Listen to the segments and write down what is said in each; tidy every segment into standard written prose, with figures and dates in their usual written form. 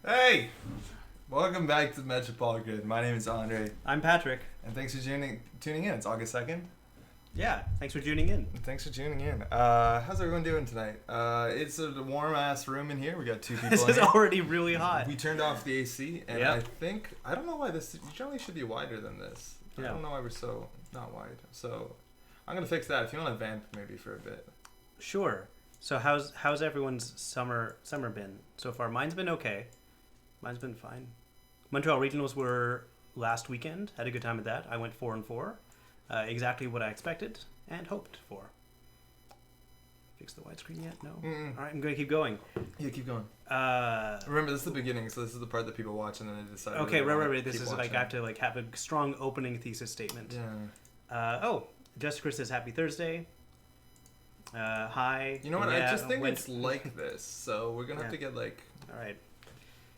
Hey! Welcome back to the Metropole Grid. My name is Andre, I'm Patrick. and thanks for tuning in. It's August 2nd. Yeah, thanks for tuning in. Thanks for tuning in. How's everyone doing tonight? It's a warm-ass room in here. We got two people This in is here. already really hot. We turned off the AC, and Yep. I don't know why this generally should be wider than this. I Yeah. don't know why we're so not wide. So I'm going to fix that. If you want to vamp maybe for a bit. Sure. So how's everyone's summer been so far? Mine's been okay. Mine's been fine. Montreal regionals were last weekend. Had a good time at that. I went 4-4. Exactly what I expected and hoped for. Fix the widescreen yet? No. Mm-mm. All right, I'm going to keep going. Yeah, keep going. Remember, this is the beginning, so this is the part that people watch, and then they decide. Okay, whether they wanna right. This keep is like watching. I have to have a strong opening thesis statement. Yeah. Jessica Chris says happy Thursday. Hi. You know what? Yeah, I just think went- it's like this, so we're gonna have to Yeah. get like. All right.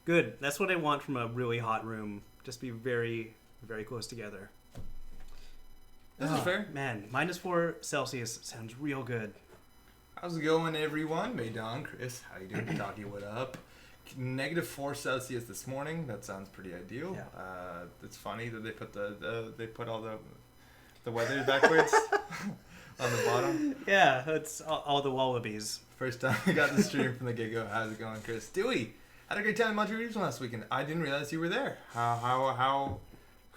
Good. That's what I want from a really hot room. Just be very, very close together. This is fair. Man, -4 Celsius sounds real good. How's it going, everyone? Maydon, Chris, how you doing? Doggy, what up? -4 Celsius this morning. That sounds pretty ideal. Yeah. It's funny that they put they put all the weather backwards on the bottom. Yeah, it's all the wallabies. First time we got the stream from the get-go. How's it going, Chris? Dewey, had a great time in Montreal Regional last weekend. I didn't realize you were there. How?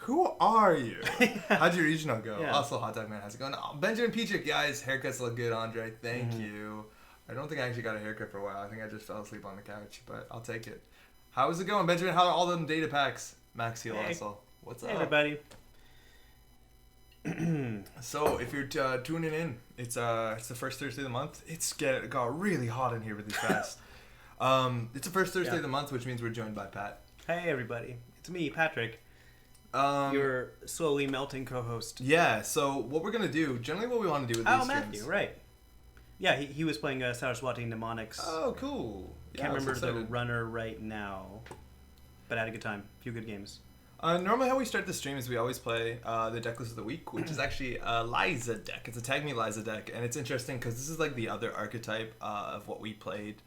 Who are you? How'd your regional go? Yeah. Also, Hot Dog Man, how's it going? Oh, Benjamin Peachik, guys, haircuts look good, Andre. Thank Mhm. you. I don't think I actually got a haircut for a while. I think I just fell asleep on the couch, but I'll take it. How's it going, Benjamin? How are all them data packs? Max Heel Hey. also. What's Hey, up? everybody. So, if you're tuning in, it's the first Thursday of the month. It got really hot in here really fast. It's the first Thursday Yeah. of the month, which means we're joined by Pat. Hey, everybody. It's me, Patrick, your slowly melting co-host. Yeah, so what we're going to do, generally what we want to do with these Oh, streams. Matthew, right. Yeah, he was playing Saraswati Mnemonics. Oh, cool. Can't I was remember the excited. runner right now, but I had a good time. A few good games. Normally how we start the stream is we always play the deck list of the week, which is actually a Liza deck. It's a Tag Me Liza deck, and it's interesting because this is like the other archetype of what we played.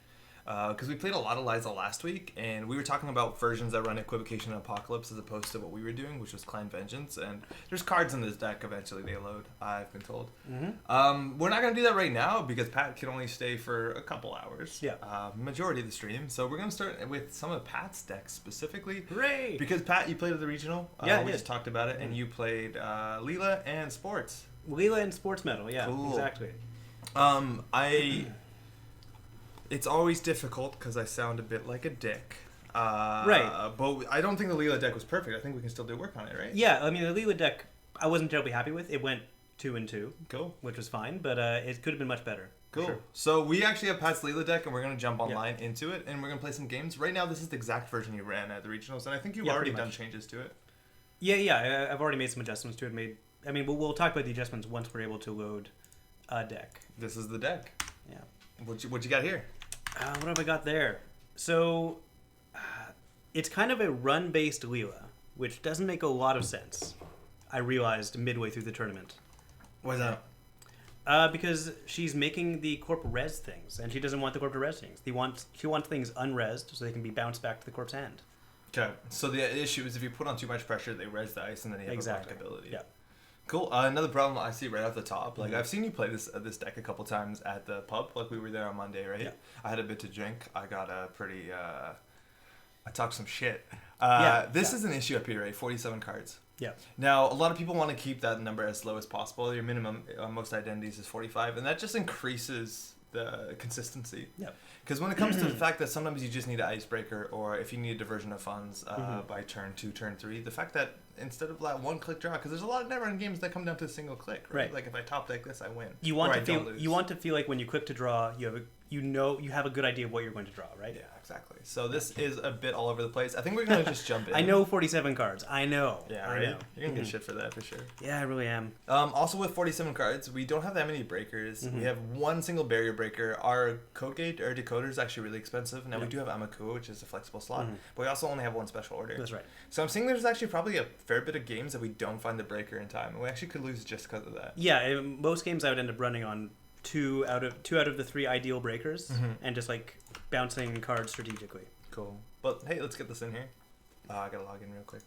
Because we played a lot of Liza last week, and we were talking about versions that run Equivocation and Apocalypse as opposed to what we were doing, which was Clan Vengeance. And there's cards in this deck. Eventually they load, I've been told. Mm-hmm. We're not going to do that right now because Pat can only stay for a couple hours. Yeah. Majority of the stream. So we're going to start with some of Pat's decks specifically. Hooray! Because Pat, you played at the regional. Yeah, I we did. just talked about it, and you played Leela and Sports. Leela and Sports Medal, yeah, Cool. exactly. It's always difficult because I sound a bit like a dick. Right. But I don't think the Leela deck was perfect. I think we can still do work on it, right? Yeah, I mean, the Leela deck, I wasn't terribly happy with. It went 2-2, Cool. which was fine, but it could have been much better. for Cool. sure. So we actually have Pat's Leela deck, and we're going to jump online into it, and we're going to play some games. Right now, this is the exact version you ran at the regionals, and I think you've Yeah, already pretty done much. changes to it. Yeah, I've already made some adjustments to it. We'll talk about the adjustments once we're able to load a deck. This is the deck. Yeah. What you got here? What have I got there? So, it's kind of a run-based Leela, which doesn't make a lot of sense. I realized midway through the tournament. Why is that? Because she's making the corp res things, and she doesn't want the corp to res things. She wants things unresed so they can be bounced back to the corp's hand. Okay. So the issue is if you put on too much pressure, they res the ice, and then you have Exactly. a block ability. Yeah. Cool. Another problem I see right off the top, like I've seen you play this deck a couple times at the pub. Like we were there on Monday, right? Yeah. I had a bit to drink. I got a pretty. I talked some shit. This is an issue up here, right? 47 cards. Yeah. Now a lot of people want to keep that number as low as possible. Your minimum on most identities is 45, and that just increases the consistency. Yeah. Because when it comes to the fact that sometimes you just need an icebreaker, or if you need a diversion of funds by turn 2, turn 3, the fact that instead of that one click draw, because there's a lot of never-end games that come down to a single click, right? Right. Like if I top deck this, I win. You want Or to I don't feel lose. you want to feel like when you click to draw, you have a good idea of what you're going to draw, right? Yeah, exactly. So this is a bit all over the place. I think we're gonna just jump in. I know 47 cards. I know. Yeah, I right. know. You're gonna get shit for that for sure. Yeah, I really am. Also with 47 cards, we don't have that many breakers. We have one single barrier breaker. Our code gate, our decoder is actually really expensive. Now we Yeah. do have Amakuo, which is a flexible slot, but we also only have one special order. That's right. So I'm seeing there's actually probably a fair bit of games that we don't find the breaker in time, and we actually could lose just because of that. Yeah, in most games I would end up running on two out of the 3 ideal breakers and just like bouncing cards strategically. Cool. But hey, let's get this in here. I gotta log in real quick.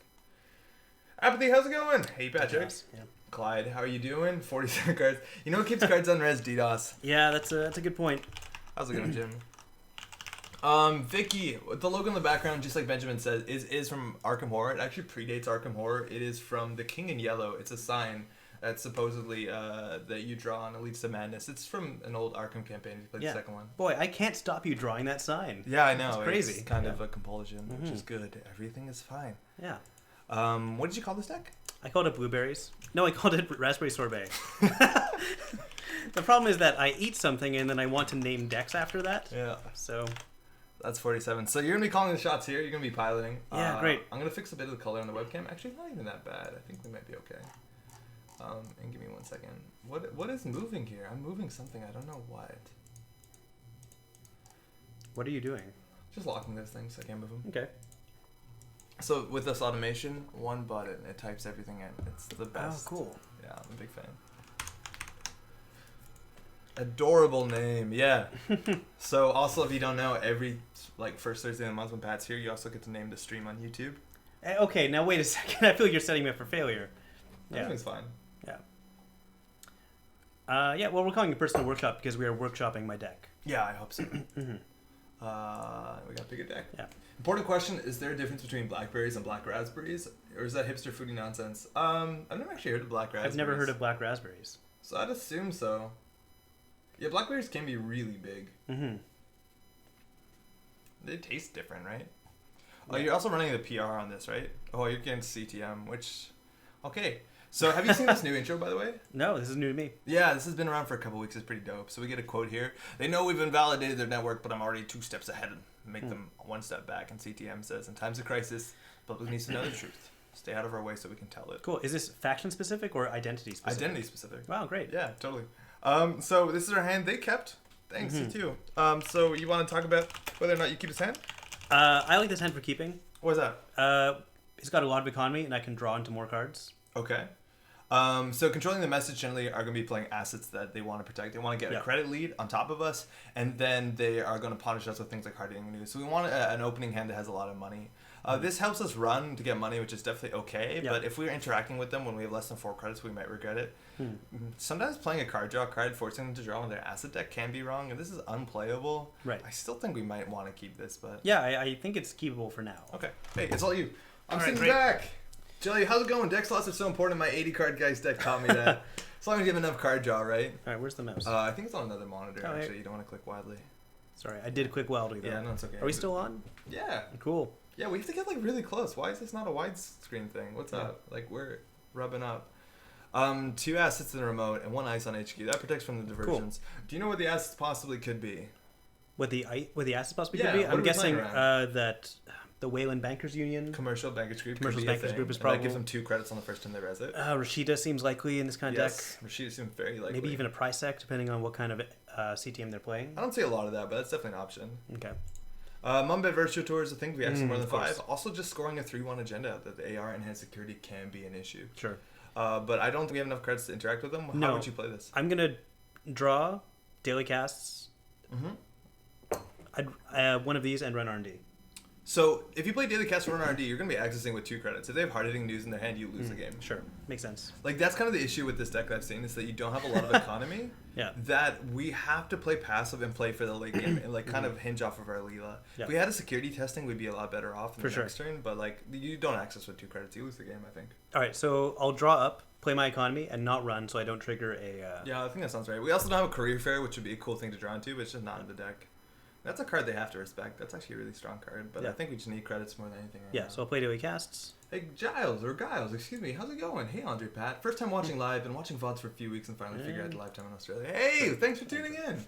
Apathy, how's it going? Hey, Patrick. Yeah. Clyde, how are you doing? 47 cards. You know what keeps cards on res? DDoS. Yeah, that's a good point. How's it going, Jim? Vicky, the logo in the background, just like Benjamin says, is from Arkham Horror. It actually predates Arkham Horror. It is from the King in Yellow. It's a sign that supposedly that you draw and it leads to madness. It's from an old Arkham campaign. You played the second one. Boy, I can't stop you drawing that sign. Yeah, I know. It's crazy. It's kind of a compulsion, which is good. Everything is fine. Yeah. What did you call this deck? I called it blueberries. No, I called it raspberry sorbet. The problem is that I eat something and then I want to name decks after that. Yeah. So that's 47. So you're going to be calling the shots here. You're going to be piloting. Yeah, great. I'm going to fix a bit of the color on the webcam. Actually, not even that bad. I think we might be okay. And give me 1 second. What is moving here? I'm moving something. I don't know what. What are you doing? Just locking those things. I can't move them. Okay. So with this automation, one button, it types everything in. It's the best. Oh, cool. Yeah, I'm a big fan. Adorable name, yeah. So also, if you don't know, every first Thursday of the month when Pat's here, you also get to name the stream on YouTube. Okay, now wait a second. I feel like you're setting me up for failure. Everything's fine. Yeah. Well, we're calling it a personal workshop because we are workshopping my deck. Yeah, I hope so. We got to pick a deck. Yeah. Important question: is there a difference between blackberries and black raspberries, or is that hipster foodie nonsense? I've never actually heard of black raspberries. I've never heard of black raspberries. So I'd assume so. Yeah, blackberries can be really big. Mm-hmm. They taste different, right? Oh, you're also running the PR on this, right? Oh, you're getting CTM, which... Okay. So have you seen this new intro, by the way? No, this is new to me. Yeah, this has been around for a couple weeks. It's pretty dope. So we get a quote here. They know we've invalidated their network, but I'm already 2 steps ahead and make them 1 step back. And CTM says, in times of crisis, the public needs to know the truth. Stay out of our way so we can tell it. Cool. Is this faction specific or identity specific? Identity specific. Wow, great. Yeah, totally. So this is our hand they kept. Thanks, you too. So you want to talk about whether or not you keep this hand? I like this hand for keeping. What is that? It's got a lot of economy, and I can draw into more cards. Okay. So controlling the message generally are going to be playing assets that they want to protect. They want to get a credit lead on top of us, and then they are going to punish us with things like hard hitting news. So we want an opening hand that has a lot of money. This helps us run to get money, which is definitely okay. But if we're interacting with them when we have less than 4 credits, we might regret it. Sometimes playing a card draw card, forcing them to draw on their asset deck can be wrong, and this is unplayable. Right. I still think we might want to keep this, but... Yeah, I think it's keepable for now. Okay. Hey, it's all you. I'm all right, sitting back. Jelly, how's it going? Deck slots are so important. My 80 card guys deck taught me that. As long as you have enough card draw, right? All right, where's the mouse? I think it's on another monitor, Oh, actually. You don't want to click wildly. Sorry, I did click wildly, though. Yeah, no, it's okay. Are we still on? Yeah. Cool. Yeah, we have to get, really close. Why is this not a widescreen thing? What's up? We're rubbing up. 2 assets in the remote and 1 ice on HQ. That protects from the diversions. Cool. Do you know what the assets possibly could be? What the assets possibly could be? I'm guessing that the Wayland Bankers Union. Commercial Bankers Group. Commercial Bankers Group is probably... That gives them 2 credits on the first time they res it. Rashida seems likely in this kind of deck. Rashida seems very likely. Maybe even a price deck, depending on what kind of CTM they're playing. I don't see a lot of that, but that's definitely an option. Okay. Mumbet Virtual Tour is a thing. We actually more than 5. Also, just scoring a 3-1 agenda that the AR enhanced security can be an issue. Sure. But I don't think we have enough credits to interact with them. How would you play this? I'm going to draw daily casts. I'd one of these and run R&D. So if you play daily cast or run R&D, you're going to be accessing with 2 credits. If they have hard-hitting news in their hand, you lose the game. Sure. Makes sense. That's kind of the issue with this deck that I've seen, is that you don't have a lot of economy. Yeah. That we have to play passive and play for the late game and kind of hinge off of our Leela. Yeah. If we had a security testing, we'd be a lot better off in the next sure. turn. But you don't access with 2 credits, you lose the game, I think. All right, so I'll draw up, play my economy, and not run, so I don't trigger a... Yeah, I think that sounds right. We also don't have a career fair, which would be a cool thing to draw into, but it's just not in the deck. That's a card they have to respect. That's actually a really strong card, but I think we just need credits more than anything right now. So I'll play daily casts. Hey, Giles, excuse me, how's it going? Hey, Andre Pat. First time watching live, been watching VODs for a few weeks and finally figured out the live time in Australia. Hey, thanks for tuning in.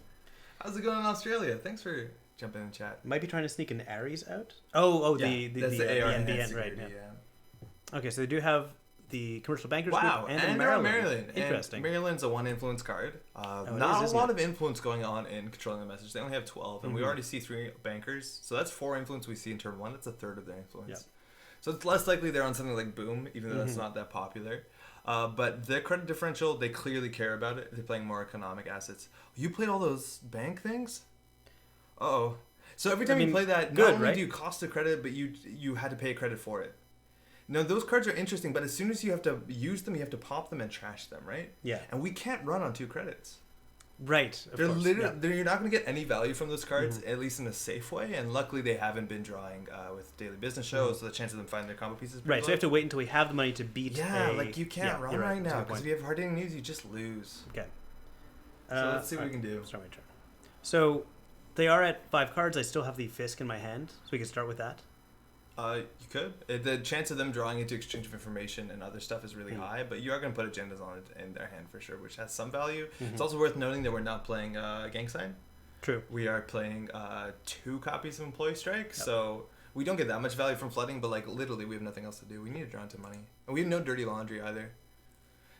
How's it going in Australia? Thanks for jumping in the chat. Might be trying to sneak an Ares out. That's the AR NBN, right? Yeah. Okay, so they do have the Commercial Bankers Group and Maryland. Interesting. And Maryland's a 1 influence card. Not a lot of influence going on in controlling the message. They only have 12, and we already see 3 bankers. So that's 4 influence we see in turn 1. That's a third of their influence. Yep. So it's less likely they're on something like Boom, even though that's not that popular. But their credit differential, they clearly care about it. They're playing more economic assets. You played all those bank things? Uh-oh. So every time I you mean, play that, good, not only right? do you cost a credit, but you had to pay a credit for it. Now those cards are interesting, but as soon as you have to use them, you have to pop them and trash them, right? Yeah. And we can't run on 2 credits. Right. Of They're course. literally you're not going to get any value from those cards, Mm-hmm. at least in a safe way. And luckily, they haven't been drawing with daily business shows, so the chance of them finding their combo pieces. Is Right. low. So you have to wait until we have the money to beat. Yeah, like you can't run you're right That's a now good because point. if you have hard hitting news, you just lose. Okay. So let's see what we can do. Start my turn. So they are at 5 cards. I still have the Fisk in my hand, so we can start with that. You could. The chance of them drawing into exchange of information and other stuff is really high, but you are going to put agendas on it in their hand for sure, which has some value. It's also worth noting that we're not playing Gang Sign. True. We are playing 2 copies of Employee Strike, so we don't get that much value from flooding, but like literally we have nothing else to do. We need to draw into money. And we have no dirty laundry either.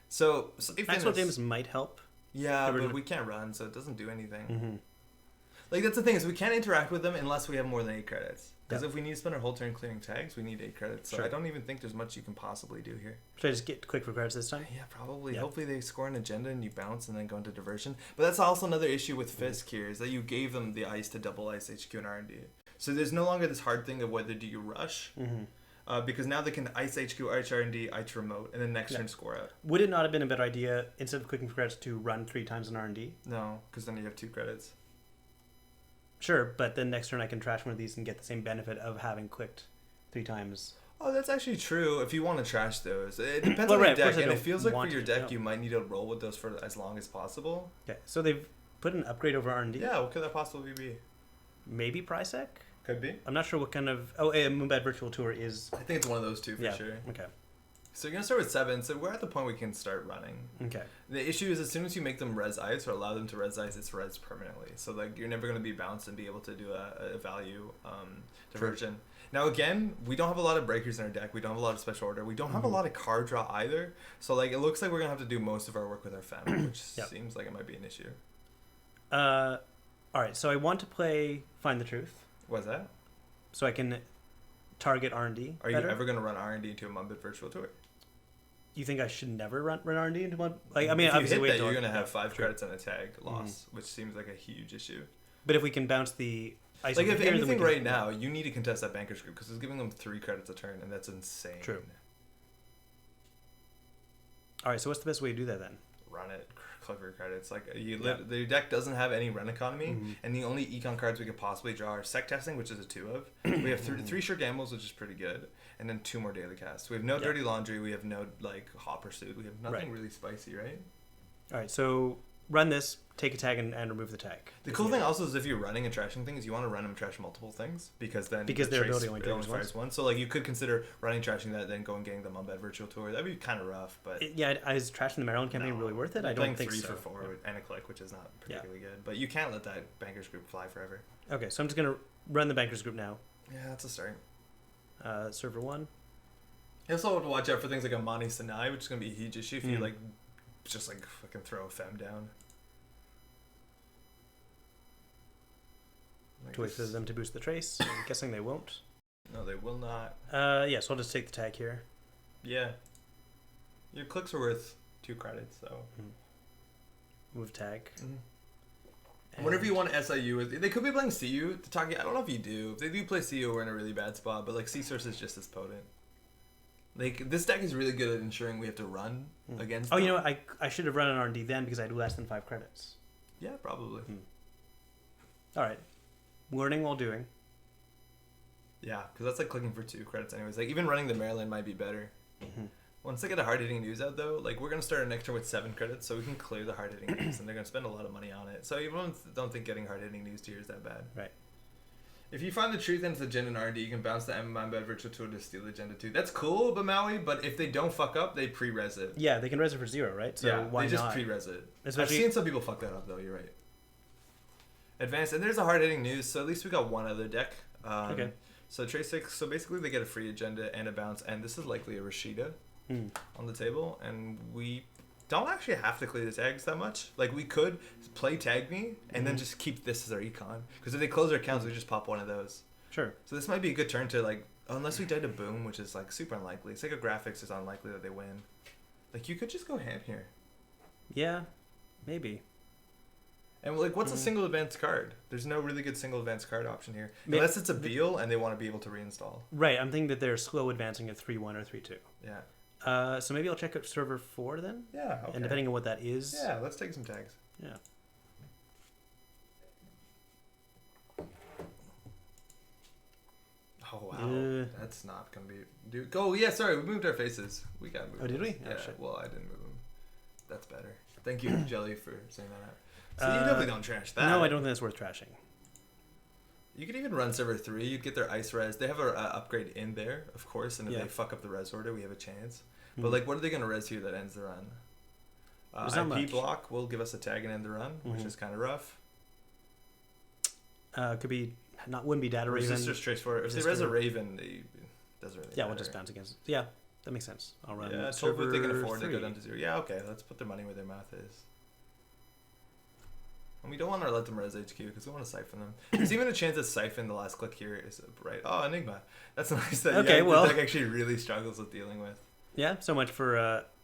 So Maxwell James might help. Yeah, but we can't run, so it doesn't do anything. Mm-hmm. Like that's the thing is we can't interact with them unless we have more than 8 credits. Because Yep. if we need to spend our whole turn clearing tags, we need 8 credits. So Sure. I don't even think there's much you can possibly do here. Should I just get quick for cards this time? Yeah, probably. Yeah. Hopefully they score an agenda and you bounce and then go into diversion. But that's also another issue with Fisk here is that you gave them the ice to double ice HQ and R&D. So there's no longer this hard thing of whether do you rush. Because now they can ice HQ, arch R&D, ice remote, and then next turn score out. Would it not have been a better idea instead of clicking for credits to run 3 times in R&D? No, because then you have 2 credits. Sure, but then next turn I can trash one of these and get the same benefit of having clicked 3 times. Oh, that's actually true. If you want to trash those, it depends Well, on right, your of course deck, I and it don't feels like for want your to, deck, no. you might need to roll with those for as long as possible. Okay, so they've put an upgrade over R&D. Yeah, what could that possibly be? Maybe Prisec? Could be. I'm not sure what kind of... Oh, a Moonbad Virtual Tour is... I think it's one of those 2 for sure. Okay. So you're gonna start with 7. So we're at the point we can start running. Okay. The issue is as soon as you make them res ice or allow them to res ice, it's res permanently. So like you're never gonna be bounced and be able to do a value diversion. Now again, we don't have a lot of breakers in our deck. We don't have a lot of special order. We don't have a lot of card draw either. So like it looks like we're gonna have to do most of our work with our family, which seems like it might be an issue. All right, so I want to play Find the Truth. What's that? So I can target R&D Are better. you ever gonna run R&D into a Mumbit virtual tour? You think I should never run R&D into one? Like, I mean, if you obviously hit wait that, till you're gonna have 5 True. credits and a tag loss, which seems like a huge issue. But if we can bounce the ice Like over if here, then we anything can- right now, you need to contest that bankers group because it's giving them 3 credits a turn, and that's insane. True. All right, so what's the best way to do that then? Run it, clever credits. Like the deck doesn't have any run economy, and the only econ cards we could possibly draw are Sec Testing, which is a 2 of. We have 3 sure gambles, which is pretty good, and then 2 more daily casts. We have no dirty laundry. We have no like hot pursuit. We have nothing really spicy, right? All right, so run this, take a tag, and remove the tag. The cool thing also is if you're running and trashing things, you want to run and trash multiple things because then Because the their trace ability only triggers fires one. So like you could consider running trashing that, then go and getting them on bed virtual tour. That'd be kind of rough, but Is trashing the Maryland campaign really worth it? I don't think 3 so. for 4 and a click, which is not particularly good. But you can't let that bankers group fly forever. Okay, so I'm just gonna run the bankers group now. Yeah, that's a start. Server 1. You also have to watch out for things like Amani Sinai, which is gonna be a huge issue if you like just like fucking throw a fem down. To wait for them to boost the trace. I'm guessing they won't. No, they will not. Yeah, so I'll just take the tag here. Yeah. Your clicks are worth 2 credits, so. Move tag. I wonder if you want SIU. They could be playing CU. I don't know if you do. If they do play CU, we're in a really bad spot. But like C-Source is just as potent. Like this deck is really good at ensuring we have to run against. Oh, them. you know what? I should have run an R&D then because I had less than 5 credits. Yeah, probably. All right. Learning while doing. Yeah, because that's like clicking for 2 credits anyways. Like even running the Maryland might be better. Once they get a hard-hitting news out though, like we're gonna start our next turn with 7 credits, so we can clear the hard-hitting news, and they're gonna spend a lot of money on it. So even don't think getting hard-hitting news tier is that bad. Right. If you find the truth and it's agenda and R&D, you can bounce the M bed virtual tool to steal agenda 2. That's cool, but Maui. But if they don't fuck up, they pre-res it. Yeah, they can res it for 0, right? So yeah, why they just not? pre-res it. Especially- I've seen some people fuck that up though. You're right. Advanced, and there's a hard-hitting news, so at least we got one other deck. Okay. So Trace 6, so basically they get a free agenda and a bounce, and this is likely a Rashida on the table, and we don't actually have to clear the tags that much. Like we could play Tag Me and then just keep this as our econ, because if they close their accounts, we just pop one of those. Sure. So this might be a good turn to like, unless we die to Boom, which is like super unlikely. Psycho Graphics is unlikely that they win. Like you could just go ham here. Yeah, maybe. And like, what's a single advanced card? There's no really good single advanced card option here, May- unless it's a Beal and they want to be able to reinstall. Right, I'm thinking that they're slow advancing at 3-1 or 3-2. Yeah. So maybe I'll check out server 4 then? Yeah. Okay. And depending on what that is... Yeah, let's take some tags. Yeah. Oh wow, that's not gonna be. Dude, go. Yeah, sorry, we moved our faces. We got moved. Oh, did we? Yeah. Oh, shit. Well, I didn't move them. That's better. Thank you, Jelly, for saying that out. So you definitely don't trash that. No, I don't think that's worth trashing. You could even run server 3. You'd get their ice res. They have an upgrade in there, of course, and if they fuck up the res order, we have a chance. But like, what are they gonna res here that ends the run? IP block will give us a tag and end the run, which is kind of rough. Could be wouldn't be data raven. Resistor straightforward. If they res a raven, it doesn't really matter. We'll just bounce against it. Yeah, that makes sense. I'll run. Yeah, server they can afford 3. to go down to 0. Yeah, okay. Let's put their money where their mouth is. And we don't want to let them res HQ because we want to siphon them. There's even a chance that siphon, the last click here, is right. Oh, Enigma. That's nice. That the deck actually really struggles with dealing with. Yeah, so much for.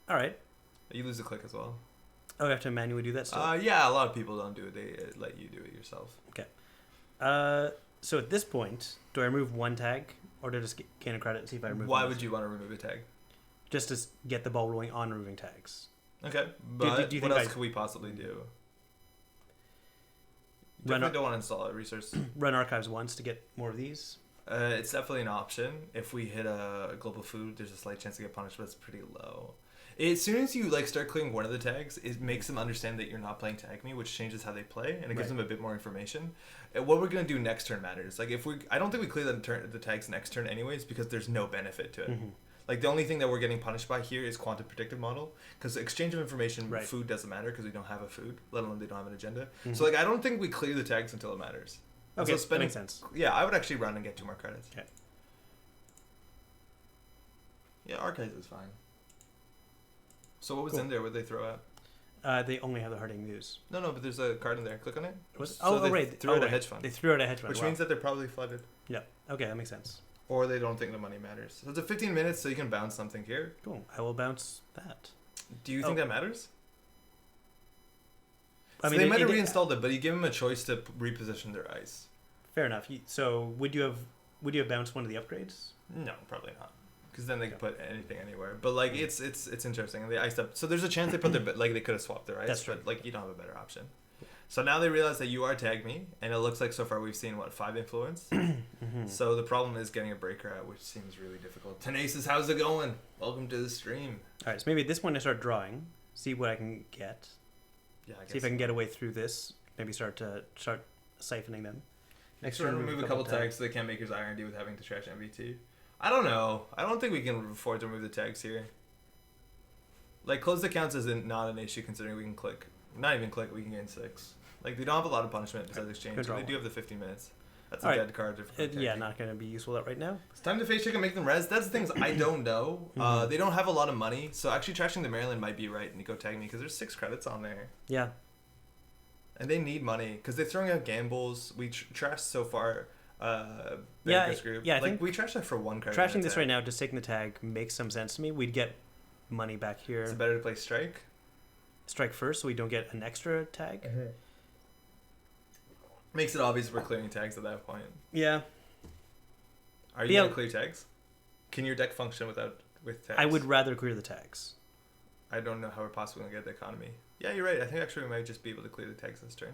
All right. You lose a click as well. Oh, you have to manually do that still? Yeah, a lot of people don't do it. They let you do it yourself. Okay. So at this point, do I remove one tag or do I just gain a credit and see if I remove Why would you want to remove a tag? Just to get the ball rolling on removing tags. Okay, but do you what else could we possibly do? Definitely don't want to install a resource. Run archives once to get more of these. It's definitely an option. If we hit a global food, there's a slight chance to get punished, but it's pretty low. As soon as you like start clearing one of the tags, it makes them understand that you're not playing Tag Me, which changes how they play, and it gives them a bit more information. And what we're gonna do next turn matters. Like I don't think we clear the tags next turn anyways, because there's no benefit to it. Like the only thing that we're getting punished by here is quantum predictive model, because exchange of information, food doesn't matter because we don't have a food, let alone they don't have an agenda. So like I don't think we clear the tags until it matters. Okay, so that makes sense. Yeah, I would actually run and get 2 more credits. Okay. Yeah, archives is fine. So what was in there? What did they throw out? They only have the Harding News. No, but there's a card in there. Click on it. They threw out a hedge fund. They threw out a hedge fund. Which means that they're probably flooded. Yeah. Okay, that makes sense. Or they don't think the money matters. So it's a 15 minutes, so you can bounce something here. Cool. I will bounce that. Do you think that matters? I mean, they might have reinstalled it, but you give them a choice to reposition their ice. Fair enough. So would you have bounced one of the upgrades? No, probably not. Because then they could put anything anywhere. But like it's interesting. And they iced up. So there's a chance they put their like they could have swapped their ice. That's true. But like you don't have a better option. So now they realize that you are Tag Me, and it looks like so far we've seen 5 influence. So the problem is getting a breaker out, which seems really difficult. Tenacious, how's it going? Welcome to the stream. All right, so maybe at this point I start drawing, see what I can get. Yeah, I guess see if I can get away through this. Maybe start siphoning them. Next turn, remove a couple tags so they can't make his IRD with having to trash MVT. I don't know. I don't think we can afford to remove the tags here. Like, closed accounts is not an issue considering we can click. Not even click, we can gain 6. Like, they don't have a lot of punishment besides exchange. And they do have the 15 minutes. That's a dead card. Not going to be useful right now. It's time to face check and make them res. That's the things I don't know. They don't have a lot of money, so actually trashing the Maryland might be right and you go Tag Me because there's 6 credits on there. Yeah. And they need money because they're throwing out gambles. We trashed so far. Group. Yeah. I think think we trashed that for 1 credit. Trashing this right now, just taking the tag makes some sense to me. We'd get money back here. Is it better to play strike? Strike first, so we don't get an extra tag. Makes it obvious we're clearing tags at that point. Yeah. Are you gonna clear tags? Can your deck function with tags? I would rather clear the tags. I don't know how we're possibly gonna get the economy. Yeah, you're right. I think actually we might just be able to clear the tags this turn.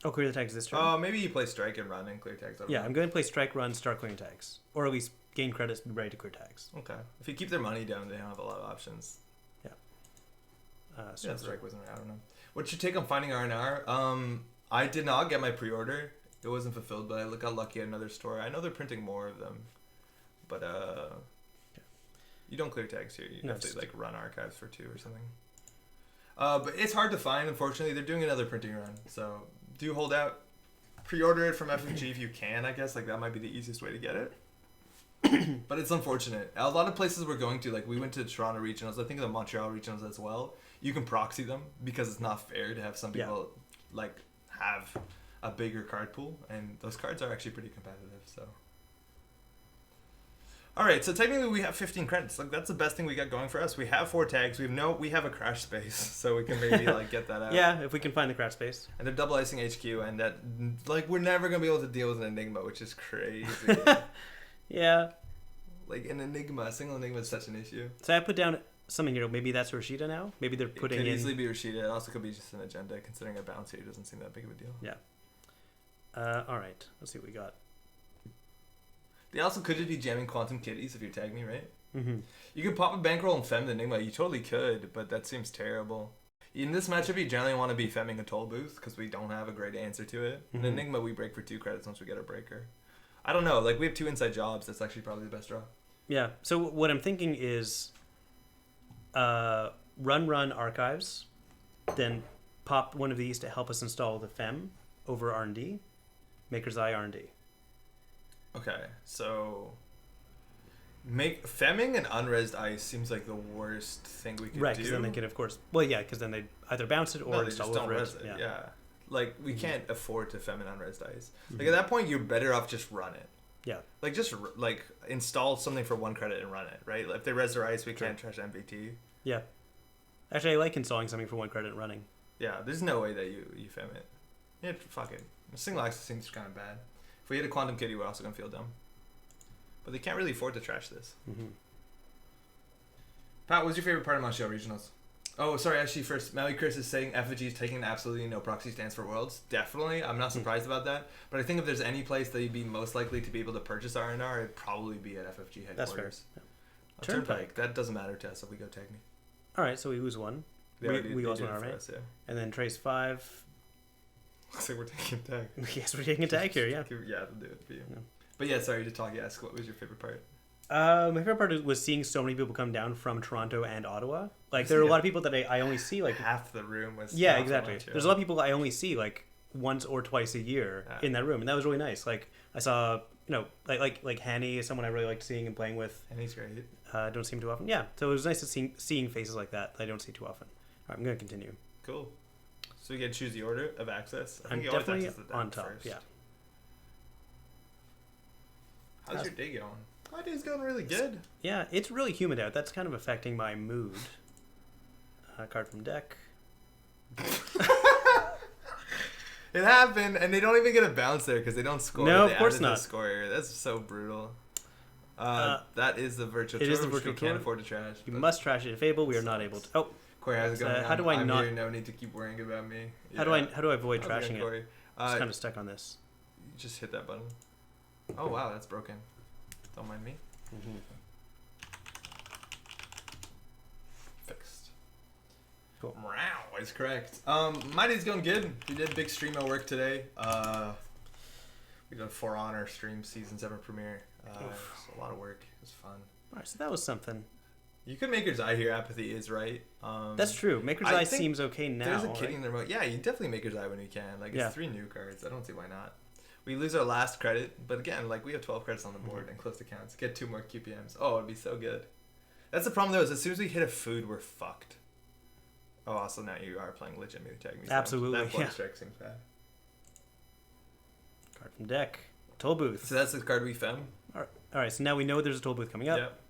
Oh, clear the tags this turn? Maybe you play strike and run and clear tags. Yeah, I'm going to play strike, run, start clearing tags. Or at least gain credits, be ready to clear tags. Okay. If you keep their money down, they don't have a lot of options. Yeah. Strike wasn't, I don't know. What's your take on finding R&R? I did not get my pre-order. It wasn't fulfilled, but I got lucky at another store. I know they're printing more of them. But, you don't clear tags here. You have to, like, run archives for 2 or something. But it's hard to find, unfortunately. They're doing another printing run, so do hold out. Pre-order it from FFG if you can, I guess. Like, that might be the easiest way to get it. But it's unfortunate. A lot of places we're going to, like, we went to Toronto Regionals. I think the Montreal Regionals as well. You can proxy them because it's not fair to have some people, like, have a bigger card pool. And those cards are actually pretty competitive, so. All right, so technically we have 15 credits. Like that's the best thing we got going for us. We have 4 tags. We have a crash space, so we can maybe like get that out. Yeah, if we can find the crash space. And they're double icing HQ, and that like we're never gonna be able to deal with an Enigma, which is crazy. Yeah. Like an Enigma, a single Enigma is such an issue. So I put down something here. Maybe that's Rashida now. Maybe they're putting in. It could easily be Rashida. It also could be just an agenda, considering a bounce here doesn't seem that big of a deal. Yeah. All right. Let's see what we got. They also could just be jamming Quantum Kitties if you tag me, right? Mm-hmm. You could pop a bankroll and fem the Enigma. You totally could, but that seems terrible. In this matchup, you generally want to be femming a toll booth because we don't have a great answer to it. Mm-hmm. An Enigma, we break for 2 credits once we get our breaker. I don't know. Like, we have 2 inside jobs. That's actually probably the best draw. Yeah. So what I'm thinking is run archives, then pop one of these to help us install the fem over R&D, Maker's Eye R&D. Okay, so femming an unresed ice seems like the worst thing we could do. Right, because then they could, of course. Well, yeah, because then they either bounce it or no, they install just don't over res it. it. Yeah. Like we can't afford to fem an unresed ice. Mm-hmm. Like at that point, you're better off just run it. Yeah. Like just like install something for 1 credit and run it. Right. If they res their ice, we can't trash MVT. Yeah. Actually, I like installing something for 1 credit and running. Yeah. There's no way that you fem it. Yeah. Fuck it. A single access seems kind of bad. If we hit a Quantum Kitty, we're also gonna feel dumb. But they can't really afford to trash this. Mm-hmm. Pat, what's your favorite part of Montreal Regionals? Oh, sorry, actually, first, Maui Chris is saying FFG is taking absolutely no proxy stance for Worlds. Definitely. I'm not surprised about that. But I think if there's any place that you'd be most likely to be able to purchase R&R, it'd probably be at FFG headquarters. That's fair. Yeah. Turnpike. That doesn't matter to us if we go tag me. All right, so we lose 1. We lost 1, all right? Us, yeah. And then trace 5. Looks like we're taking a tag. Yes, we're taking a tag here, yeah. Yeah, I'll do it for you. Yeah. But yeah, sorry to talk. Ask, what was your favorite part? My favorite part was seeing so many people come down from Toronto and Ottawa. Like, there are a lot of people that I only see, like... Half the room was... Yeah, exactly. There's a lot of people I only see, like, once or twice a year in that room, and that was really nice. Like, I saw, you know, like Hanny is someone I really liked seeing and playing with. Hanny's great. Don't see him too often. Yeah, so it was nice to seeing faces like that I don't see too often. All right, I'm going to continue. Cool. So we get to choose the order of access. I'm definitely on top, first. Yeah. How's your day going? My day's going really good. Yeah, it's really humid out. That's kind of affecting my mood. Card from deck. It happened, and they don't even get a bounce there because they don't score. No, they of course added the not. Score here. That's so brutal. That is the virtual tour. It is the virtual we tour. Can't afford to trash. You must trash it. Fable, we are not able to. Oh, Corey, how's it going? how do I I'm not? Here, no need to keep worrying about me. Yeah. How do I avoid trashing Corey? it? Just kind of stuck on this. Just hit that button. Oh wow, that's broken. Don't mind me. Mm-hmm. Fixed. Cool. Wow, is correct. My day's going good. We did big stream at work today. We did a For Honor stream season 7 premiere. It was a lot of work. It was fun. All right, so that was something. You could Maker's Eye here. Apathy is right. That's true. Maker's Eye seems okay now. There's a kitty in the remote. Yeah, you definitely Maker's Eye when you can. Like, it's 3 new cards. I don't see why not. We lose our last credit, but again, like, we have 12 credits on the board and close to counts. Get 2 more QPMs. Oh, it'd be so good. That's the problem, though, is as soon as we hit a food, we're fucked. Oh, also, now you are playing legitimately tag me. Absolutely, That blood strike seems bad. Card from deck. Toll booth. So that's the card we fem? All right, so now we know there's a toll booth coming up. Yep.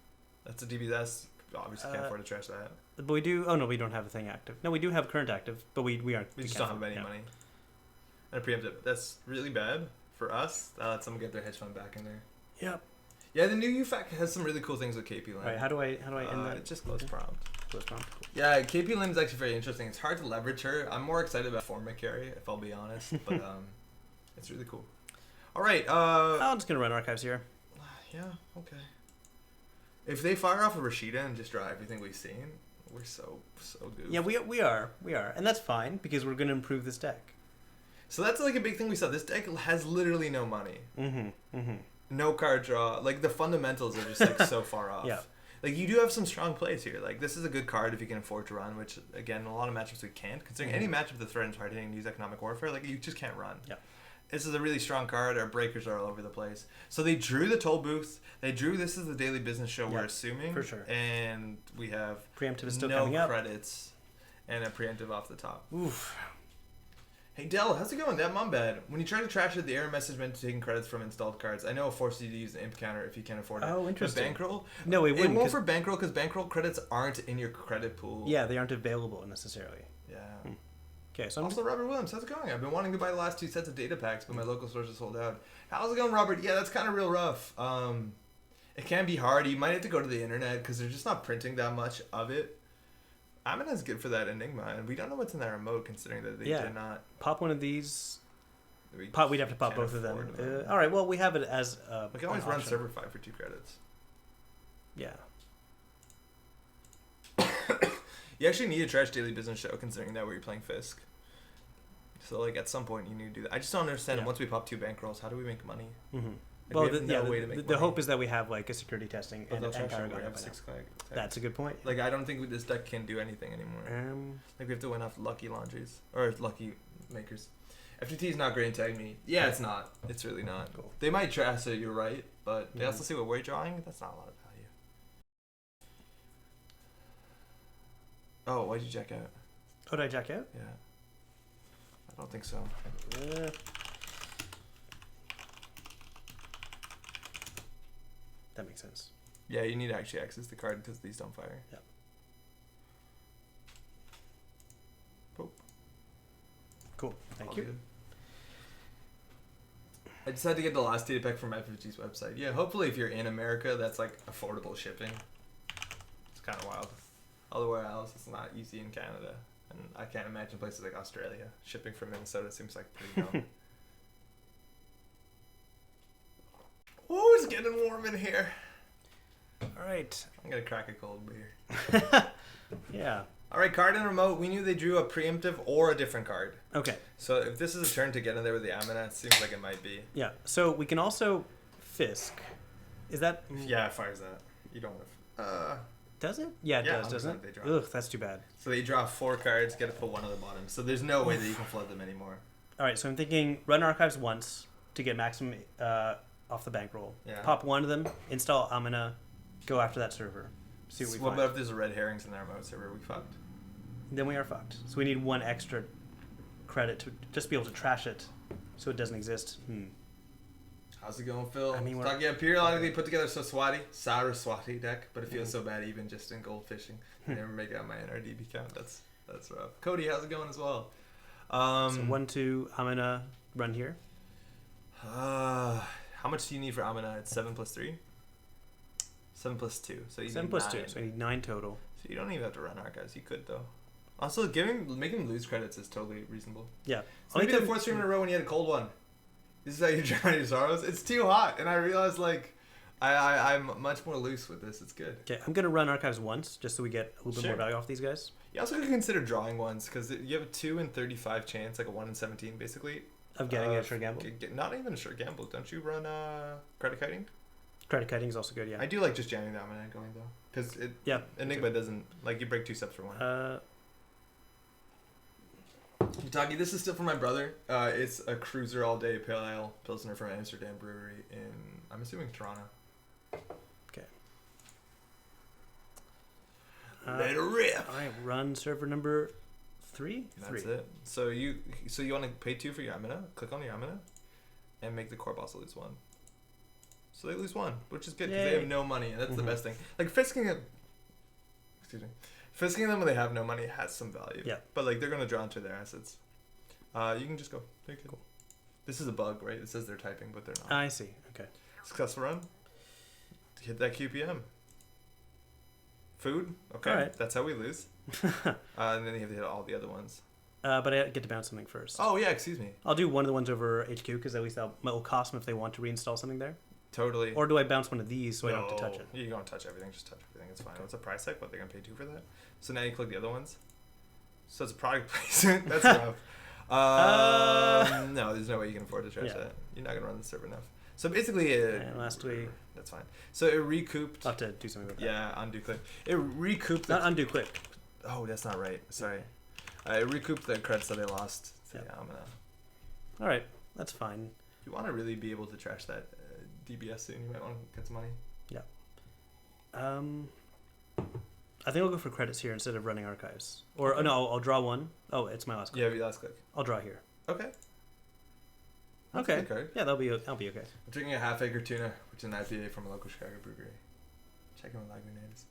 That's a DBS. Obviously can't afford to trash that. But we do... Oh, no, we don't have a thing active. No, we do have current active, but we aren't... We just don't have any money. And a preemptive. That's really bad for us. Let someone get their hedge fund back in there. Yep. Yeah, the new UFAC has some really cool things with KP Land. Right, how do I end that? Just close prompt. Close prompt. Cool. Yeah, KP Land is actually very interesting. It's hard to leverage her. I'm more excited about Formic carry, if I'll be honest. But it's really cool. All right. I'm just gonna run archives here. Yeah. Okay. If they fire off a Rashida and just draw everything we've seen, we're so good. Yeah, we are, and that's fine because we're gonna improve this deck. So that's like a big thing we saw. This deck has literally no money. Mm-hmm. Mm-hmm. No card draw. Like, the fundamentals are just like so far off. Yeah. Like, you do have some strong plays here. Like, this is a good card if you can afford to run, which, again, in a lot of matchups we can't. Considering any matchup that threatens hard hitting and use economic warfare, like, you just can't run. Yeah. This is a really strong card. Our breakers are all over the place. So they drew the toll booth. They drew this is the daily business show, we're assuming. For sure. And we have preemptive is still no coming up. credits and a preemptive off the top. Oof. Hey Dell, how's it going? That mom bad. When you try to trash it, the error message meant to taking credits from installed cards. I know it forces you to use the imp counter if you can't afford it. Oh, interesting. But bankroll? No, it wouldn't. It won't for bankroll because bankroll credits aren't in your credit pool. Yeah, they aren't available necessarily. Yeah. Okay, so Also, Robert Williams, how's it going? I've been wanting to buy the last 2 sets of data packs, but my local stores are sold out. How's it going, Robert? Yeah, that's kind of real rough. It can be hard. You might have to go to the internet because they're just not printing that much of it. Amina's good for that Enigma, and we don't know what's in that remote considering that they did not. Pop one of these. We'd have to pop both of them. All right, well, we have it as we can always run server 5 for 2 credits. Yeah. You actually need a trash daily business show considering that where you're playing Fisk. So, like, at some point you need to do that. I just don't understand. Once we pop 2 bankrolls, how do we make money? Mm-hmm. Like, well, the hope is that we have like a security testing and Paragon. That's a good point. Like, I don't think this deck can do anything anymore. Like, we have to win off lucky laundries or lucky makers. FTT is not great in tag me. Yeah, it's not. It's really not. Cool. They might trash it. You're right, but they also see what we're drawing. That's not a lot of value. Oh, why'd you jack out? Oh, did I jack out? Yeah. I don't think so. That makes sense. Yeah, you need to actually access the card because these don't fire. Yeah. Boop. Cool. Thank you. Good. I just had to get the last data pack from FFG's website. Yeah, hopefully if you're in America, that's like affordable shipping. It's kind of wild. Otherwise else, it's not easy in Canada. And I can't imagine places like Australia. Shipping from Minnesota seems like pretty dumb. Oh, it's getting warm in here. All right. I'm going to crack a cold beer. Yeah. All right, card and remote. We knew they drew a preemptive or a different card. Okay. So if this is a turn to get in there with the Amina, it seems like it might be. Yeah. So we can also Fisk. Is that? Yeah, it fires that. You don't have. Does it? Yeah, it does, doesn't it? Ugh, that's too bad. So they draw 4 cards, get to put 1 on the bottom. So there's no way that you can flood them anymore. All right, so I'm thinking run archives once to get maximum off the bankroll. Yeah. Pop 1 of them, install Amina, go after that server. See what we find. What about if there's a red herrings in the remote server? We fucked. Then we are fucked. So we need 1 extra credit to just be able to trash it so it doesn't exist. How's it going, Phil? I mean, talking periodically put together Saraswati deck, but it feels so bad even just in gold fishing. I never make out my NRDB count. That's rough. Cody, how's it going as well? So 1, 2, Amina, run here. How much do you need for Amina? It's 7 plus 3? 7 plus 2. So you 7 need plus 9. 2, so you need 9 total. So you don't even have to run archives. You could, though. Also, making him lose credits is totally reasonable. Yeah. So maybe the 4th stream in a row when you had a cold one. This is how you draw your sorrows. It's too hot, and I realized like I'm much more loose with this. It's good. Okay, I'm gonna run archives once just so we get a little bit more value off these guys. You also could consider drawing ones because you have a 2 in 35 chance, like a 1 in 17, basically. Of getting a short gamble. Not even a short gamble. Don't you run credit kiting? Credit kiting is also good. Yeah. I do like just jamming the Amina going though, because Enigma doesn't like you break 2 steps for 1. Utagi, this is still for my brother. It's a cruiser all day pale ale pilsner from Amsterdam Brewery in, I'm assuming, Toronto. Okay. Let it rip. All right, run server number 3. That's it. So you want to pay 2 for your Amina? Click on your Amina, and make the core boss lose 1. So they lose 1, which is good because they have no money, and that's the best thing. Like fisking them when they have no money has some value. Yeah. But like they're gonna draw into their assets. You can just go. Cool. This is a bug, right? It says they're typing, but they're not. I see. Okay. Successful run. Hit that QPM. Food. Okay. All right. That's how we lose. And then you have to hit all the other ones. But I get to bounce something first. Oh yeah, excuse me. I'll do one of the ones over HQ because at least that will cost them if they want to reinstall something there. Totally. Or do I bounce one of these so I don't have to touch it? You don't touch everything. Just touch everything. It's fine. Okay. What's the price tag? What, they're going to pay 2 for that? So now you click the other ones. So it's a product placement. That's rough. No, there's no way you can afford to trash that. You're not going to run the server enough. So basically... lastly... That's fine. So it recouped... I'll have to do something with that. Yeah, undo click. It recouped... Not undo click. Oh, that's not right. Sorry. It recouped the credits that they lost. So yeah, I'm going to... All right. That's fine. You want to really be able to trash that DBS soon. You might want to get some money. Yeah. I think I'll go for credits here instead of running archives. Or no, I'll draw 1. Oh, it's my last click. Yeah, your last click. I'll draw here. Okay. That's a Okay. good card. Yeah, that'll be okay. I'm drinking a Half Acre Tuna, which is an IPA from a local Chicago brewery. Check out my Lagunitas.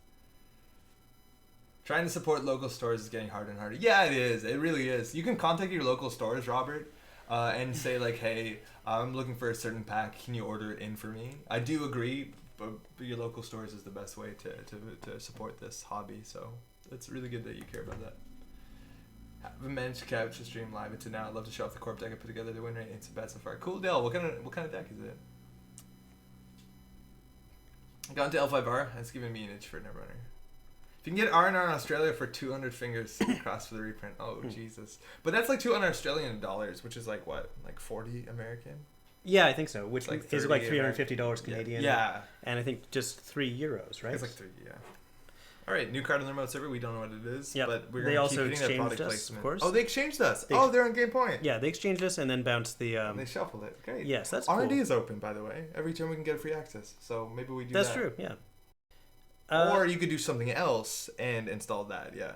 Trying to support local stores is getting harder and harder. Yeah, it is. It really is. You can contact your local stores, Robert, and say like, "Hey, I'm looking for a certain pack. Can you order it in for me?" I do agree, but your local stores is the best way to support this hobby. So it's really good that you care about that. Haven't managed to couch to stream live until now. I'd love to show off the corp deck I put together. The win rate ain't so bad so far. Cool, Dale. What kind of deck is it? Got into L5R. That's giving me an itch for Netrunner. If you can get R&R in Australia for 200 fingers across for the reprint. Oh, Jesus. But that's like 200 Australian dollars, which is like what? Like 40 American? Yeah, I think so. Which Like is 30 like $350 Canadian. Yeah. And I think just €3, right? It's like 3, yeah. All right, new card on the remote server. We don't know what it is, Yep. but we're They going to also keep hitting that product exchanged us, placement. of course. Oh, they exchanged us. They They're on Game Point. Yeah, they exchanged us and then bounced the... And they shuffled it. Great. Yes, that's R&D cool. is open, by the way. Every turn we can get free access. So maybe we do That's that. true, yeah. Or you could do something else and install that, yeah.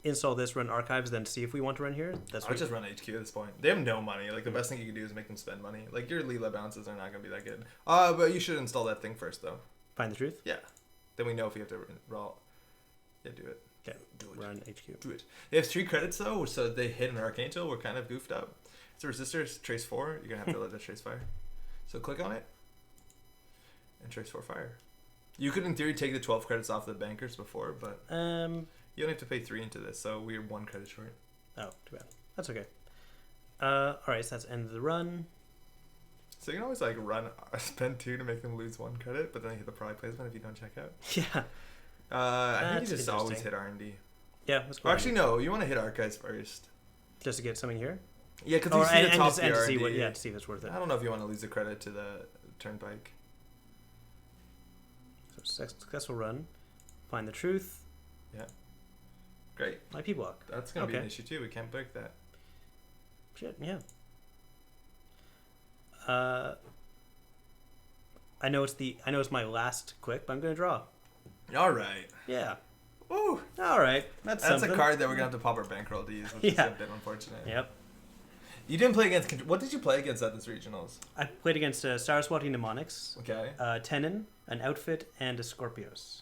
Install this, run archives, then see if we want to run here. That's I would just run HQ at this point. They have no money. Like, the best thing you can do is make them spend money. Like, your Leela bounces are not going to be that good. But you should install that thing first, though. Find the truth? Yeah. Then we know if you have to roll. Yeah, do it. Okay, Do it. run HQ. Do it. They have 3 credits, though, so they hit an Arcane Tool. We're kind of goofed up. It's a resistor. It's trace 4. You're going to have to let that trace fire. So click on it. And trace 4 fire. You could, in theory, take the 12 credits off the bankers before, but you only have to pay 3 into this, so we're 1 credit short. Oh, too bad. That's okay. Alright, so that's end of the run. So you can always like spend 2 to make them lose 1 credit, but then they hit the product placement if you don't check out. Yeah. I think you That's just always interesting. hit R&D. Yeah, that's Or actually, no, you want to hit archives first. just to get something here? Yeah, because you see the top and tier to see R&D. to see if it's worth it. I don't know if you want to lose a credit to the turnpike. So successful run. Find the truth. Yeah. Great. IP block. That's going to be an Okay. issue too. We can't break that. Shit, yeah. I know it's my last quick, but I'm gonna draw. All right. Yeah. Woo. All right. That's something. a card that we're going to have to pop our bankroll to use, which is Yeah. a bit unfortunate. Yep. You didn't play against... What did you play against at this regionals? I played against Saraswati Mnemonics, Okay. Tenon, an Outfit, and a Scorpios.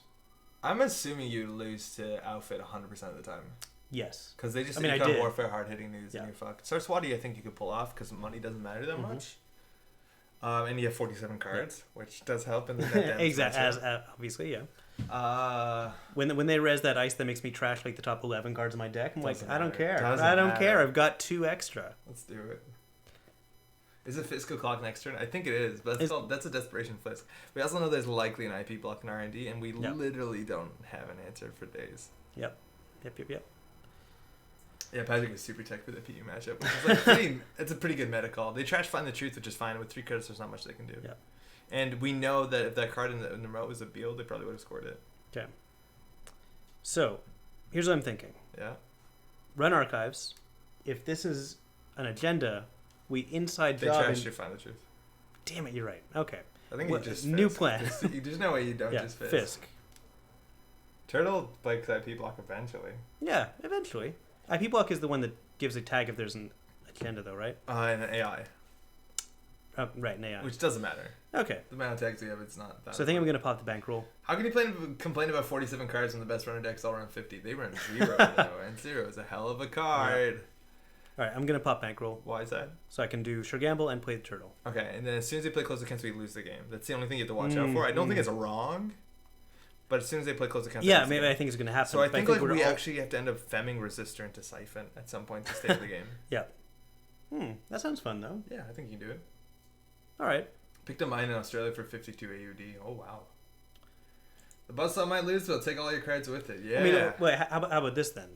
I'm assuming you lose to Outfit 100% of the time. Yes. Because they just I got did. Warfare, hard-hitting news, Yeah. and you're fucked. Saraswati, I think you could pull off because money doesn't matter that much. And you have 47 cards, which does help in the net depth Exactly. matchup. As obviously, yeah. Uh, When they res that ice that makes me trash like the top 11 cards in my deck, I'm like, Doesn't I don't matter. care. Doesn't I don't matter. care. I've got 2 extra. let's do it. Is it Fiscal Clock next turn? I think it is, but that's a Desperation Flisk. We also know there's likely an IP block in R&D, and we Yep. literally don't have an answer for days. Yep. Yeah, Patrick is super tech for the PU matchup, which is like it's a pretty good meta call. They trash Find the Truth, which is fine. With 3 credits, there's not much they can do. Yeah. And we know that if that card in the remote was a Beal, they probably would have scored it. Okay. So, here's what I'm thinking. Yeah. Run archives. If this is an agenda, we inside They job. trashed your Find the Truth. Damn it, you're right. Okay. I think What- you just new Fisk. plan. There's no way you don't Yeah. just Fisk. Fisk. Turtle breaks IP block eventually. Yeah, eventually. IP block is the one that gives a tag if there's an agenda, though, right? And an AI, Oh, right, an AI. which doesn't matter. Okay. The amount of tags we have, it's not that. So I think I'm going to pop the bankroll. How can you complain about 47 cards when the best runner decks all run 50? They run 0 though, and 0 is a hell of a card. All right, I'm going to pop bankroll Why is that? so I can do Sure Gamble and play the turtle. Okay, and then as soon as they play close accounts, we lose the game. That's the only thing you have to watch out for. I don't think it's wrong, but as soon as they play close accounts, Yeah, they lose the maybe I game. think it's going to happen. So I but think like we're we all- actually have to end up femming Resistor into Siphon at some point to stay in the game. Yeah. That sounds fun, though. Yeah, I think you can do it. All right. Picked a mine in Australia for 52 AUD. Oh wow. The buzzsaw might lose, but I'll take all your cards with it. Yeah. I mean, wait, how about this then?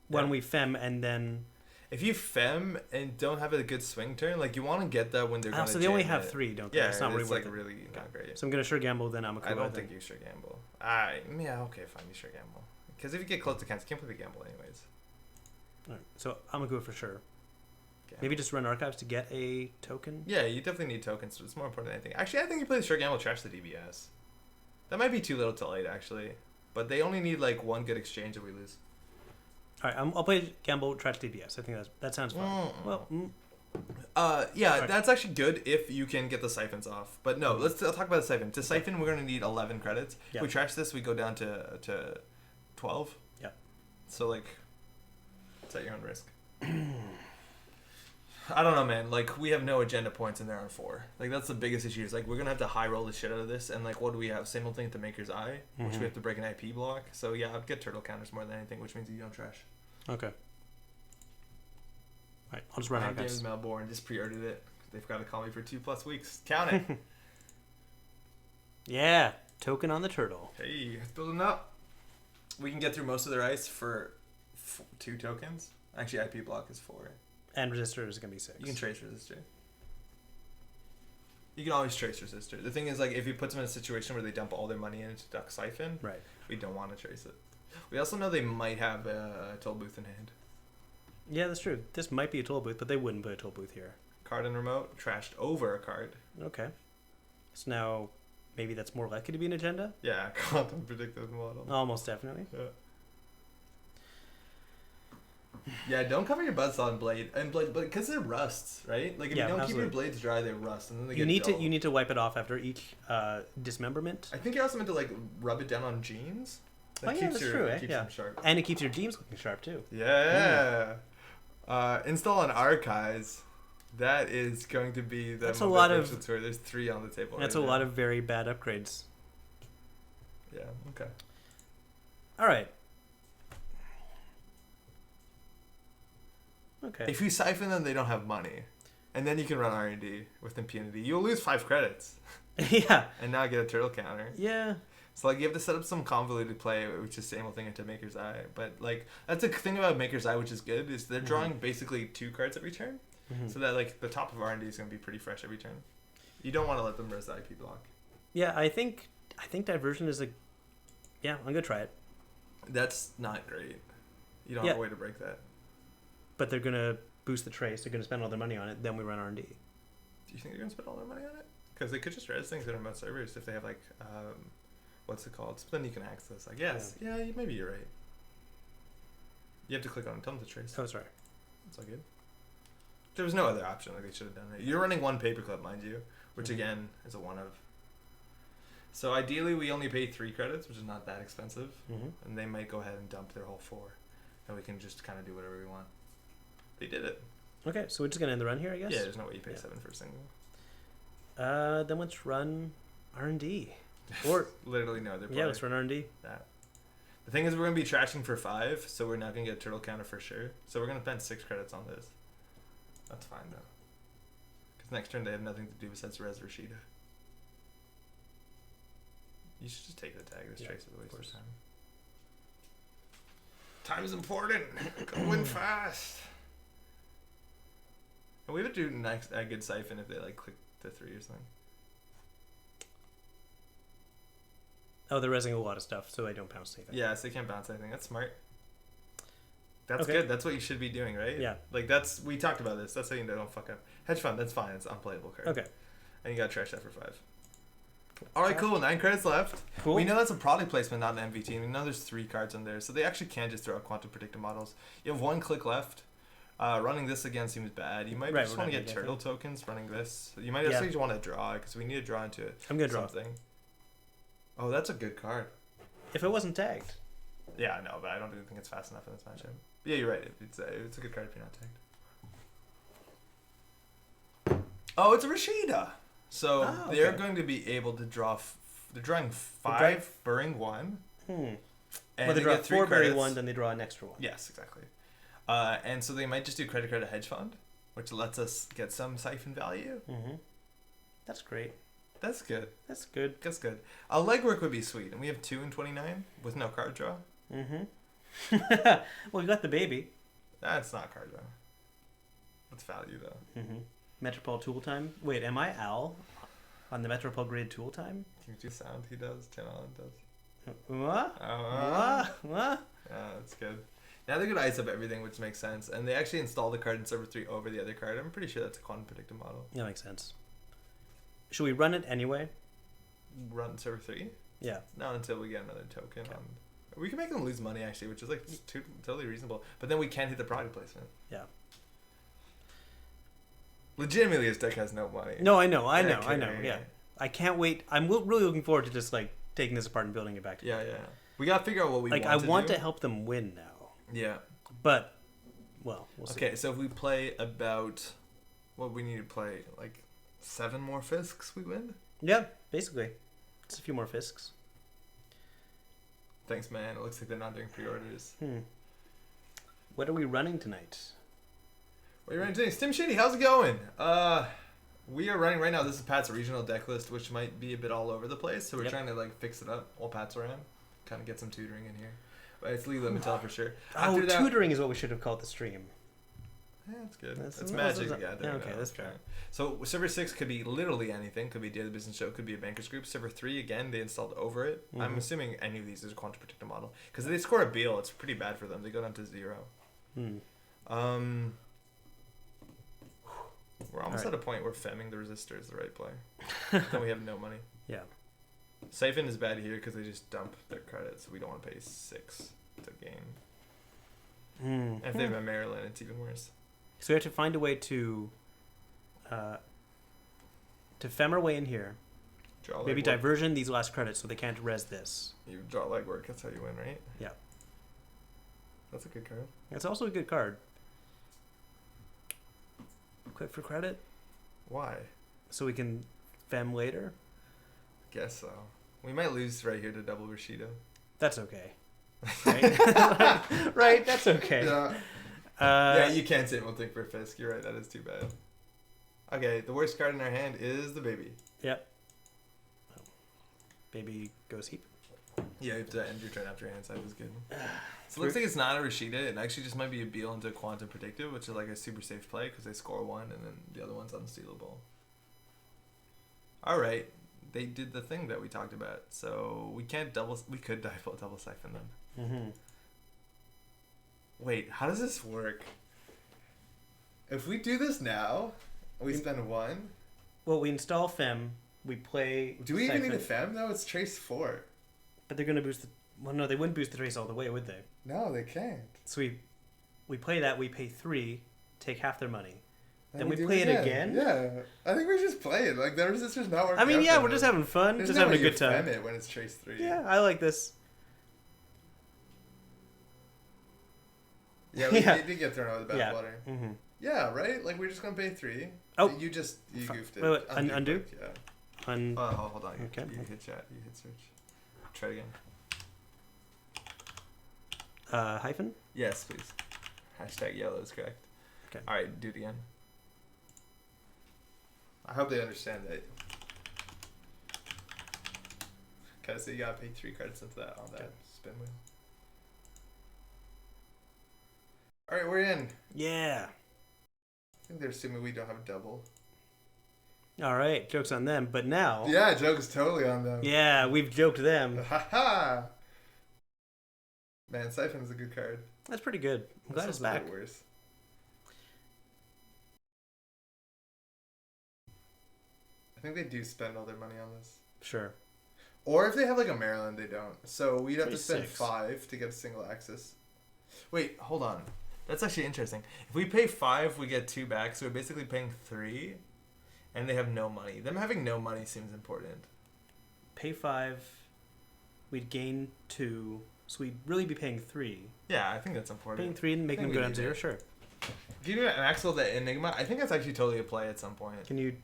Why don't Yeah. we fem and then... If you fem and don't have a good swing turn, like you want to get that when they're going to so they only have 3, don't they? Yeah, It's not really it's worth like it. really not great. So I'm going to Sure Gamble, then I'm a I don't think you sure gamble. Yeah, okay, fine, you sure gamble. Because if you get close to counts, you can't play the gamble anyways. All right, so I'm going to go for sure. Gamble. Maybe just run archives to get a token? Yeah, you definitely need tokens. So it's more important than anything. Actually, I think you play the sure gamble, trash the DBS. That might be too little too late, actually. But they only need like 1 good exchange if we lose. All right, I'll play Gamble Trash DPS. I think that sounds fun. Well, yeah, that's actually good if you can get the siphons off. But no, I'll talk about the siphon. To siphon, we're going to need 11 credits. Yeah. If we trash this, we go down to 12. Yeah. So, like, it's at your own risk. I don't know, man. Like, we have no agenda points in there on 4. Like, that's the biggest issue. Is like, we're going to have to high roll the shit out of this. And, like, what do we have? Same old thing at the Maker's Eye, which we have to break an IP block. So, yeah, I'd get turtle counters more than anything, which means you don't trash. Okay. Alright, I'll just run out, guys. James Melbourne just pre-ordered it. They've got to call me for 2+ weeks. Count it. Yeah, token on the turtle. Hey, it's building up. We can get through most of their ice for 2 tokens. Actually, IP block is 4. And resistor is going to be 6. You can trace resistor. You can always trace resistor. The thing is, like, if you put them in a situation where they dump all their money into Duck Siphon, right, we don't want to trace it. We also know they might have a toll booth in hand. Yeah, that's true. This might be a toll booth, but they wouldn't put a toll booth here. Card and remote, trashed over a card. Okay. So now, maybe that's more likely to be an agenda? Yeah, quantum predictive model. Almost definitely. Yeah, don't cover your buzzsaw and blade, but because it rusts, right? Like if you don't keep your blades dry, they rust, and then they get dull. You need to wipe it off after each dismemberment. I think you're also meant to like rub it down on jeans. That keeps true, eh? Keeps them sharp. And it keeps your jeans looking sharp too. Yeah. Install on archives. That is going to be the. That's a lot of. Tour. There's 3 on the table. That's a lot of very bad upgrades. Yeah. Okay. All right. Okay. If you siphon them, they don't have money, and then you can run R&D with impunity. You'll lose 5 credits. Yeah. And now get a turtle counter. Yeah. So like you have to set up some convoluted play, which is the same old thing into Maker's Eye. But like that's the thing about Maker's Eye, which is good, is they're drawing basically 2 cards every turn, so that like the top of R&D is gonna be pretty fresh every turn. You don't want to let them res the IP block. Yeah, I think diversion is a. Yeah, I'm gonna try it. That's not great. You don't have a way to break that. But they're gonna boost the trace. They're gonna spend all their money on it. Then we run R&D. Do you think they're gonna spend all their money on it? Because they could just res things that are most servers if they have like what's it called? So then you can access. I guess. Yeah, maybe you're right. You have to click on it. Tell them to trace. Oh, sorry. It's all good. There was no other option. Like they should have done it. You're running 1 paperclip, mind you, which again is a 1 of. So ideally, we only pay 3 credits, which is not that expensive, and they might go ahead and dump their whole 4, and we can just kind of do whatever we want. They did it. Okay, so we're just gonna end the run here, I guess. Yeah, there's no way you pay 7 for a single. Then let's run R&D. Or literally no other play. Yeah, let's run R&D. That. The thing is, we're gonna be trashing for 5, so we're not gonna get a turtle counter for sure. So we're gonna spend 6 credits on this. That's fine though, because next turn they have nothing to do besides res Rashida. You should just take the tag. This trace is a waste of time. Time is important. Going fast. And we would do a good siphon if they like click the 3 or something. Oh, they're resing a lot of stuff, so they don't bounce anything. Yeah, so they can't bounce anything. That's smart. That's good. That's what you should be doing, right? Yeah. Like we talked about this. That's how you don't fuck up. Hedge fund. That's fine. It's an unplayable card. Okay. And you got to trash that for 5. All right, cool. 9 credits left. Cool. We know that's a product placement, not an MVT. And we know there's 3 cards in there, so they actually can just throw out quantum predictive models. You have 1 click left. Running this again seems bad. You might just want to get turtle tokens running this. You might actually just want to draw because we need to draw into it. I'm gonna draw something. Oh, that's a good card. If it wasn't tagged. Yeah, no, but I don't think it's fast enough in this matchup. Yeah, you're right. It's a good card if you're not tagged. Oh, it's a Rashida. So they're going to be able to draw. They're drawing 5, burying 1. And well, they draw 4, bury 1, then they draw an extra 1. Yes, exactly. And so they might just do credit card to hedge fund, which lets us get some siphon value. That's great. That's good. That's good. That's good. A legwork would be sweet, and we have 2 and 29 with no card draw. Well, we got the baby. That's not card draw. That's value though. Metropole tool time. Wait, am I Al on the Metropole grid tool time? Can you do sound? He does. Tim Allen does. What? What? Yeah, that's good. Now they're gonna ice up everything, which makes sense, and they actually install the card in server 3 over the other card. I'm pretty sure that's a quantum predictive model. That makes sense. Should we run it anyway? Run server 3? Yeah. Not until we get another token. We can make them lose money actually, which is like totally reasonable. But then we can't hit the product placement. Yeah. Legitimately, this deck has no money. No, I know. Yeah, I can't wait. I'm really looking forward to just like taking this apart and building it back together. Yeah. We gotta figure out what we like. want to do. I want to help them win now. Yeah. But, well, we'll see. Okay, so if we play about what we need to play, like 7 more Fisks, we win. Yeah, basically, just a few more Fisks. Thanks, man. It looks like they're not doing pre-orders. What are we running tonight? What are you running today? Stim Shady, how's it going? We are running right now. This is Pat's regional deck list, which might be a bit all over the place. So we're trying to like fix it up while Pat's around. Kind of get some tutoring in here. But it's Lee Limitel for sure. After that, tutoring is what we should have called the stream. Yeah, that's good. That's magic. Yeah, okay, that's fair. So server 6 could be literally anything. Could be Daily Business Show. Could be a bankers group. Server 3 again, they installed over it. I'm assuming any of these is a quantum predictor model because if they score a Beal, it's pretty bad for them. They go down to 0. We're almost at a point where femming the resistor is the right play. Then we have no money. Yeah. Siphon is bad here because they just dump their credits. So we don't want to pay 6 to gain. And if they have a Maryland, it's even worse. So we have to find a way to fem our way in here. Maybe diversion these last credits so they can't res this. You draw legwork. That's how you win, right? Yeah. That's a good card. It's also a good card. Quick for credit. Why? So we can fem later. Guess so. We might lose right here to double Rashido. That's okay. Right? Right? That's okay. Yeah. Yeah, you can't say one thing for Fisk. You're right. That is too bad. Okay, the worst card in our hand is the baby. Yep. Baby goes heap. Yeah, you have to end your turn after your hand side was good. So it looks like it's not a Rashida. It actually just might be a Beal into Quantum Predictive, which is like a super safe play because they score 1 and then the other one's unstealable. All right, they did the thing that we talked about. So we can't double. We could double siphon them. Wait, how does this work? If we do this now, we spend 1. Well, we install fem. We play. Do we even need a fem? No, it's trace 4. But they're gonna boost the. Well, no, they wouldn't boost the trace all the way, would they? No, they can't. So we play that. We pay 3, take half their money. Then we do play it again. Yeah, I think we just play it. Like the resistors not working. I mean, yeah, we're just having fun, There's just no having a way good time. Fem it when it's trace 3. Yeah, I like this. Yeah, we did get thrown out of the bathwater. Mm-hmm. Yeah, right. Like we're just gonna pay 3. Oh, you goofed it. Wait, undo. Yeah. Oh, hold on. Okay. You hit chat. You hit search. Try it again. Hyphen? Yes, please. Hashtag yellow is correct. Okay. All right, do it again. I hope they understand that. Okay, so you gotta pay 3 credits into that on that spin wheel. All right, we're in. Yeah. I think they're assuming we don't have a double. All right, joke's on them. But now. Yeah, joke's totally on them. Yeah, we've joked them. Ha ha! Man, Siphon is a good card. That's pretty good. I'm glad it's back. Worse. I think they do spend all their money on this. Sure. Or if they have like a Maryland, they don't. So we'd have to spend 6. 5 to get a single axis. Wait, hold on. That's actually interesting. If we pay 5, we get 2 back. So we're basically paying 3, and they have no money. Them having no money seems important. Pay 5, we'd gain 2, so we'd really be paying 3. Yeah, I think that's important. Paying 3 and making them go down 0, sure. Give you an Axel the Enigma. I think that's actually totally a play at some point. Can you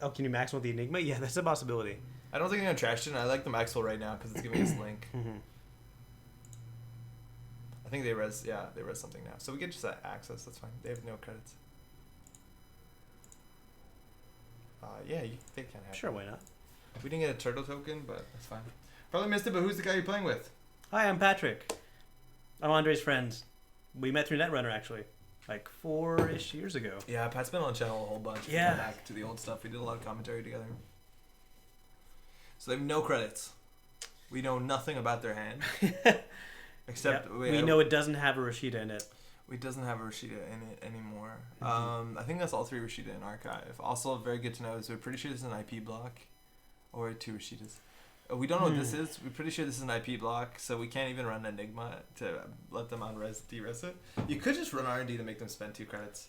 Maximal the Enigma? Yeah, that's a possibility. I don't think I'm gonna trash it. I like the Maxwell right now because it's giving us Link. I think they res something now. So we get just that access, that's fine. They have no credits. Yeah, they can have Sure, why not? We didn't get a turtle token, but that's fine. Probably missed it, but who's the guy you're playing with? Hi, I'm Patrick. I'm Andre's friend. We met through Netrunner, actually. Like 4-ish years ago. Yeah, Pat's been on the channel a whole bunch. Yeah. Back to the old stuff. We did a lot of commentary together. So they have no credits. We know nothing about their hand. Except we know it doesn't have a Rashida in it. It doesn't have a Rashida in it anymore. I think that's all 3 Rashida in archive. Also, very good to know is we're pretty sure this is an IP block, or 2 Rashidas. We don't know what this is. We're pretty sure this is an IP block, so we can't even run Enigma to let them on-res, de-res it. You could just run R&D to make them spend 2 credits.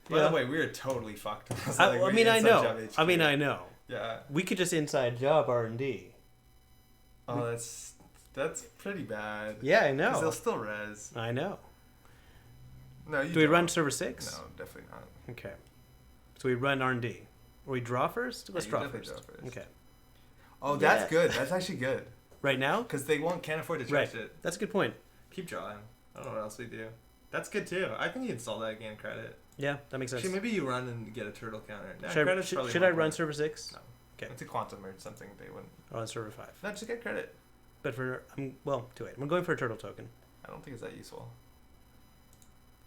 By the way, we are totally fucked. I know. Yeah. We could just inside job R&D. Oh, that's pretty bad. Yeah, I know. 'Cause they'll still res. I know. No, you Do we run server 6? No, definitely not. Okay. So we run R&D. Or we draw first? Let's draw first. Okay. Oh, that's good. That's actually good. Right now? Because they can't afford to charge it. That's a good point. Keep drawing. I don't know what else we do. That's good too. I think you install that again, credit. Yeah, that makes sense. Actually, maybe you run and get a turtle counter. Nah, should I run server 6? No. Okay. It's a quantum or something. They wouldn't. Or on server 5. No, just get credit. But too late. I'm going for a turtle token. I don't think it's that useful.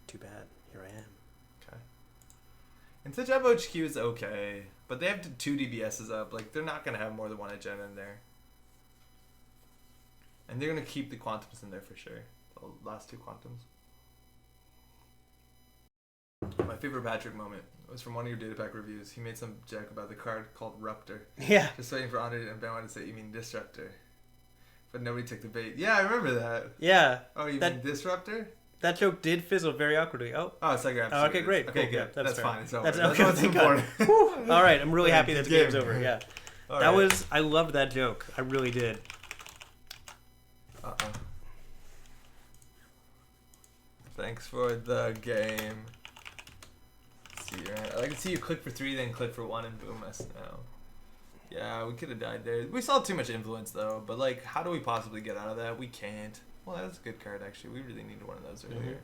Too bad. Here I am. Okay. Inside Job HQ is okay, but they have 2 DBSs up. Like, they're not going to have more than 1 agenda in there. And they're going to keep the quantums in there for sure. The last 2 quantums. My favorite Patrick moment was from one of your data pack reviews. He made some joke about the card called Ruptor. Yeah. Just waiting for Andre and Ben to say, you mean Disruptor. But nobody took the bait. Yeah, I remember that. Yeah. Oh, you mean Disruptor? That joke did fizzle very awkwardly. Oh, it's like oh, okay, great. Okay, cool. good. Yeah, that's fine. It's over. That's okay, what's important. All right, I'm really happy that the game's over. Yeah. Right. I loved that joke. I really did. Thanks for the game. I can see you click for 3, then click for 1, and boom, us now. Yeah, we could have died there. We saw too much influence though, but like, how do we possibly get out of that? We can't. Well, that's a good card actually. We really needed one of those earlier.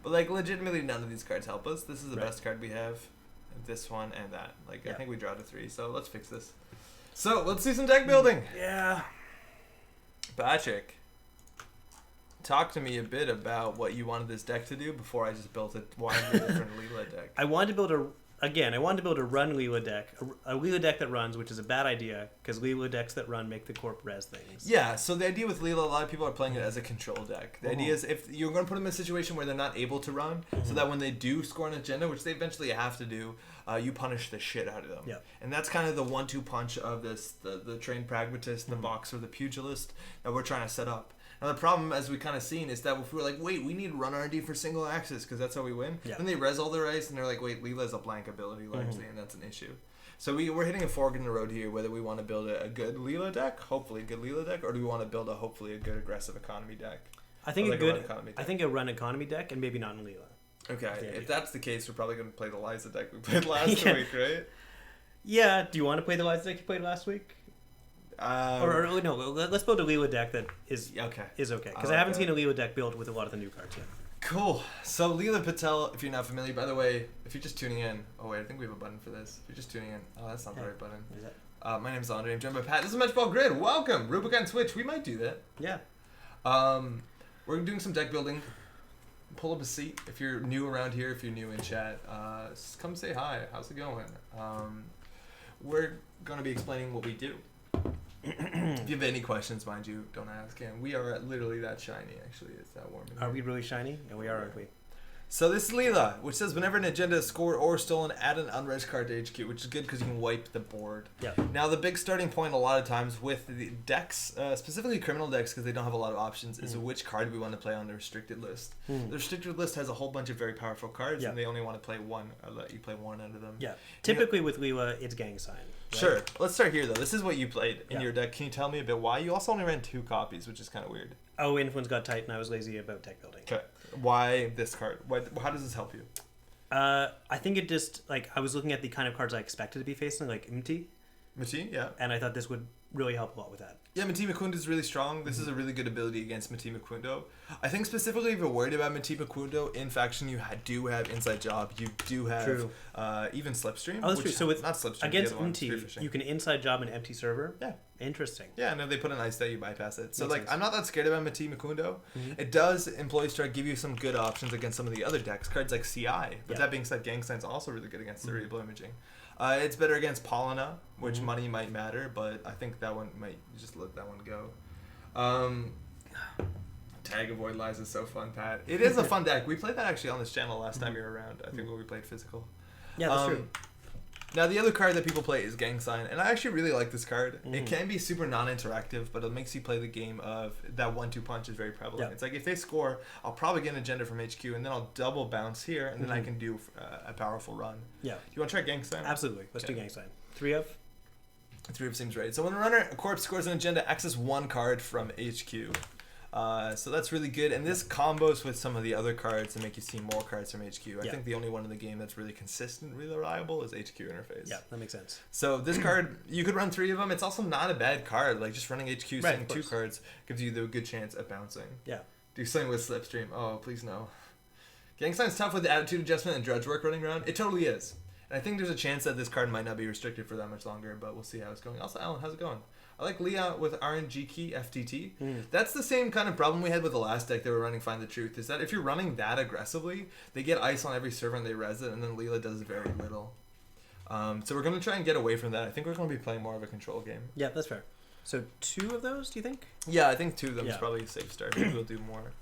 But like, legitimately, none of these cards help us. This is the best card we have. This one and that. Like, I think we draw to 3, so let's fix this. So let's see some deck building. Yeah. Patrick, talk to me a bit about what you wanted this deck to do before I just built a wildly different Leela deck. I wanted to build a run Leela deck, a Leela deck that runs, which is a bad idea because Leela decks that run make the corp res things. Yeah, so the idea with Leela, a lot of people are playing it as a control deck. The idea is if you're going to put them in a situation where they're not able to run, so that when they do score an agenda, which they eventually have to do, you punish the shit out of them. Yeah. And that's kind of the 1-2 punch of this, the trained pragmatist, the boxer, the pugilist that we're trying to set up. Now the problem, as we kind of seen, is that if we were like, wait, we need run R&D for single axis because that's how we win. Yeah. Then they res all their ice and they're like, wait, Leela is a blank ability largely, and that's an issue. So we're hitting a fork in the road here, whether we want to build a good Leela deck, hopefully a good Leela deck, or do we want to build hopefully a good aggressive economy deck? I think a run economy deck, and maybe not in Leela. Okay, if that's the case, we're probably going to play the Liza deck we played last week, right? Yeah. Do you want to play the Liza deck you played last week? Or no, let's build a Leela deck that is okay. Because I haven't seen a Leela deck built with a lot of the new cards yet. Cool. So Leela Patel, if you're not familiar, by the way, if you're just tuning in, oh wait, I think we have a button for this. If you're just tuning in, that's not the right button. What is that? My name's Andre. I'm joined by Pat. This is Match Ball Grid. Welcome, Rubicon Switch. We might do that. Yeah. We're doing some deck building. Pull up a seat if you're new around here. If you're new in chat, come say hi. How's it going? We're gonna be explaining what we do. If you have any questions, mind you, don't ask. And we are literally that shiny, actually. It's that warm. Are we really shiny? Yeah, we are, aren't we? So this is Leela, which says whenever an agenda is scored or stolen, add an unres card to HQ, which is good because you can wipe the board. Yeah. Now the big starting point a lot of times with the decks, specifically criminal decks because they don't have a lot of options, is which card we want to play on the restricted list. The restricted list has a whole bunch of very powerful cards, and they only want to play one, or let you play one out of them. Yeah. Typically with Leela, it's Gang Sign. Right? Sure. Let's start here though. This is what you played in your deck. Can you tell me a bit why? You also only ran 2 copies, which is kind of weird. Oh, influence got tight, and I was lazy about deck building. Okay. Why this card? How does this help you? I think it just, like, I was looking at the kind of cards I expected to be facing, like Mti. Mti, yeah. And I thought this would really help a lot with that. Yeah, Mti Makundo is really strong. This is a really good ability against Mti Makundo. I think specifically if you're worried about Mti Makundo, in faction you do have Inside Job. You do have even Slipstream. Oh, that's true. So with, not Slipstream, against Mti, you can Inside Job an empty server. Yeah. Interesting. Yeah, and if they put an ice there, you bypass it. So, Makes sense. I'm not that scared about Mati Makundo. It does, Employee Strike, give you some good options against some of the other decks. Cards like CI. But that being said, Gang Sign's also really good against Cerebral Imaging. It's better against Paulina, which money might matter, but I think that one might just let that one go. Tag Avoid Lies is so fun, Pat. It is a fun deck. We played that actually on this channel last time you were around. I think when we played Physical. Yeah, that's true. Now, the other card that people play is Gang Sign, and I actually really like this card. Mm. It can be super non-interactive, but it makes you play the game of that 1-2 punch is very prevalent. Yeah. It's like if they score, I'll probably get an agenda from HQ, and then I'll double bounce here, and then I can do a powerful run. Yeah. Do you want to try Gang Sign? Absolutely. Let's do Gang Sign. 3 of? 3 of seems right. So when a corpse scores an agenda, access 1 card from HQ. So that's really good, and this combos with some of the other cards to make you see more cards from HQ. I think the only one in the game that's really consistent, really reliable is HQ interface. Yeah, that makes sense. So this card, you could run 3 of them. It's also not a bad card. Like just running HQ, Right, seeing 2 cards gives you the good chance of bouncing. Yeah. Do something with Slipstream. Oh, please no. Gang Sign's tough with the attitude adjustment and drudge work running around. It totally is. And I think there's a chance that this card might not be restricted for that much longer, but we'll see how it's going. Also, Alan, how's it going? I like Leah with RNG key FTT. That's the same kind of problem we had with the last deck that we're running Find the Truth, is that if you're running that aggressively, they get ice on every server and they res it, and then Leela does very little. So we're going to try and get away from that. I think we're going to be playing more of a control game. Yeah, that's fair. So 2 of those, do you think? Yeah, I think 2 of them is probably a safe start. Maybe we'll do more.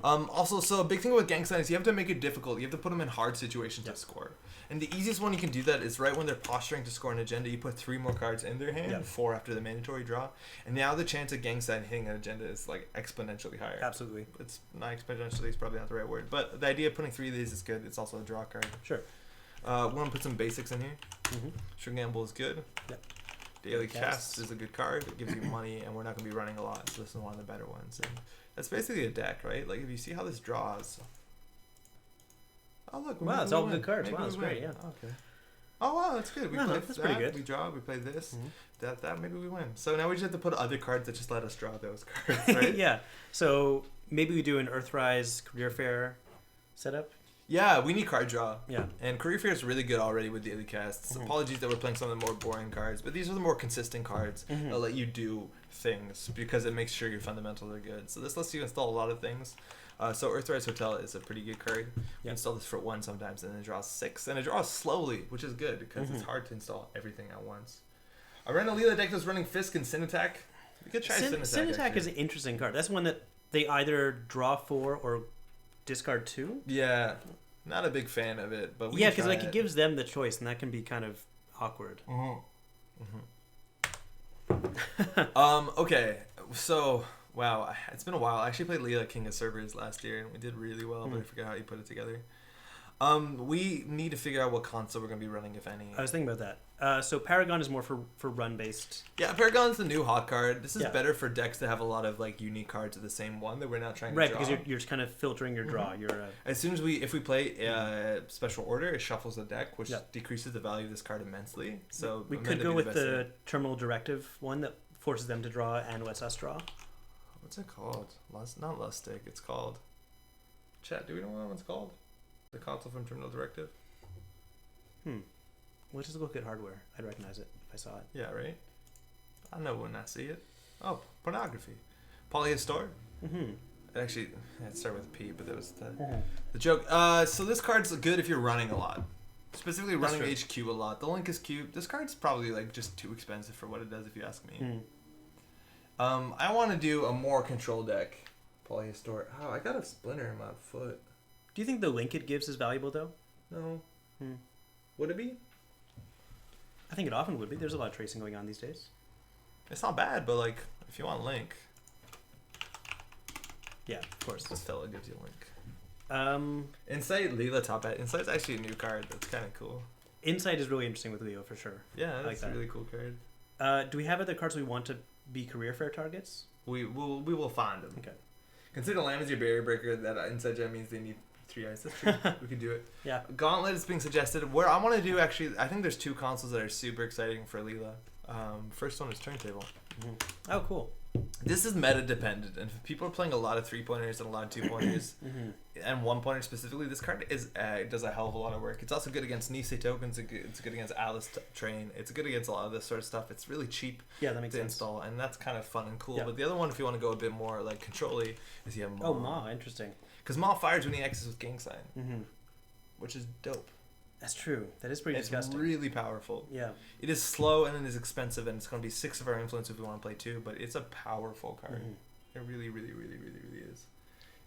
Also, so a big thing with Gang Sign is you have to make it difficult. You have to put them in hard situations to score. And the easiest one you can do that is right when they're posturing to score an agenda, you put 3 more cards in their hand, 4 after the mandatory draw. And now the chance of Gang Sign hitting an agenda is like exponentially higher. Absolutely. It's not exponentially, it's probably not the right word. But the idea of putting 3 of these is good. It's also a draw card. Sure. We want to put some basics in here. Sure Gamble is good. Yep. Daily Cast is a good card. It gives you money, and we're not going to be running a lot, so this is one of the better ones. And that's basically a deck, right? Like, if you see how this draws... Oh, look. Wow, it's all good cards. Wow, that's great, yeah. Okay. Oh, wow, that's good. We No, played that's that, pretty good. we draw, we play this, that, maybe we win. So now we just have to put other cards that just let us draw those cards, right? Yeah. So maybe we do an Earthrise Career Fair setup. Yeah, we need card draw. Yeah. And Career Fair is really good already with daily casts. Apologies that we're playing some of the more boring cards, but these are the more consistent cards that let you do things because it makes sure your fundamentals are good. So this lets you install a lot of things. So Earthrise Hotel is a pretty good card. You install this for 1 sometimes, and then it draws 6. And it draws slowly, which is good because it's hard to install everything at once. I ran a Leela deck that's running Fisk and Sin Attack. We could try Sin Attack. Sin Attack is an interesting card. That's one that they either draw 4 or discard 2. Yeah. Not a big fan of it, but yeah, because like it gives them the choice, and that can be kind of awkward. Okay, so wow, it's been a while. I actually played Leela King of Servers last year, and we did really well, but I forgot how you put it together. We need to figure out what console we're gonna be running, if any. I was thinking about that. So Paragon is more for run based. Yeah, Paragon's the new hot card. This is better for decks that have a lot of like unique cards of the same one that we're not trying to draw. Right, because you're just kind of filtering your draw. You're as soon as if we play special order, it shuffles the deck, which decreases the value of this card immensely. So we could go with the terminal directive one that forces them to draw and lets us draw. What's it called? Not Lustig. It's called. Chat. Do we know what that one's called? The console from Terminal Directive. We'll just look at hardware. I'd recognize it if I saw it. Yeah, right? I know when I see it. Oh, pornography. Polyhistor. Actually, it started with P, but that was the joke. So this card's good if you're running a lot. Specifically running HQ a lot. The Link is cute. This card's probably like just too expensive for what it does if you ask me. I want to do a more control deck. Polyhistor. Oh, I got a splinter in my foot. Do you think the link it gives is valuable though? No. Would it be? I think it often would be. There's a lot of tracing going on these days. It's not bad, but like if you want Link. Yeah, of course. This fella gives you Link. Insight Leela top hat. Insight's actually a new card. That's kind of cool. Insight is really interesting with Leo for sure. Yeah, that's a really cool card. Do we have other cards we want to be career fair targets? We will find them. Okay. Consider Lamb as your barrier breaker. That Inside Gem means they need 3 ice. That's true. We could do it. Yeah. Gauntlet is being suggested. Where I want to do actually, I think there's 2 consoles that are super exciting for Leela. First one is Turntable. Oh, cool. This is meta dependent, and if people are playing a lot of 3-pointers and a lot of 2-pointers, and 1-pointer specifically, this card does a hell of a lot of work. It's also good against Nisei tokens. It's good against Alice Train. It's good against a lot of this sort of stuff. It's really cheap that makes to sense. install, and that's kind of fun and cool. But the other one, if you want to go a bit more like control-y, is you have Maw. Oh, Maw, interesting. Because Maw fires when he X's with Gang Sign, which is dope. That's true. That is pretty disgusting. It's really powerful. Yeah. It is slow and it is expensive, and it's going to be 6 of our influence if we want to play 2, but it's a powerful card. It really, really, really, really, really is.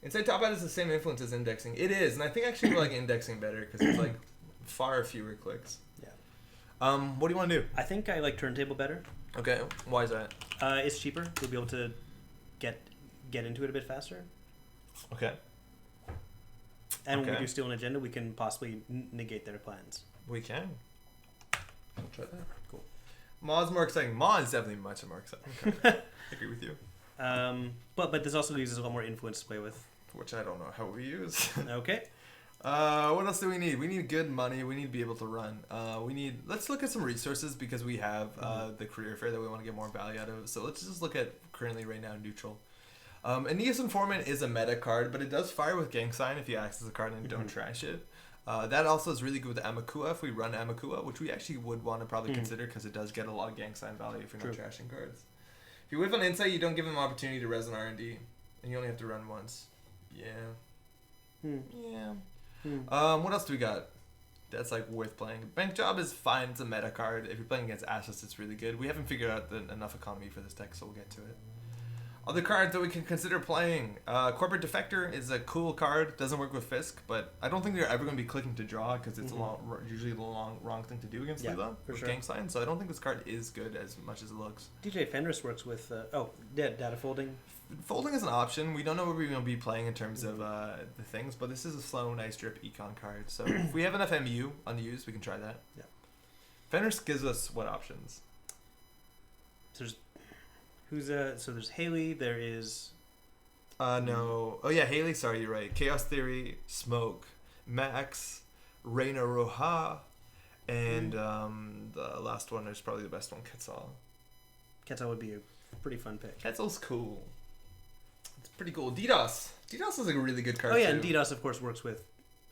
Inside Top Hat is the same influence as indexing. It is, and I think actually we like indexing better because it's like far fewer clicks. Yeah. What do you want to do? I think I like turntable better. Okay, why is that? It's cheaper. We'll be able to get into it a bit faster. Okay. And when we do steal an agenda, we can possibly negate their plans. We can. I'll try that. Cool. Ma's more exciting. Ma is definitely much more exciting. Okay. I agree with you. But this also leaves us a lot more influence to play with. Which I don't know how we use. Okay. What else do we need? We need good money. We need to be able to run. Let's look at some resources because we have the career fair that we want to get more value out of. So let's just look at currently right now neutral. Aeneas Informant is a meta card, but it does fire with Gang Sign if you access a card and don't trash it. That also is really good with Amakua if we run Amakua, which we actually would want to probably consider because it does get a lot of Gang Sign value if you're not trashing cards. If you whiff on Insight, you don't give them opportunity to res an R&D, and you only have to run once. Yeah. What else do we got that's like worth playing? Bank Job is fine. It's a meta card. If you're playing against assets, it's really good. We haven't figured out enough economy for this deck, so we'll get to it. Other cards that we can consider playing. Corporate Defector is a cool card. Doesn't work with Fisk, but I don't think they're ever going to be clicking to draw because it's usually the wrong thing to do against Leela with Gang Sign. So I don't think this card is good as much as it looks. DJ Fenris works with data folding. Folding is an option. We don't know what we're going to be playing in terms of the things, but this is a slow, nice drip econ card. So if we have enough MU unused, we can try that. Yeah. Fenris gives us what options? So there's Haley, there is... No. Oh yeah, Haley, sorry, you're right. Chaos Theory, Smoke, Max, Reina Roja, and the last one is probably the best one, Quetzal. Quetzal would be a pretty fun pick. Quetzal's cool. It's pretty cool. DDoS. DDoS is a really good card, Oh yeah, too. and DDoS, of course, works with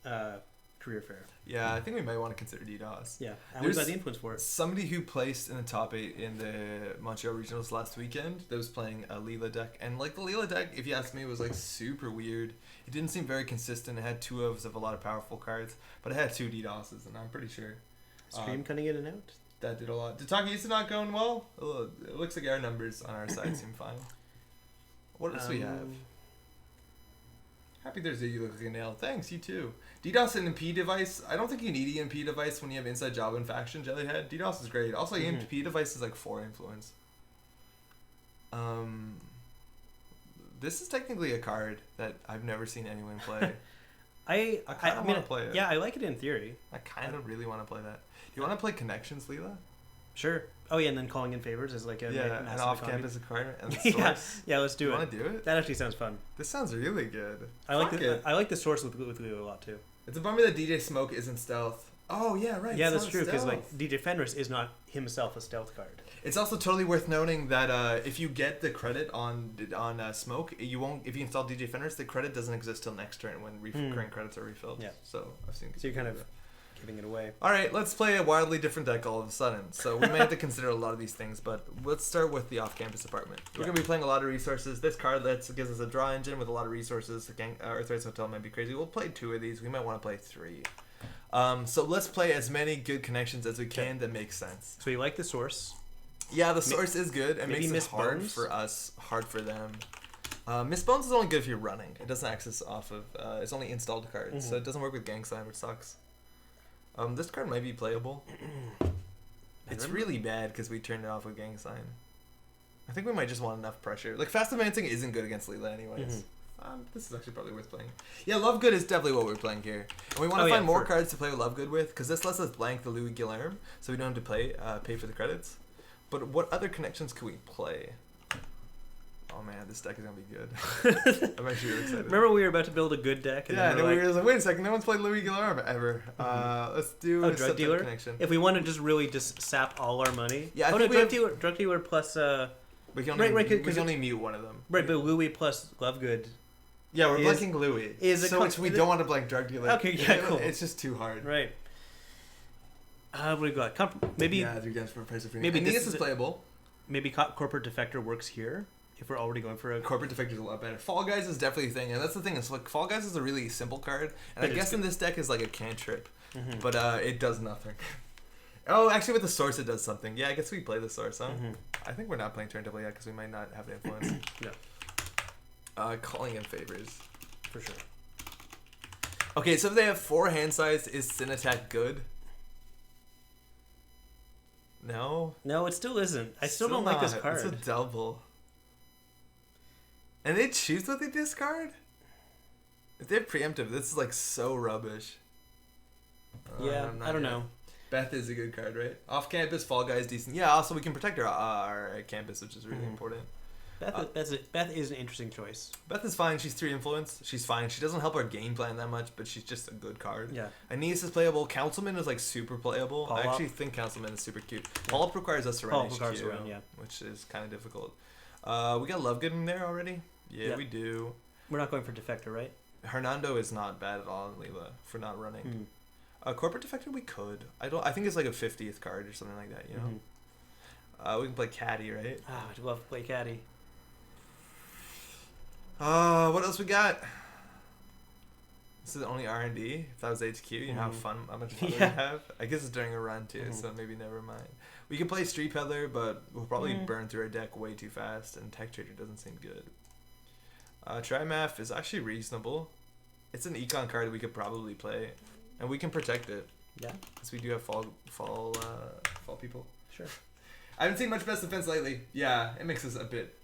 Career Fair. Yeah, I think we might want to consider DDoS. Yeah, and we've got the influence for it. Somebody who placed in the top 8 in the Montreal Regionals last weekend that was playing a Leela deck. And like the Leela deck, if you ask me, was like super weird. It didn't seem very consistent. It had 2 of a lot of powerful cards, but it had 2 DDoSes, and I'm pretty sure. Stream cutting in and out? That did a lot. Ditaki is not going well. It looks like our numbers on our side seem fine. What else do we have? Happy Thursday, you look like a nail. Thanks, you too. DDoS and EMP device. I don't think you need EMP device when you have Inside Job and Faction, Jellyhead. DDoS is great. Also, EMP device is like 4 influence. This is technically a card that I've never seen anyone play. I kind of want to play it. Yeah, I like it in theory. I kind of really want to play that. Do you want to play Connections, Leela? Sure. Oh yeah, and then calling in favors is like an off-campus requirement. And the source. Yeah, let's do it. You want to do it? That actually sounds fun. This sounds really good. I like the source with Leo a lot too. It's a bummer that DJ Smoke isn't stealth. Oh yeah, right. Yeah, that's true because like DJ Fenris is not himself a stealth card. It's also totally worth noting that if you get the credit on Smoke, you won't. If you install DJ Fenris, the credit doesn't exist till next turn when recurring credits are refilled. Yeah. So I've seen. So you're kind of giving it away. All right, let's play a wildly different deck all of a sudden. So we may have to consider a lot of these things, but let's start with the off-campus apartment. We're going to be playing a lot of resources. This card gives us a draw engine with a lot of resources. Earthrise Hotel might be crazy. We'll play 2 of these. We might want to play 3. So let's play as many good connections as we can that make sense. So you like the source? Yeah, the source is good. It makes it hard for us, hard for them. Miss Bones is only good if you're running. It doesn't access off of... it's only installed cards, so it doesn't work with Gang Sign, which sucks. This card might be playable. It's really bad because we turned it off with Gang Sign. I think we might just want enough pressure. Like, Fast Advancing isn't good against Leela anyways. This is actually probably worth playing. Yeah, Love Good is definitely what we're playing here. And we want to find more cards to play Love Good with because this lets us blank the Louis Guilherme so we don't have to pay for the credits. But what other connections can we play? Oh man, this deck is gonna be good. I'm actually really excited. Remember we were about to build a good deck? And we were like, wait a second, no one's played Louis Guilherme ever. Let's do a drug dealer connection. If we want to just sap all our money. Yeah, drug dealer plus. We can only mute one of them. Right, but Louis plus Lovegood. Yeah, we're blanking Louis. We don't want to blank drug dealer. Okay, yeah, cool. It's just too hard. Right. What do we got? Maybe. Yeah, 3 guys for a price of free. Maybe this is playable. Maybe Corporate Defector works here. If we're already going for a... Corporate Defector is a lot better. Fall Guys is definitely a thing, and that's the thing. It's like Fall Guys is a really simple card, and I guess in this deck is like a cantrip, but it does nothing. Oh, actually with the source it does something. Yeah, I guess we play the source, huh? I think we're not playing turntable yet because we might not have the influence. Yeah. Calling in favors. For sure. Okay, so if they have 4 hand size, is Sin Attack good? No. No, it still isn't. I still don't like this not. card. It's a double. And they choose what they discard? If they're preemptive, this is like so rubbish. Yeah, I don't know. Beth is a good card, right? Off campus, Fall Guy is decent. Yeah, also we can protect our campus, which is really important. Beth is an interesting choice. Beth is fine. She's 3 influence. She's fine. She doesn't help our game plan that much, but she's just a good card. Yeah. Aeneas is playable. Councilman is like super playable. Paul I actually Up. think Councilman is super cute. Paul Up requires us to run HQ, yeah. which is kind of difficult. We got Lovegood in there already. Yeah, we do. We're not going for Defector, right? Hernando is not bad at all, Leela, for not running. Corporate Defector, we could. I think it's like a 50th card or something like that. You know. We can play Caddy, right? I'd love to play Caddy. What else we got? This is only R&D. If that was HQ, you know how much fun we have. I guess it's during a run too, so maybe never mind. We can play Street Peddler, but we'll probably burn through our deck way too fast, and Tech Trader doesn't seem good. Trimath is actually reasonable. It's an econ card we could probably play, and we can protect it. Yeah, because we do have fall people. Sure. I haven't seen much best defense lately. Yeah, it makes us a bit.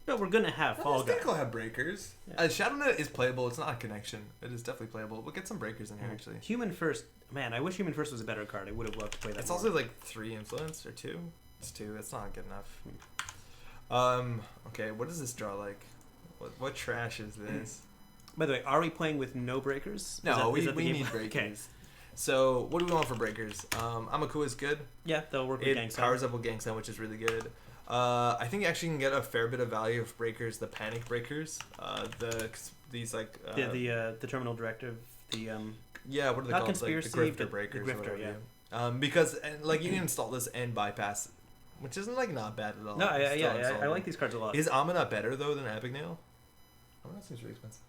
But we're gonna have Fall Guy. I think we'll have breakers. Yeah. ShadowNet is playable. It's not a connection. It is definitely playable. We'll get some breakers in here actually. Human First, man. I wish Human First was a better card. I would have loved to play that. It's more. also like 3 influence or 2. It's 2. It's not good enough. Okay. What does this draw like? What trash is this? By the way, are we playing with no breakers? No, we need breakers. Okay. So what do we want for breakers? Amaku is good. Yeah, they'll work with Gang Sign. Powers up with Gang Sign, which is really good. I think you actually can get a fair bit of value of breakers, the panic breakers, these like the terminal directive, what are they called? Conspiracy, like the grifter breakers, the grifter, yeah. Because like you can install this and bypass, which isn't like not bad at all. No, I like these cards a lot. Is Amina better though than Epic Nail? Amina seems really expensive.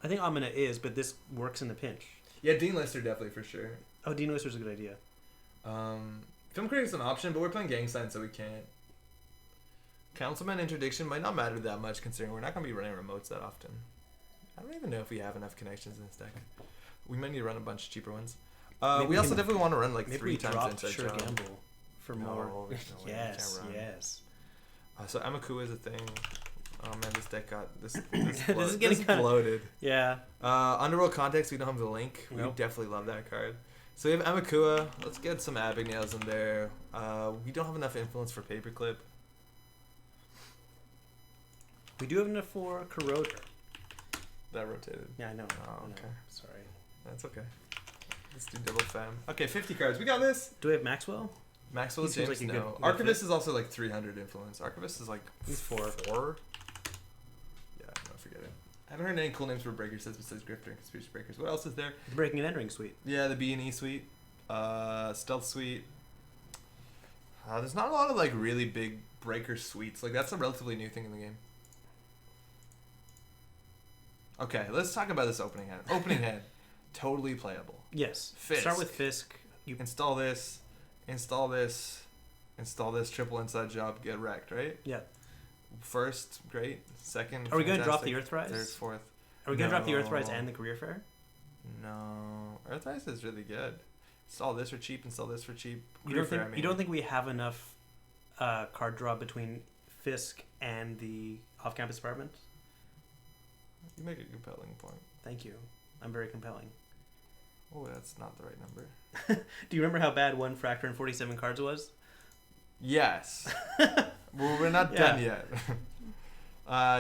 I think Amina is, but this works in the pinch. Yeah, Dean Lister definitely for sure. Oh, Dean Lister's a good idea. Film Critic is an option, but we're playing Gang Sign, so we can't. Councilman Interdiction might not matter that much considering we're not going to be running remotes that often. I don't even know if we have enough connections in this deck. We might need to run a bunch of cheaper ones. We also definitely want to run like 3 times inside job. Gamble for more. No Yes, yes. So Amaku is a thing. Oh man, this deck got this is getting bloated. Yeah. Underworld Context, we don't have the link. Nope. We definitely love that card. So we have Amakua. Let's get some Abigails in there. We don't have enough influence for Paperclip. We do have enough for Corroder. That rotated. Yeah, I know. Oh, okay. Sorry. That's okay. Let's do double fam. Okay, 50 cards. We got this. Do we have Maxwell? Maxwell James, like no. Good Archivist is also like 300 influence. Archivist is like he's 4. Yeah, no, forget it. I haven't heard any cool names for breaker sets besides Grifter and Conspiracy Breakers. What else is there? The Breaking and Entering suite. Yeah, the B&E suite. Stealth suite. There's not a lot of like really big breaker suites. Like that's a relatively new thing in the game. Okay, let's talk about this opening hand. Opening hand, totally playable. Yes. Fisk. Start with Fisk. You install this, triple inside job, get wrecked, right? Yeah. First, great. Second, are we going to drop the Earthrise? Third, fourth. Are we going to drop the Earthrise and the Career Fair? No. Earthrise is really good. Install this for cheap, install this for cheap. You don't think we have enough card draw between Fisk and the off-campus apartment? You make a compelling point. Thank you. I'm very compelling. Oh, that's not the right number. Do you remember how bad 1 Fractor and 47 cards was? Yes. Well, we're not done yet.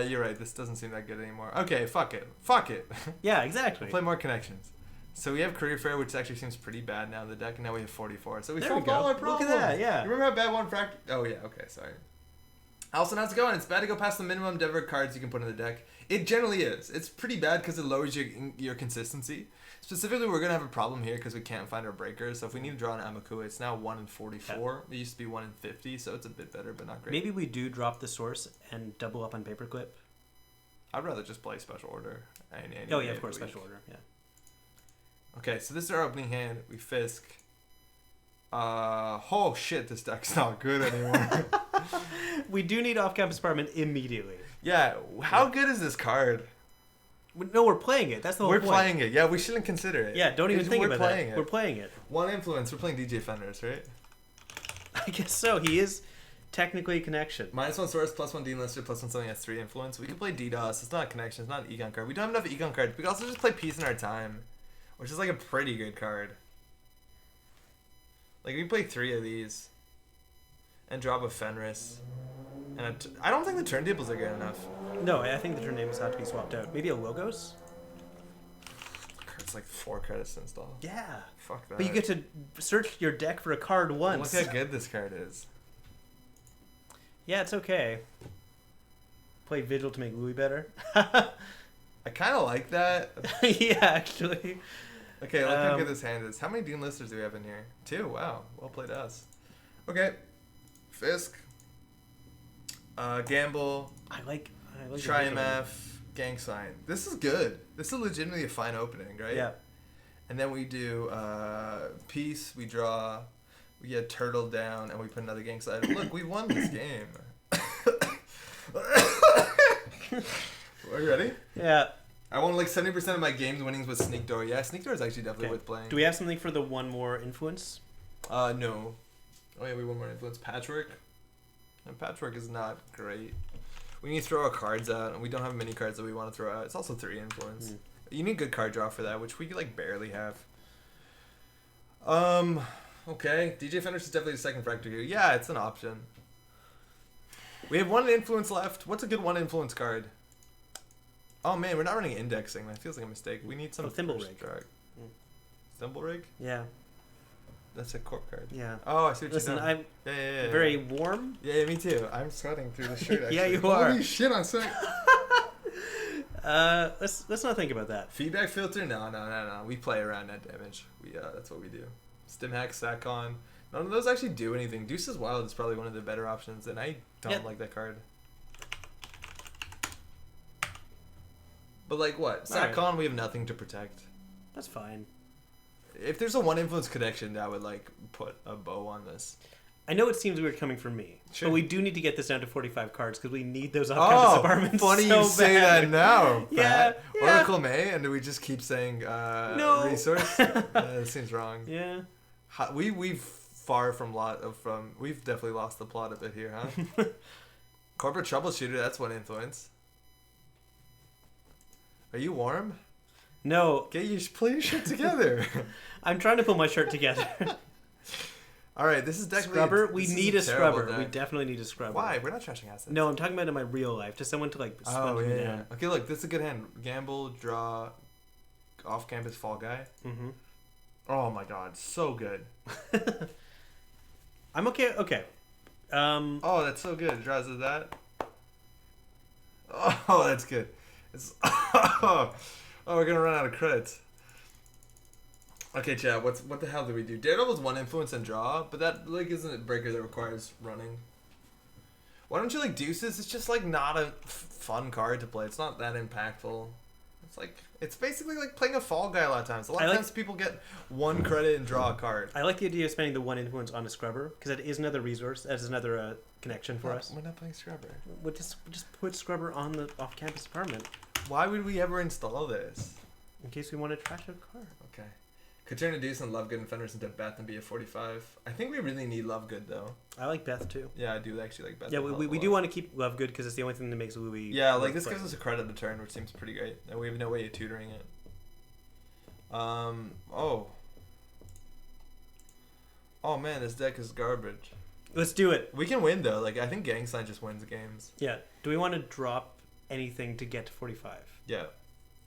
You're right. This doesn't seem that good anymore. Okay, fuck it. Yeah, exactly. We'll play more connections. So we have Career Fair, which actually seems pretty bad now in the deck, and now we have 44. So we solved all our problems. Look at that, yeah. You remember how bad 1 Fractor... Oh, yeah, okay, sorry. Also, how's it going? It's bad to go past the minimum number of cards you can put in the deck. It generally is. It's pretty bad because it lowers your consistency. Specifically, we're going to have a problem here because we can't find our breakers. So if we need to draw an Amaku, it's now 1 in 44. It used to be 1 in 50, so it's a bit better, but not great. Maybe we do drop the source and double up on Paperclip. I'd rather just play Special Order. Oh, yeah, of course, Special Order, yeah. Okay, so this is our opening hand. We Fisk. Oh, shit, this deck's not good anymore. We do need off-campus apartment immediately. Yeah, how good is this card? No, we're playing it. That's the whole point. We're playing it. Yeah, we shouldn't consider it. Yeah, don't even think about that. We're playing it. 1 influence. We're playing DJ Fenders, right? I guess so. He is technically a connection. -1 source, +1 Dean Lister, +1 something has 3 influence. We can play DDoS. It's not a connection. It's not an econ card. We don't have enough econ cards. We can also just play Peace in Our Time, which is like a pretty good card. Like, we can play 3 of these and drop a Fenris. And I don't think the turntables are good enough. No, I think the turntables have to be swapped out. Maybe a Logos? It's like 4 credits to install. Yeah. Fuck that. But you get to search your deck for a card once. Look how good this card is. Yeah, it's okay. Play Vigil to make Louis better. I kind of like that. Yeah, actually. Okay, look how good this hand is. How many Dean Listers do we have in here? 2. Wow. Well played us. Okay. Fisk. Gamble. I like Tri-MF. Gang Sign. This is good. This is legitimately a fine opening, right? Yeah. And then we do Peace. We draw. We get Turtle down, and we put another Gang Sign. Look, we won this game. Are you ready? Yeah. I won like 70% of my games winnings with Sneak Door. Yeah, Sneak Door is actually definitely worth playing. Do we have something for the one more influence? No. Oh yeah, we want more influence. Patchwork. And Patchwork is not great. We need to throw our cards out, and we don't have many cards that we want to throw out. It's also 3 influence. You need good card draw for that, which we like barely have. Okay. DJ Fenris is definitely the second Fractor here. Yeah, it's an option. We have 1 influence left. What's a good 1 influence card? Oh man, we're not running indexing. That feels like a mistake. We need some Thimble Rig. Thimble Rig? Yeah. That's a corp card. Yeah. Oh, I see what Listen, you're doing. I'm very warm. Yeah, me too. I'm sweating through the shirt, actually. Yeah, you are. Holy shit, I'm sweating. Let's not think about that. Feedback filter? No. We play around net damage. That's what we do. Stim hack, Sacon. None of those actually do anything. Deuce's Wild is probably one of the better options, and I don't like that card. But like what? Sacon, we have nothing to protect. That's fine. If there's a 1 influence connection, that would like put a bow on this. I know it seems weird coming from me, Sure. but we do need to get this down to 45 cards because we need those off-campus apartments. Funny so you say bad. that now. Yeah, Pat. yeah. Oracle May, and do we just keep saying No. resource? That seems wrong. Yeah. We've we've definitely lost the plot a bit here, huh? Corporate Troubleshooter, that's 1 influence. Are you warm? No. Pull your shit together. I'm trying to pull my shirt together. All right, this is definitely scrubber. We need a scrubber. Deck. We definitely need a scrubber. Why? We're not trashing assets. No, I'm talking about in my real life. Just someone to like sponge me down. Okay, look, this is a good hand. Gamble, draw, off-campus Fall Guy. Mm-hmm. Oh my god, so good. I'm okay. Okay. Oh, that's so good. It draws to that. Oh, that's good. Oh, we're gonna run out of credits. Okay, Chad. What the hell do we do? Daredevil's 1 influence and draw, but that like isn't a breaker that requires running. Why don't you like Deuces? It's just like not a fun card to play. It's not that impactful. It's basically like playing a Fall Guy a lot of times. A lot of times people get 1 credit and draw a card. I like the idea of spending the 1 influence on a scrubber because that is another resource. That is another connection for us. We're not playing scrubber. We'll just put scrubber on the off-campus apartment. Why would we ever install this? In case we want to trash a card. Okay. Could turn a Deuce and Lovegood and Fenders into Beth and be a 45. I think we really need Lovegood though. I like Beth too. Yeah, I do actually like Beth. Yeah, we do want to keep Lovegood because it's the only thing that makes Louis. Yeah, like this gives us a credit a turn, which seems pretty great, and we have no way of tutoring it. Oh man, this deck is garbage. Let's do it. We can win though. Like I think Gang Sign just wins games. Yeah. Do we want to drop anything to get to 45? Yeah.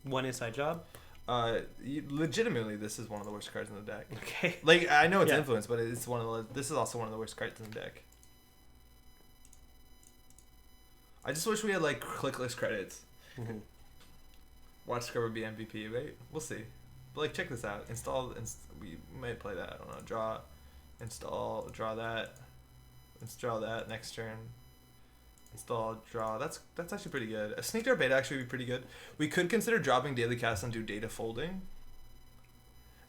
1 inside job. Legitimately, this is one of the worst cards in the deck. Okay. Like I know it's influence, but it's this is also one of the worst cards in the deck. I just wish we had like clickless credits. Mm-hmm. Watch Scrubber be MVP, right? We'll see. But like, check this out. We might play that. I don't know. Draw, install, draw that. Let's draw that next turn. Install, draw. That's actually pretty good. A Sneak Door Beta actually would be pretty good. We could consider dropping Daily Cast and do data folding.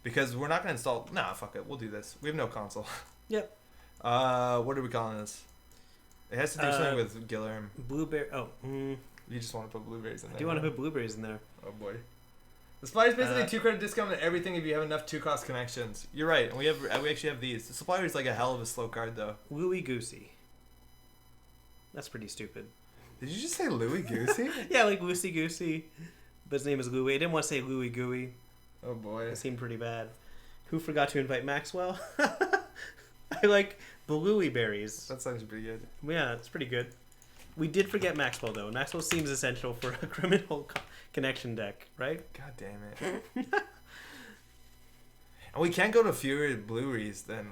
Because we're not going to install... Nah, fuck it. We'll do this. We have no console. Yep. What are we calling this? It has to do something with Gillerm. Blueberry... Oh. You just want to put blueberries in there. I do want to put blueberries in there. Oh, boy. The supplier's basically a 2-credit discount on everything if you have enough 2-cost connections. You're right, and we actually have these. The supplier's like a hell of a slow card, though. Louis Goosey. That's pretty stupid. Did you just say Louis Goosey? Yeah, like Loosey Goosey. But his name is Louis. I didn't want to say Louis Gooey. Oh, boy. It seemed pretty bad. Who forgot to invite Maxwell? I like the Louis berries. That sounds pretty good. Yeah, it's pretty good. We did forget Maxwell, though. Maxwell seems essential for a criminal connection deck, right? God damn it. And we can't go to fewer blueries than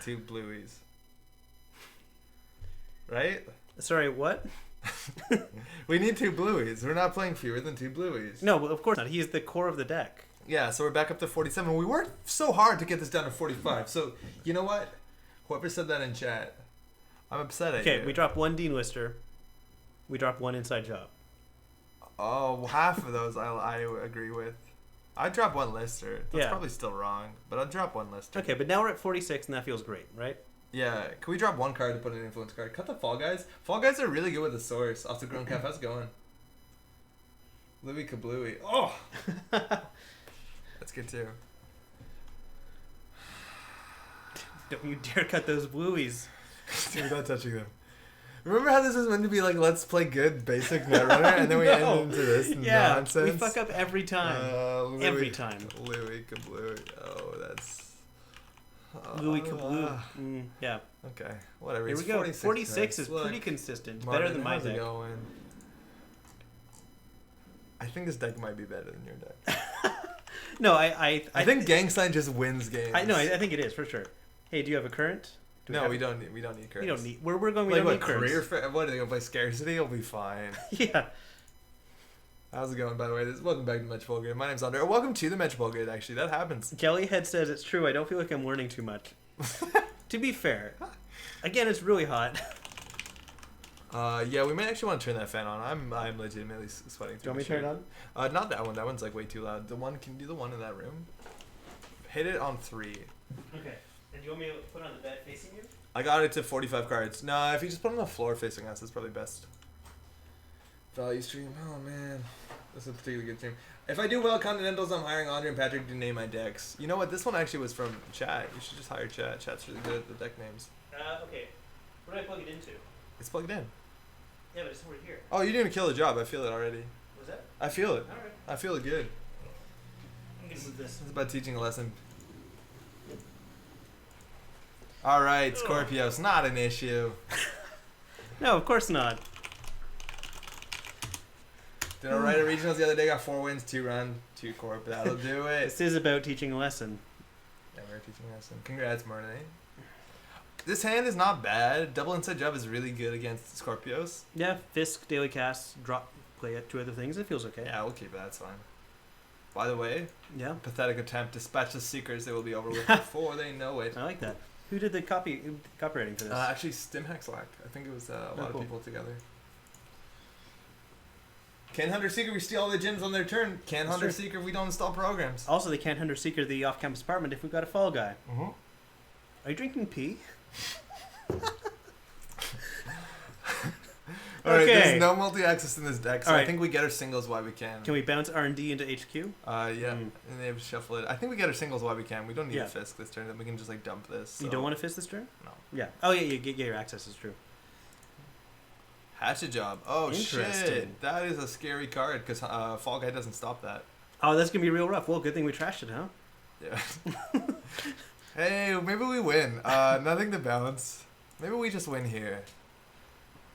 2 blueries. Right? Sorry, what? We need 2 blueries. We're not playing fewer than 2 blueries. No, of course not. He's the core of the deck. Yeah, so we're back up to 47. We worked so hard to get this down to 45. So, you know what? Whoever said that in chat, I'm upset at you. Okay, we drop 1 Dean Lister. We drop 1 Inside Job. Oh, half of those I agree with. I'd drop 1 Lister. That's probably still wrong, but I'd drop 1 Lister. Okay, but now we're at 46, and that feels great, right? Yeah, can we drop 1 card to put an influence card? Cut the Fall Guys. Fall Guys are really good with the source. Off the Grown Calf, how's it going? Louis Kablooey. Oh! That's good too. Don't you dare cut those blueies. Dude, not touching them. Remember how this was meant to be like, let's play good basic Netrunner, and then we end into this nonsense? We fuck up every time. Every time. Louis Kablooey. Oh, that's... Louis Kablooey. Yeah. Okay, whatever. Here we go. 46 is pretty consistent. Martin, better than my how's it deck. going? I think this deck might be better than your deck. No, I think Gang Sign just wins games. I think it is for sure. Hey, do you have a current? No, we don't need currents. We don't need. We're going. We like don't need career? currents. What are they gonna play? Scarcity? It'll be fine. Yeah. How's it going, by the way? Welcome back to Metropole Grid. My name's Andre. Welcome to the Metropole Grid. Actually, that happens. Jellyhead says it's true. I don't feel like I'm learning too much. To be fair, again, it's really hot. Yeah, we might actually want to turn that fan on. I'm legitimately sweating. Do you want me to turn it on? Not that one. That one's like way too loud. Can you do the one in that room? Hit it on 3. Okay. And do you want me to put it on the bed facing you? I got it to 45 cards. No, if you just put it on the floor facing us, that's probably best. Value stream. Oh man, this is a particularly good stream. If I do well at Continentals, I'm hiring Andre and Patrick to name my decks. You know what? This one actually was from chat. You should just hire chat. Chat's really good at the deck names. Okay. What do I plug it into? It's plugged in. Yeah, but it's over here. Oh, you're doing a killer job. I feel it already. Was that? I feel it. Alright. I feel it good. I'm gonna move this. It's about teaching a lesson. Alright, Scorpios. Not an issue. No, of course not. Did alright at regionals the other day. Got 4 wins, 2 run, 2 corp. That'll do it. This is about teaching a lesson. Yeah, we're teaching a lesson. Congrats, Martin. This hand is not bad. Double Inside Job is really good against Scorpios. Yeah, Fisk, Daily Cast, drop, play at 2 other things. It feels okay. Yeah, we'll keep it. That's fine. By the way, Yeah. pathetic attempt. Dispatch the Seekers. They will be over with before they know it. I like that. Who did the copywriting for this? Actually, Stimhack Slack. I think it was a lot of people together. Can Hunter Seeker, we steal all the gems on their turn. Can Hunter Seeker, we don't install programs. Also, they can't Hunter Seeker the off-campus apartment if we've got a fall guy. Mm-hmm. Are you drinking pee? Alright, there's no multi-access in this deck, so All right. I think we get our singles while we can. Can we bounce R&D into HQ? Yeah, and they have to shuffle it. I think we get our singles while we can. We don't need a Fisk this turn, then we can just like dump this. So. You don't want to Fisk this turn? No. Yeah. Oh, yeah, you get your access, is true. Hatchet Job. Oh, Interesting. shit. That is a scary card, because Fall Guy doesn't stop that. Oh, that's going to be real rough. Well, good thing we trashed it, huh? Yeah. Hey, maybe we win. Nothing to bounce. Maybe we just win here.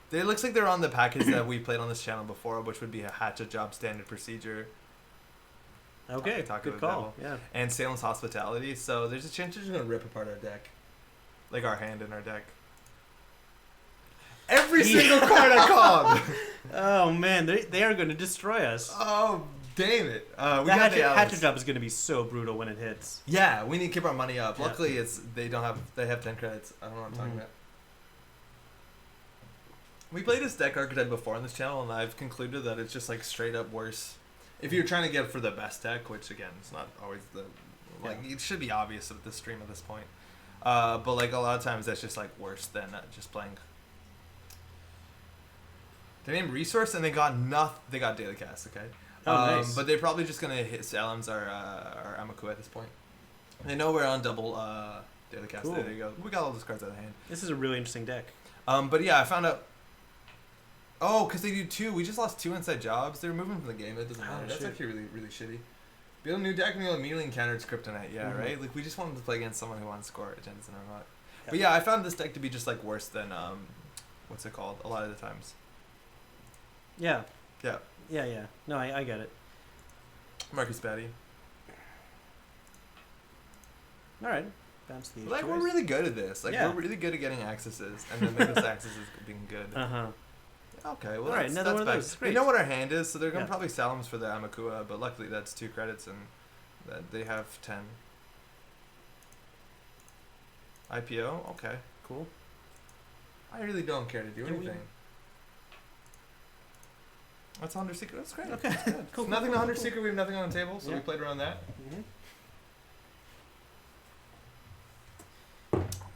It looks like they're on the package that we played on this channel before, which would be a Hatchet Job standard procedure. Okay, good call. Yeah. And Salem's Hospitality. So there's a chance they're just going to rip apart our deck. Like our hand in our deck. Every single card I called! Oh, man. They are going to destroy us. Oh, damn it. That Hatchet Job is going to be so brutal when it hits. Yeah, we need to keep our money up. Yeah. Luckily, they have 10 credits. I don't know what I'm talking about. We played this deck archetype before on this channel, and I've concluded that it's just like straight up worse. If you're trying to get for the best deck, which again, it's not always it should be obvious at this stream at this point. But like a lot of times that's just like worse than just playing. They named Resource and they got nothing. They got Daily Cast, okay? Oh, nice. But they're probably just gonna hit Salem's our Amaku at this point. They know we're on double Daily Cast. Cool. There you go. We got all those cards out of hand. This is a really interesting deck. But yeah, I found out. Oh, because they do 2. We just lost 2 inside jobs. They're moving from the game. It doesn't matter. That's shit. actually really, really shitty. Build a new deck and you'll immediately encounter its Kryptonite. Yeah, right? Like, we just wanted to play against someone who wants to score agendas in our lot. Yeah. But yeah, I found this deck to be just, like, worse than, what's it called? A lot of the times. Yeah. Yeah. Yeah. No, I get it. Marcus Batty. All right. Bounce the Like, we're really good at this. Like, Yeah. we're really good at getting accesses and then make those accesses being good. Uh-huh. Okay, well, All right, that's another one of back. those. They Great. know what our hand is, so they're going to Yeah. probably Salem's for the Amakua, but luckily that's 2 credits and that they have 10. IPO? Okay. Cool. I really don't care to do Yeah, we- anything. That's 100 Secret. That's great. Okay. That's good. Cool, Nothing cool, 100 cool. Secret, we have nothing on the table, so Yeah. we played around that. Mm-hmm.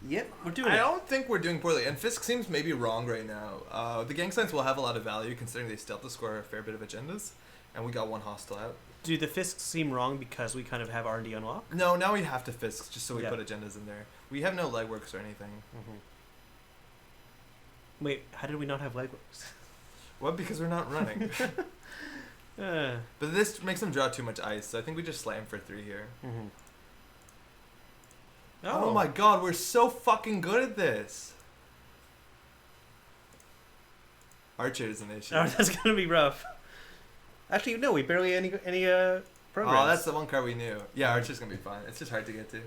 Yep, we're doing I it. don't think we're doing poorly, and Fisk seems maybe wrong right now. The gang signs will have a lot of value considering they still have to score a fair bit of agendas, and we got 1 hostile out. Do the Fisks seem wrong because we kind of have R&D unlocked? No, now we have to Fisk just so we Yeah. put agendas in there. We have no legworks or anything. Mm-hmm. Wait, how did we not have legworks? What? Because we're not running. Mm-hmm. But this makes them draw too much ice, so I think we just slam for 3 here. Oh my god, we're so fucking good at this. Archer is an issue. Oh, that's gonna be rough. Actually, no, we barely any programs. Oh, that's the one card we knew. Yeah, Archer's gonna be fun. It's just hard to get to.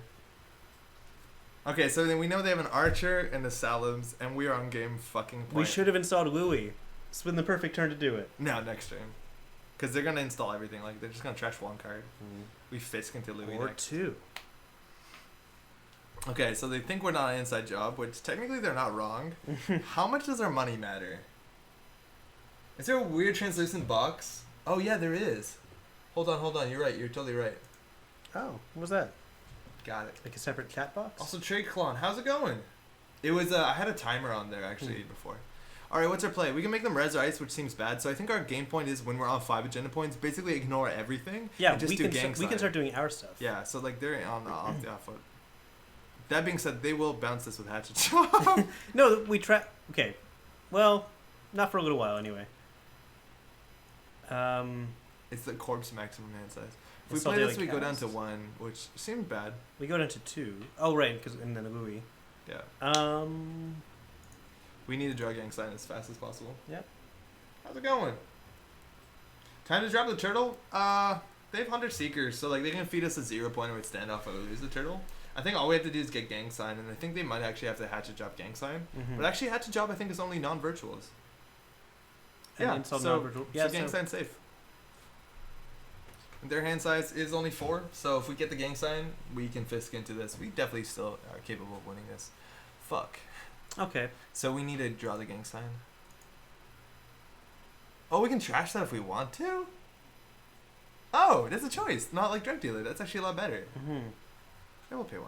Okay, so then we know they have an Archer and the Salems, and we are on game fucking point. We should have installed Louis. It's been the perfect turn to do it. No, next turn. Because they're gonna install everything. Like, they're just gonna trash 1 card. We Fisk into Louis Or next. 2. Okay, so they think we're not an inside job, which technically they're not wrong. How much does our money matter? Is there a weird translucent box? Oh yeah, there is. Hold on. You're right. You're totally right. Oh, what was that? Got it. Like a separate chat box? Also, Trade Clone, how's it going? It was, I had a timer on there actually before. Alright, what's our play? We can make them res or ice, which seems bad. So I think our game point is when we're on 5 agenda points, basically ignore everything. Yeah, and just we do can gang we can sign. start doing our stuff. Yeah, so like they're on the off foot. That being said, they will bounce this with Hatchet Chop. No, we try. Okay, well, not for a little while anyway. It's the corpse maximum hand size. If we Install play this, daily we go down to cast. 1, which seemed bad. We go down to 2. Oh right, and then a Louis. Yeah. We need to draw gang sign as fast as possible. Yep. How's it going? Time to drop the turtle. They have Hunter Seekers, so like they can feed us a 0 pointer with standoff if we lose the turtle. I think all we have to do is get gang sign, and I think they might actually have to hatchet job gang sign. Mm-hmm. But actually, hatchet job I think is only non-virtuals. And Yeah, install so, non-virtual. Yeah, so gang sign safe. Their hand size is only 4, so if we get the gang sign, we can Fisk into this. We definitely still are capable of winning this. Fuck. Okay. So we need to draw the gang sign. Oh, we can trash that if we want to? Oh, that's a choice. Not like drug dealer. That's actually a lot better. Mm-hmm. I will pay 1.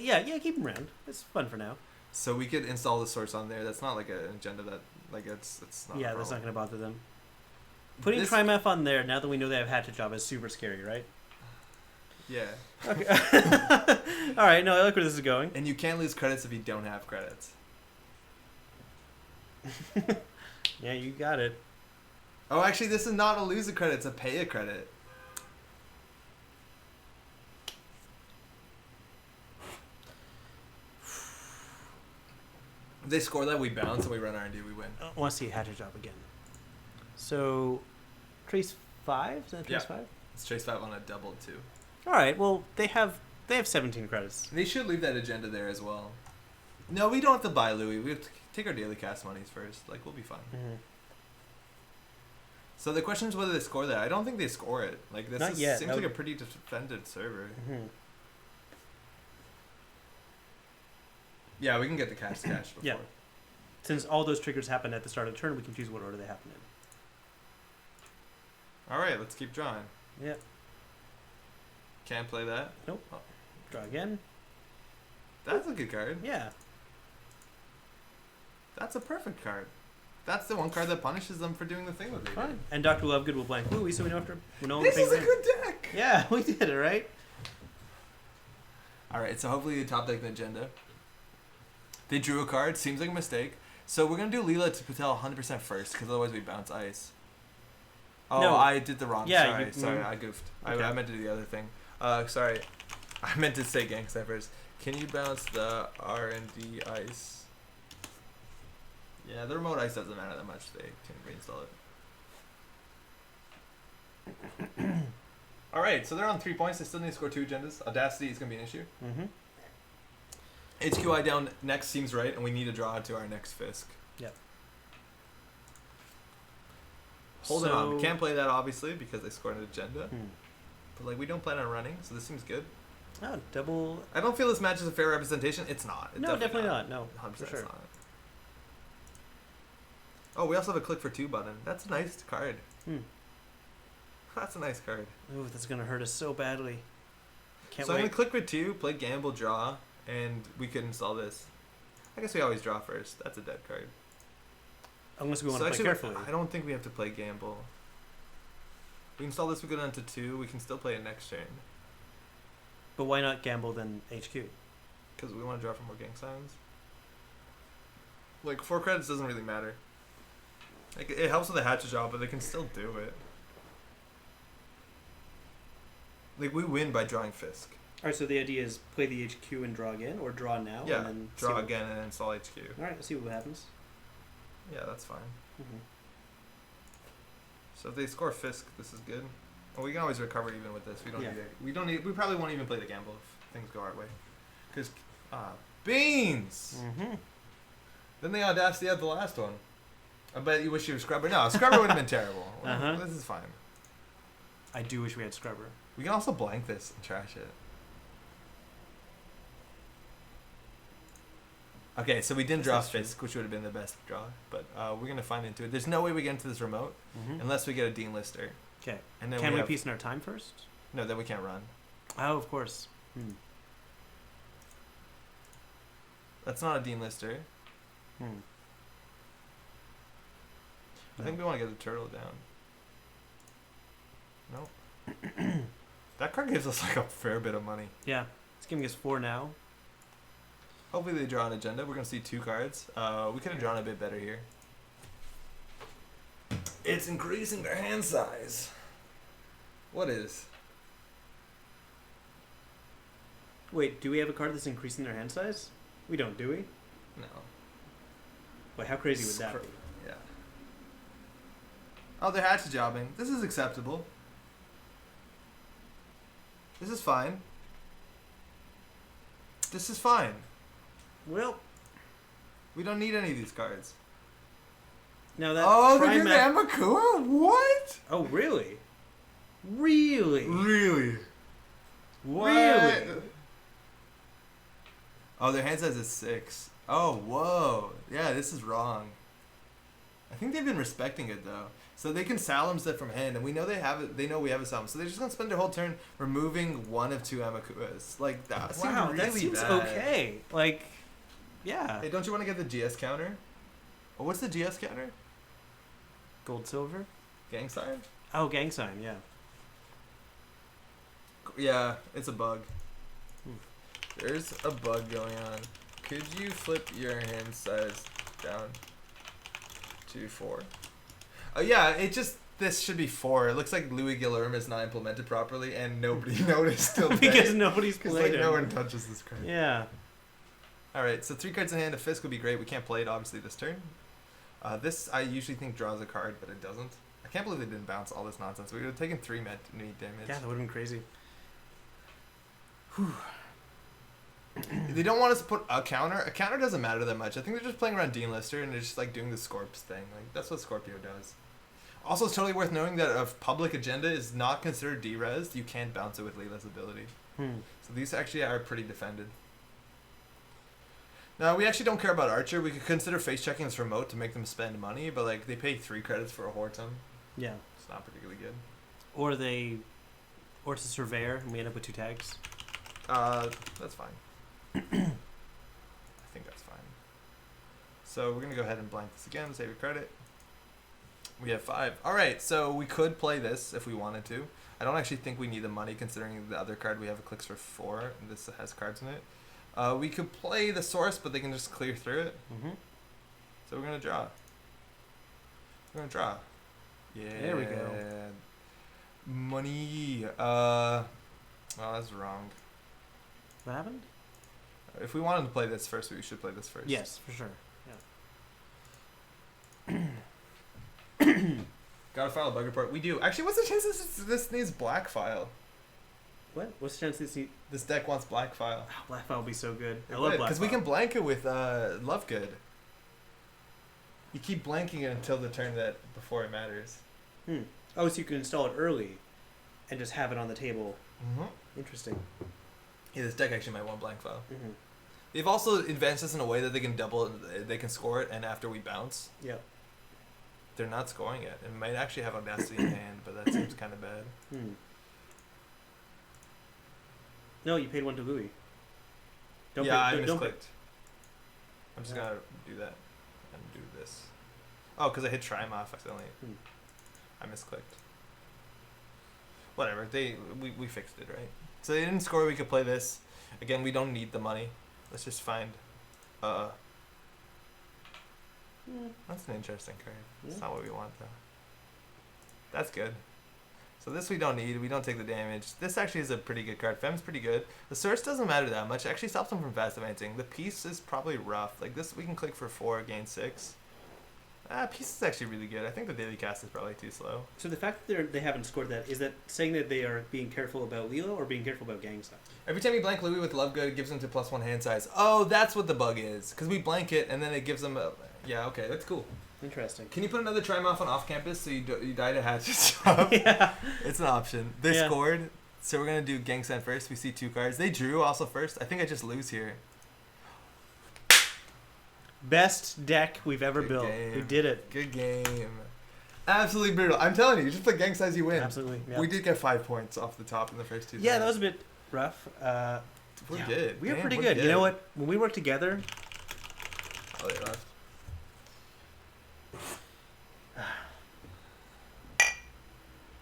Yeah, keep them around. It's fun for now. So we could install the source on there. That's not like an agenda that, like, it's not. Yeah, a that's not problem. going to bother them. Putting This- Trimef on there, now that we know they have Hatchet Job, is super scary, right? Yeah. Okay. All right, no, I like where this is going. And you can't lose credits if you don't have credits. Yeah, you got it. Oh, actually, this is not a lose a credit. It's a pay a credit. If they score that, we bounce, and we run R&D, we win. I want to see Hatchet Job again. So, Trace 5? Is that Trace Yeah. 5? It's Trace 5 on a double, too. All right, well, they have 17 credits. They should leave that agenda there as well. No, we don't have to buy Louis. We have to take our daily cast monies first. Like, we'll be fine. Mm-hmm. So the question is whether they score that. I don't think they score it. Like, this Not yet. seems That like would- a pretty defended server. Mm-hmm. Yeah, we can get the cash before. Yeah. Since all those triggers happen at the start of the turn, we can choose what order they happen All right, let's keep drawing. in. Yeah. Can't play that. Nope. Oh, Draw again. that's a good card. Yeah. That's a perfect card. that's the one card that punishes them for doing the thing with it. Fine. And Dr. Lovegood will blank Louis, so we don't have to. We know This is a good deck. Yeah, we did it right. All right, so hopefully they top deck the agenda. They drew a card. Seems like a mistake. So we're gonna do Leela to Patel 100% first, because otherwise we bounce ice. Oh, No. I did the wrong. Yeah, sorry, I goofed. Okay. I meant to do the other thing. Sorry, I meant to say gang first. Can you bounce the R&D ice? Yeah, the remote ice doesn't matter that much. They can reinstall it. All right, so they're on 3 points. They still need to score 2 agendas. Audacity is gonna be an issue. Mm-hmm. HQI down next seems right, and we need to draw to our next Fisk. Yep. Hold on. We can't play that, obviously, because they scored an agenda. Hmm. But, like, we don't plan on running, so this seems good. Oh, double. I don't feel this match is a fair representation. It's not. It's No, definitely not. No, 100% for sure. it's not. Oh, we also have a click for 2 button. That's a nice card. Hmm. That's a nice card. Ooh, that's gonna hurt us so badly. Can't So I'm wait. going to click for 2, play gamble, draw, and we could install this. I guess we always draw first. That's a dead card. Unless we want So to play actually, carefully. I don't think we have to play gamble. We install this, we go down to 2. We can still play it next turn. But why not gamble then HQ? Because we want to draw for more gang signs. Like, 4 credits doesn't really matter. Like, it helps with the hatchet job, but they can still do it. Like, we win by drawing Fisk. Alright, so the idea is play the HQ and draw again, or draw now Yeah, and then draw again and then install HQ. Alright, let's see what happens. Yeah, that's fine. Mm-hmm. So if they score Fisk, this is good. And we can always recover even with this. We don't Yeah. need it. We probably won't even play the gamble if things go our way. Because, beans! Mm-hmm. Then they audacity out the last one. I bet you wish you were Scrubber. No, Scrubber would have been terrible. Well, Uh-huh. This is fine. I do wish we had Scrubber. We can also blank this and trash it. Okay, so we didn't draw That's true. Fisk, which would have been the best draw. But we're going to find into it. There's no way we get into this remote Mm-hmm. unless we get a Dean Lister. Okay. And then Can we have, piece in our time first? No, then we can't run. Oh, of course. Hmm. That's not a Dean Lister. Hmm. I think we want to get the turtle down. Nope. That card gives us like a fair bit of money. Yeah. It's giving us 4 now. Hopefully they draw an agenda. We're going to see 2 cards. We could have drawn a bit better here. It's increasing their hand size. What is? Wait, do we have a card that's increasing their hand size? We don't, do we? No. Wait, how crazy would that Scr- be? Yeah. Oh, they're hatchet jobbing. This is acceptable. This is fine. This is fine. Well, We don't need any of these cards. now that Oh, they're Trimac- getting the Amakua? What? Oh, really? Really? Really? Really? Oh, their hand size is 6. Oh, whoa. Yeah, this is wrong. I think they've been respecting it though. So they can Salam's it from hand, and we know they have it. They know we have a Salam, so they're just gonna spend their whole turn removing one of 2 Amakuas. Like that. Wow, seems that really seems bad. okay. Like, yeah. Hey, don't you want to get the GS counter? Oh, what's the GS counter? Gold, silver? Gang sign? Oh, gang sign, yeah. Yeah, it's a bug. Hmm. There's a bug going on. Could you flip your hand size down to 4? Oh yeah, it just this should be 4. It looks like Louis Guillermo is not implemented properly, and nobody noticed till Because today. nobody's Because played like it. no one touches this card. Yeah. All right, so 3 cards in hand. A Fisk would be great. We can't play it obviously this turn. This I usually think draws a card, but it doesn't. I can't believe they didn't bounce all this nonsense. We would have taken 3 net damage. Yeah, that would have been crazy. They don't want us to put a counter. A counter doesn't matter that much. I think they're just playing around Dean Lister and they're just like doing the Scorps thing. Like that's what Scorpio does. Also, it's totally worth knowing that if public agenda is not considered D-Res, you can't bounce it with Leela's ability. So these actually are pretty defended. Now, we actually don't care about Archer. We could consider face checking this remote to make them spend money, but like they pay 3 credits for a Hortum. Yeah. It's not particularly good. Or it's a surveyor and we end up with 2 tags. That's fine. I think that's fine. So we're gonna go ahead and blank this again. Save your credit. We have 5. All right, so we could play this if we wanted to. I don't actually think we need the money considering the other card we have clicks for 4, and this has cards in it. We could play the source, but they can just clear through it. So we're gonna draw. Yeah. There we go. Money. Oh, that's wrong. What happened? If we wanted to play this first, we should play this first. Yes, for sure. Gotta file a bug report. We do. Actually, what's the chance this needs black file? What? What's the chance This deck wants black file. Oh, black file would be so good. I love black because we file. can blank it with Lovegood. You keep blanking it until the turn that before it matters. Oh, so you can install it early, and just have it on the table. Mm-hmm. Interesting. Yeah, this deck actually might want blank file. They've also advanced this in a way that they can score it, and after we bounce, Yep. they're not scoring it. It might actually have Audacity in hand, but that seems kind of bad. No, you paid 1 to Louis. I misclicked. I'm just gonna do that and do this. Oh, because I hit try him off accidentally. I misclicked. Whatever. We fixed it, right? So they didn't score. We could play this. Again, we don't need the money. Let's just find. That's an interesting card. That's not what we want though. That's good. So this we don't need. We don't take the damage. This actually is a pretty good card. Fem's pretty good. The source doesn't matter that much. It actually stops them from fast advancing. The piece is probably rough. Like this, we can click for 4, gain 6. Piece is actually really good. I think the daily cast is probably too slow. So the fact that they haven't scored that, is that saying that they are being careful about Lilo or being careful about gang stuff? Every time you blank Louis with Lovegood, it gives them to +1 hand size. Oh, that's what the bug is. Because we blank it, and then it gives them a... Yeah, okay, that's cool. Interesting. Can you put another try off on off-campus so you die to hatch yourself? Yeah. It's an option. They scored, so we're going to do gang sign first. We see 2 cards. They drew also first. I think I just lose here. Best deck we've ever Good built. game. We did it. Good game. Absolutely brutal. I'm telling you, just put gang size, you win. Absolutely. Yeah. We did get 5 points off the top in the first 2 Yeah, turns. that was a bit rough. We're good. We were Damn, pretty we're good. You know what? When we work together... Oh, they left.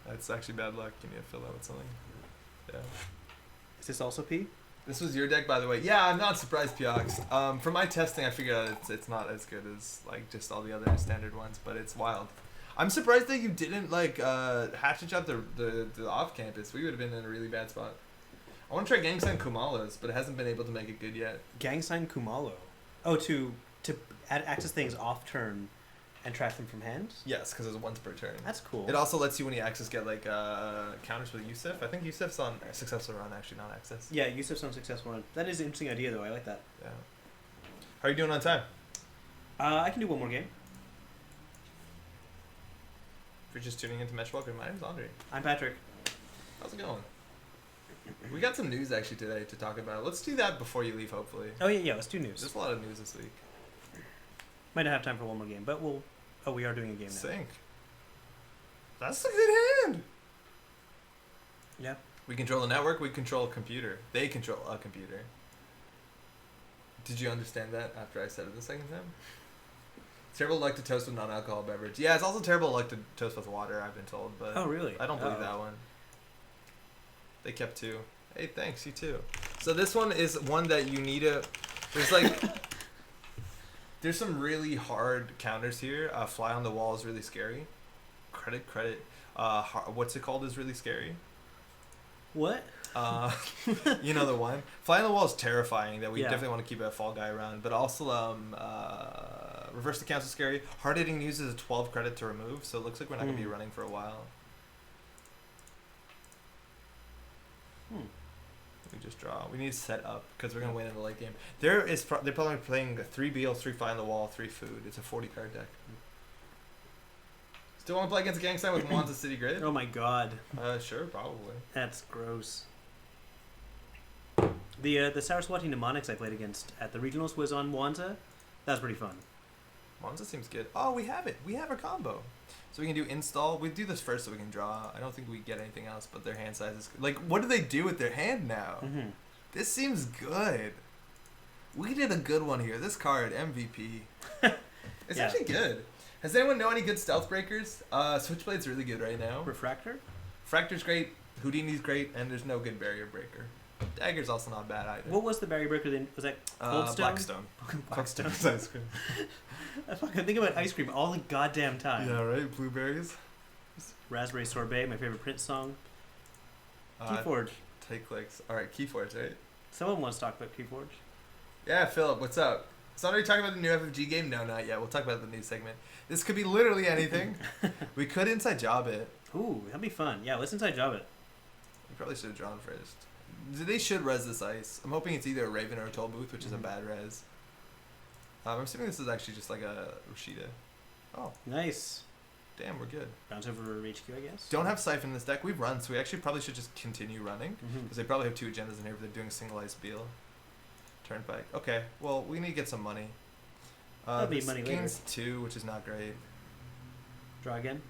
That's actually bad luck. Can you fill out with something? Yeah. Is this also P? This was your deck, by the way. Yeah, I'm not surprised, Piox. From my testing, I figured out it's not as good as like just all the other standard ones, but it's wild. I'm surprised that you didn't like hatchet up the off campus. We would have been in a really bad spot. I want to try Gang Sign Kumalos, but it hasn't been able to make it good yet. Gang Sign Kumalo. Oh, to access things off turn and track them from hand? Yes, because it's once per turn. That's cool. It also lets you, when you access, get like counters with Yusuf. I think Yusuf's on successful run, actually, not access. Yeah, Yusuf's on successful run. That is an interesting idea, though. I like that. Yeah. How are you doing on time? I can do one more game. If you're just tuning into Mesh, welcome. My name's Andre. I'm Patrick. How's it going? We got some news actually today to talk about. Let's do that before you leave, hopefully. Oh, yeah, let's do news. There's a lot of news this week. Might not have time for one more game, but we'll... Oh, we are doing a game now. Sync. That's a good hand! Yeah. We control the network, we control a computer. They control a computer. Did you understand that after I said it the second time? It's terrible luck to toast with non-alcohol beverage. Yeah, it's also terrible luck to toast with water, I've been told, but... Oh, really? I don't believe that one. They kept 2. Hey, thanks, you too. So this one is one that you need to... There's like... There's some really hard counters here. Fly on the wall is really scary. Credit. What's it called is really scary. What? You know the one. Fly on the wall is terrifying. That we Yeah. definitely want to keep a fall guy around. But also, reverse the counts is scary. Hard hitting uses a 12 credit to remove, so it looks like we're not gonna be running for a while. We just draw. We need to set up because we're gonna win in the late game. They're probably playing 3 Beal, 3 Fly on the Wall, 3 Food. It's a 40 card deck. Still want to play against Gang Sign with Wanza City Grid? Oh my god. Sure, probably. That's gross. The Saraswati mnemonics I played against at the regionals was on Wanza. That was pretty fun. Wanza seems good. Oh, we have it. We have a combo. So we can do install. We do this first so we can draw. I don't think we get anything else, but their hand size is... Like, what do they do with their hand now? Mm-hmm. This seems good. We did a good one here. This card, MVP. It's Yeah. actually good. Does anyone know any good stealth breakers? Switchblade's really good right now. Refractor? Fracture's great. Houdini's great, and there's no good barrier breaker. Dagger's also not bad either. What was the barrier breaker then? Was that Coldstone? Blackstone. Blackstone. Ice cream. I fucking think about ice cream all the goddamn time. Yeah, right? Blueberries. Raspberry Sorbet, my favorite Prince song. Uh, KeyForge. Take clicks. Alright, KeyForge, right? Someone wants to talk about KeyForge. Yeah, Philip, what's up? So are you talking about the new FFG game? No, not yet. We'll talk about the new segment. This could be literally anything. We could inside job it. Ooh, that'd be fun. Yeah, let's inside job it. We probably should have drawn first. They should res this ice. I'm hoping it's either a Raven or a Toll Booth, which is a bad res. I'm assuming this is actually just like a Rashida. Oh, Nice. damn, we're good. Bounce over HQ, I guess. Don't have Siphon in this deck. We've run, so we actually probably should just continue running. Because they probably have 2 agendas in here, but they're doing single ice Beal. Turnpike. Okay, well, we need to get some money. That'll be this money later. gains 2, which is not great. Draw again.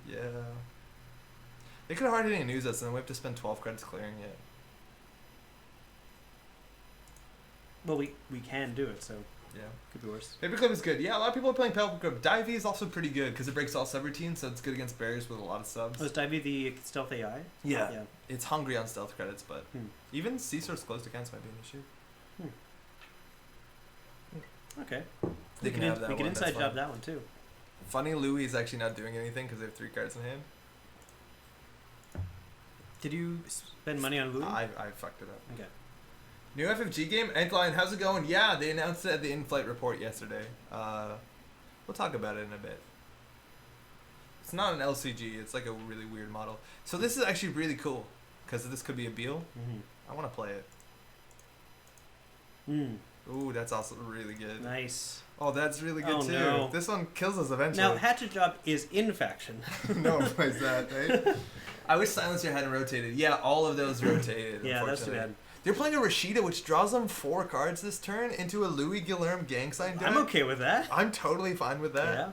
Yeah. They could have hard hitting news us, and then we have to spend 12 credits clearing it. Well, we can do it, so Yeah. could be worse. Paperclip is good. Yeah, a lot of people are playing Paperclip. Divey is also pretty good because it breaks all subroutines, so it's good against barriers with a lot of subs. Was Divey the stealth AI? Yeah. Yeah. It's hungry on stealth credits, but Hmm. even C-Source closed accounts might be an issue. Okay. They can have that we can one, that's inside fine. job that one too. Funny Louis is actually not doing anything because they have 3 cards in hand. Did you spend money on Louis? I fucked it up. Okay. New FFG game? Antline, how's it going? Yeah, they announced it at the in-flight report yesterday. We'll talk about it in a bit. It's not an LCG. It's like a really weird model. So this is actually really cool because this could be a Beal. I want to play it. Ooh, that's also really good. Nice. Oh, that's really good too. No. This one kills us eventually. Now, Hatchet Job is in faction. No one plays that, right? I wish Silencer hadn't rotated. Yeah, all of those rotated. Yeah, that's too unfortunately. bad. They're playing a Rashida, which draws them 4 cards this turn into a Louis Guilherme gang sign deck. I'm okay with that. I'm totally fine with that. Yeah.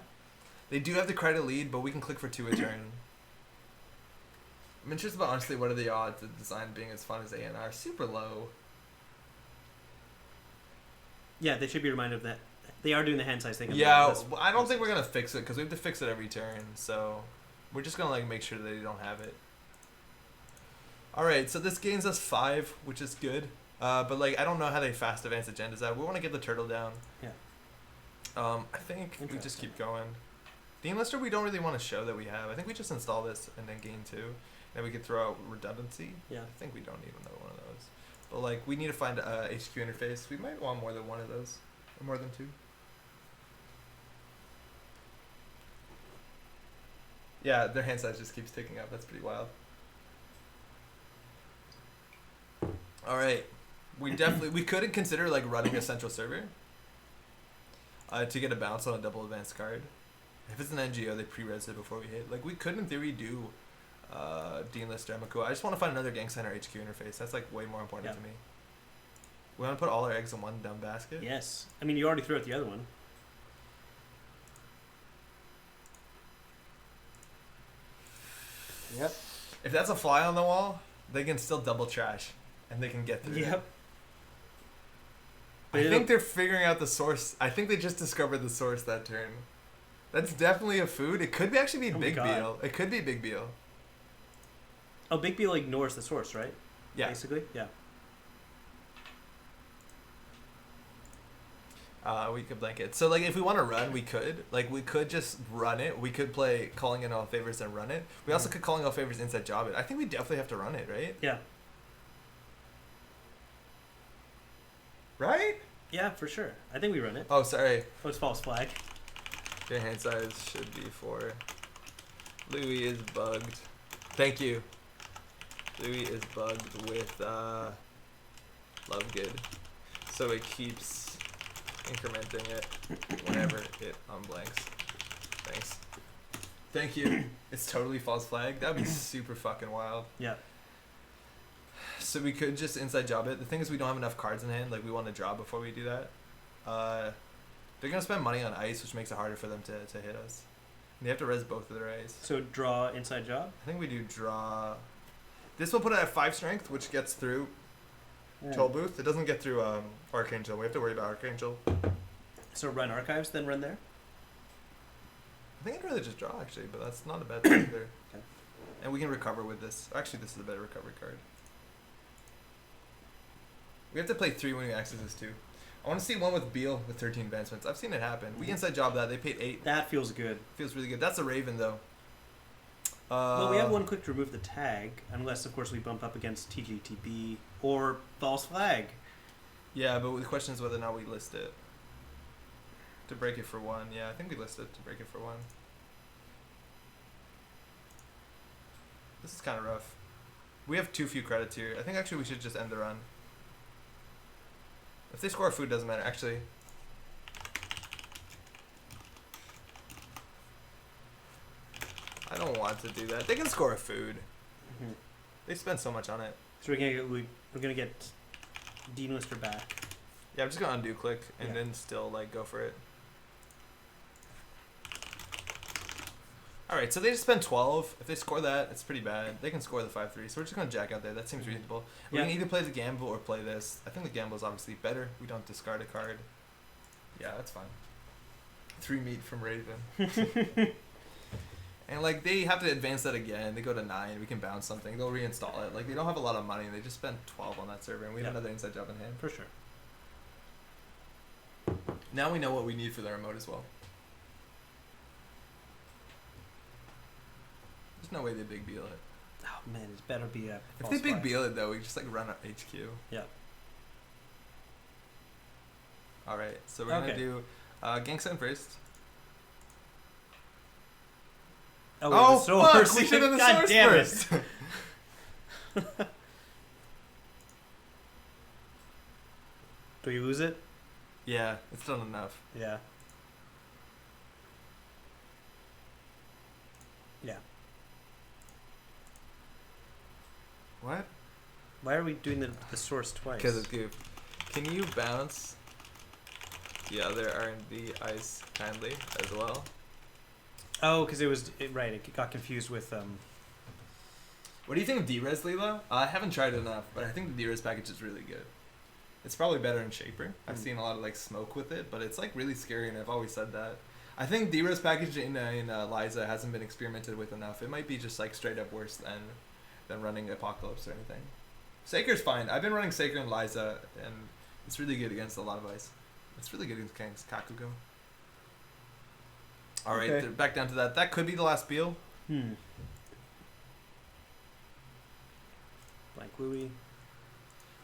They do have the credit lead, but we can click for 2 a turn. I'm interested about honestly what are the odds of design being as fun as ANR? Super low. Yeah, they should be reminded of that. They are doing the hand size thing. Yeah, I don't think we're gonna fix it because we have to fix it every turn. So we're just gonna like make sure that they don't have it. All right, so this gains us 5, which is good. But like I don't know how they fast advance agendas out. We want to get the turtle down. Yeah. I think we just keep going. The enlister we don't really want to show that we have. I think we just install this and then gain 2. Then we could throw out redundancy. Yeah. I think we don't need another one of those. But like we need to find a HQ interface. We might want more than one of those. Or more than 2. Yeah, their hand size just keeps ticking up. That's pretty wild. All right, we could consider like running a central server to get a bounce on a double advanced card. If it's an NGO, they pre-res it before we hit. Like we could in theory do Deanlist or Emaku. I just want to find another gang sign or HQ interface. That's like way more important to me. We want to put all our eggs in one dumb basket. Yes. I mean, you already threw out the other one. Yep. If that's a fly on the wall, they can still double trash, and they can get through. Yep. I think they're figuring out the source. I think they just discovered the source that turn. That's definitely a food. It could actually be Big Beal. It could be Big Beal. Oh, Big Beal ignores the source, right? Yeah. Basically, yeah. We could blank it. So like if we want to run, we could. Like we could just run it. We could play calling in all favors and run it. We also could calling all favors inside job it. I think we definitely have to run it, right? Yeah. Right? Yeah, for sure. I think we run it. Oh, sorry. Oh, it's false flag. Your hand size should be 4. Louis is bugged. Thank you. Louis is bugged with Love Good. So it keeps incrementing it whenever it unblanks. Thanks. Thank you. It's totally false flag. That would be super fucking wild. Yeah. So we could just inside job it. The thing is we don't have enough cards in hand. Like we want to draw before we do that. They're going to spend money on ice, which makes it harder for them to hit us. And they have to res both of their ice. So draw inside job? I think we do draw. This will put it at 5 strength, which gets through. Toll Booth. It doesn't get through Archangel. We have to worry about Archangel. So run archives, then run there. I think I'd rather just draw actually, but that's not a bad thing either. Okay. And we can recover with this. Actually, this is a better recovery card. We have to play 3 when we access this too. I want to see one with Beal with 13 advancements. I've seen it happen. We inside job that. They paid 8. That feels good. Feels really good. That's a Raven though. Well, we have 1 click to remove the tag, unless of course we bump up against TGTB or false flag. Yeah, but the question is whether or not we list it. To break it for 1. Yeah, I think we list it to break it for 1. This is kind of rough. We have too few credits here. I think actually we should just end the run. If they score food, doesn't matter. Actually, I don't want to do that. They can score a food. Mm-hmm. They spend so much on it. So we're gonna get Dean Lister back. Yeah, I'm just gonna undo click and Yeah. then still like go for it. All right, so they just spend 12. If they score that, it's pretty bad. They can score the 5-3, so we're just gonna jack out there. That seems reasonable. We Yeah. can either play the gamble or play this. I think the gamble is obviously better. We don't discard a card. Yeah, that's fine. 3 meat from Raven. And like they have to advance that again. They go to 9. We can bounce something. They'll reinstall it. Like they don't have a lot of money. And they just spent 12 on that server, and we have Yeah. another inside job in hand. For sure. Now we know what we need for the remote as well. There's no way they big Beal it. Oh man, it better be a. If false they big flag. Beal it though, we just like run our HQ. Yeah. All right, so we're gonna Okay. do Gang Sign first. Oh, fuck! We should have the God source damn first. it. Do you lose it? Yeah, it's done enough. Yeah. Yeah. What? Why are we doing the source twice? Because it's goof. Can you bounce the other R&D ice kindly as well? Oh, because right. It got confused with What do you think of D-Res, Leela? I haven't tried it enough, but I think the D-Res package is really good. It's probably better in Shaper. I've seen a lot of like smoke with it, but it's like really scary, and I've always said that. I think D-Res package in Liza hasn't been experimented with enough. It might be just like straight up worse than running Apocalypse or anything. Saker's fine. I've been running Saker and Liza, and it's really good against a lot of ice. It's really good against Kakugo. All right, Okay. back down to that. That could be the last Beal. Blank Louis.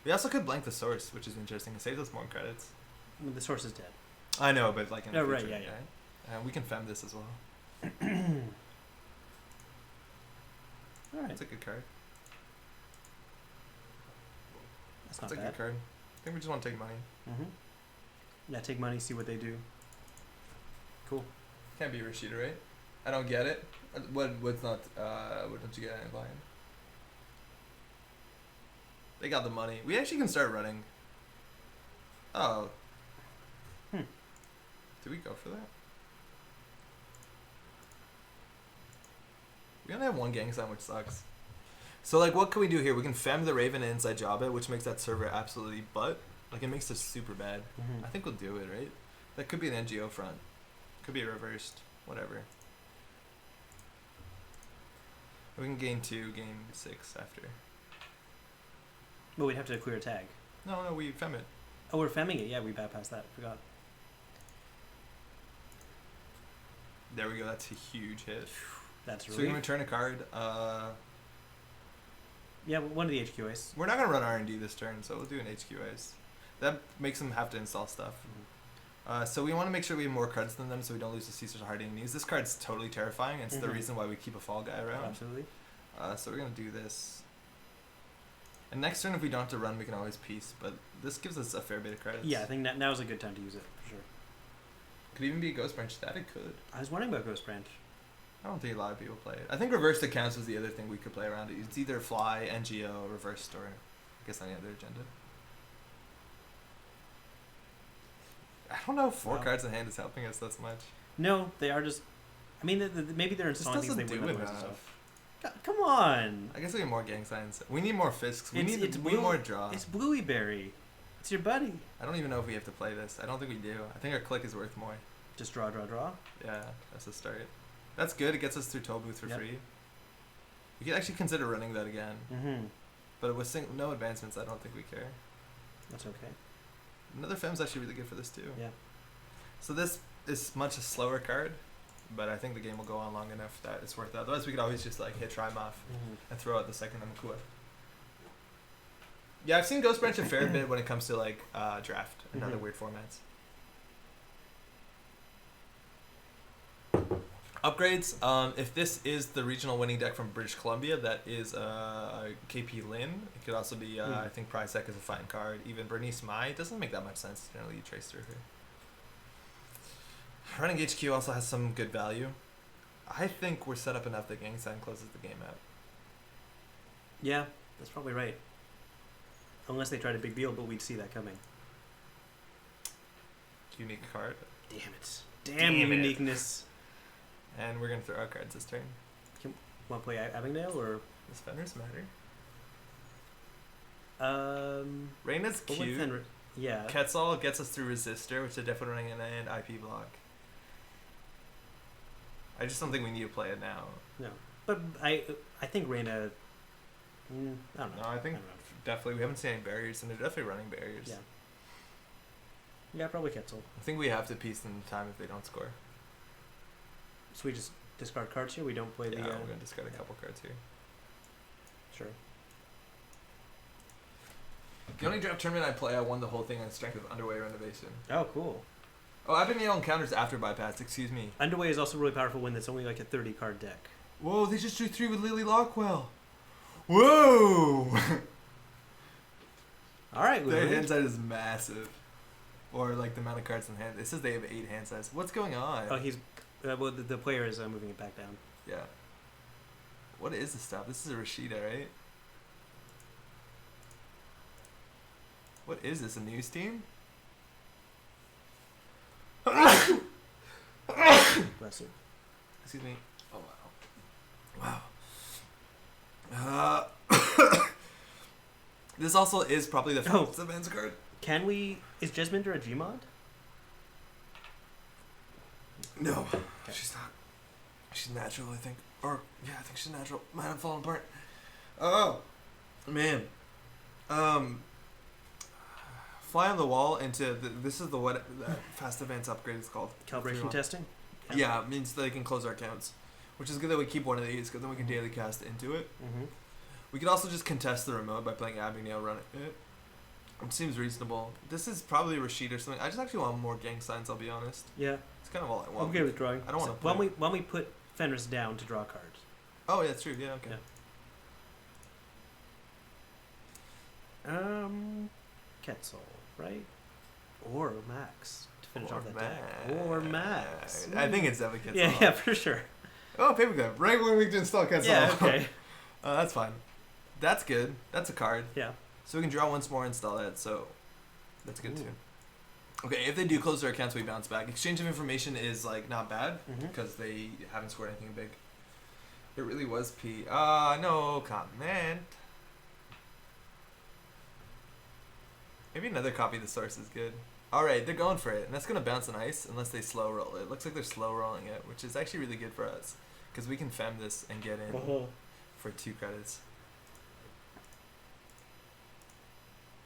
We also could blank the source, which is interesting. It saves us more credits. Well, the source is dead. I know, but like in the Oh, right, future, yeah. And we can fem this as well. All right. It's a good card. That's not It's a bad. good card. I think we just want to take money. Mm-hmm. Yeah, take money, see what they do. Cool. Can't be Rashida, right? I don't get it. What's not? What don't you get any blind? They got the money. We actually can start running. Oh. Did we go for that? We only have 1 gang sign, which sucks. So like, what can we do here? We can fem the Raven and inside job it, which makes that server absolutely butt. Like it makes this super bad. Mm-hmm. I think we'll do it, right? That could be an NGO front. Could be reversed. Whatever. We can gain 2, gain 6 after. But we'd have to clear a tag. No, we fem it. Oh, we're femming it. Yeah, we bypassed that. Forgot. There we go. That's a huge hit. That's So we really. can return a card. Yeah, one of the HQ ice. We're not gonna run R&D this turn, so we'll do an HQ ice. That makes them have to install stuff. So we want to make sure we have more cards than them, so we don't lose to Caesar's Hardening Knees. This card's totally terrifying. It's the Mhm. reason why we keep a fall guy around. Absolutely. So we're gonna do this. And next turn, if we don't have to run, we can always piece. But this gives us a fair bit of credits. Yeah, I think now's a good time to use it for sure. Could even be a Ghost Branch. That it could. I was wondering about Ghost Branch. I don't think a lot of people play it. I think reversed accounts was the other thing we could play around it. It's either fly, NGO, reversed, or I guess any other agenda. I don't know if 4 Wow. cards in hand is helping us that much. No, they are just. I mean, maybe they're It just installing things doesn't they do wouldn't otherwise enough. install. Come on. I guess we need more gang signs. We need more fisks. We It's need blue, more draw. It's Bluey Berry. It's your buddy. I don't even know if we have to play this. I don't think we do. I think our click is worth more. Just draw. Yeah, that's the start. That's good. It gets us through Toll Booth for free. We could actually consider running that again. Mm-hmm. But with no advancements, I don't think we care. That's okay. Another Fem's actually really good for this too. Yeah. So this is much a slower card, but I think the game will go on long enough that it's worth it. Otherwise, we could always just like hit Trim off and throw out the second Amakua. Yeah, I've seen Ghost Branch a fair bit when it comes to like draft and other weird formats. Upgrades. If this is the regional winning deck from British Columbia, that is KP Lin. It could also be, I think, Prize Deck is a fine card. Even Bernice Mai. It doesn't make that much sense. Generally, you trace through her. Running HQ also has some good value. I think we're set up enough that Gang Sign closes the game out. Yeah, that's probably right. Unless they tried a big deal, but we'd see that coming. Unique card. Damn it. Damn uniqueness. And we're going to throw out cards this turn. Want to play Abingdale or? Does Fenris matter? Reina's cute. Yeah. Quetzal gets us through Resistor, which is definitely running an IP block. I just don't think we need to play it now. No. But I think Reina... I don't know. No, I think definitely we haven't seen any barriers, and they're definitely running barriers. Yeah. Yeah, probably Quetzal. I think we have to piece them time if they don't score. So we just discard cards here? We don't play the... Yeah, we're going to discard a couple cards here. Sure. The only draft tournament I play, I won the whole thing on strength of Underway Renovation. Oh, cool. Oh, Abingdale encounters after bypass, excuse me. Underway is also really powerful when it's only like a 30-card deck. Whoa, they just drew 3 with Lily Lockwell. Whoa! Alright, Their hand size is massive. Or like the amount of cards in hand. It says they have 8 hand size. What's going on? Oh, he's... well, the player is moving it back down. Yeah. What is this stuff? This is a Rashida, right? What is this, a news team? Bless you. Excuse me. Oh, wow. Wow. This also is probably the first events card. Can we... Is Jesminder a Gmod? No, she's not. She's natural, I think. Or, yeah, I think she's natural. Man, I'm falling apart. Oh, man. Fly on the wall into this is what fast events upgrade is called. Calibration testing? Yeah, it means they can close our accounts, which is good that we keep one of these because then we can daily cast into it. We could also just contest the remote by playing Abingdale run it. It seems reasonable. This is probably Rashid or something. I just actually want more gang signs, I'll be honest. Yeah. It's kind of all I want. I'm okay with drawing. I don't want to play. Why don't we put Fenris down to draw cards? Oh, yeah, that's true. Yeah, okay. Yeah. Quetzal, right? Or Max to finish off that deck. Or Max. I think it's definitely Quetzal. Yeah, for sure. Oh, paper clip. Right when we install Quetzal. Yeah, okay. That's fine. That's good. That's a card. Yeah. So we can draw once more and install that, so that's good too. Okay, if they do close their accounts, we bounce back. Exchange of information is like not bad because they haven't scored anything big. It really was P. No comment. Maybe another copy of the source is good. Alright, they're going for it, and that's going to bounce an ice unless they slow roll it. Looks like they're slow rolling it, which is actually really good for us because we can fem this and get in for 2 credits.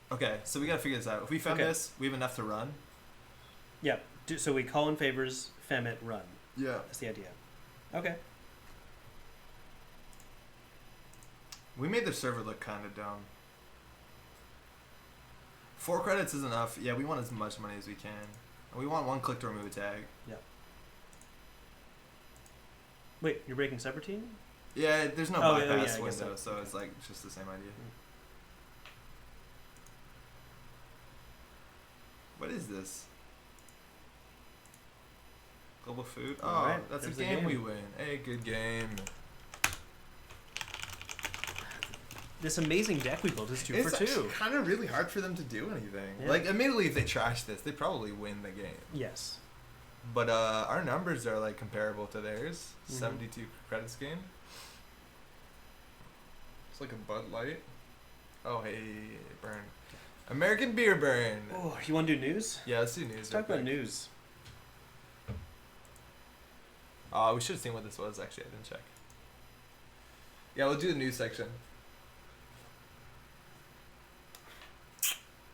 Okay, so we gotta figure this out. If we fem this, we have enough to run. Yeah, so we call in favors, fem it, run. Yeah. That's the idea. Okay. We made their server look kind of dumb. 4 credits is enough. Yeah, we want as much money as we can. And we want 1 click to remove a tag. Yeah. Wait, you're breaking Subroutine? Yeah, there's no bypass window, so it's like just the same idea. What is this? Global food? Oh, right, that's a game we win. Hey, good game. This amazing deck we built is 2 for 2. It's kind of really hard for them to do anything. Yeah. Like, admittedly, if they trash this, they probably win the game. Yes. But our numbers are like comparable to theirs. 72 credits game. It's like a Bud Light. Oh, hey, burn. American beer burn. Oh, you want to do news? Yeah, let's do news. Let's talk about news. We should have seen what this was, actually. I didn't check. Yeah, we'll do the news section.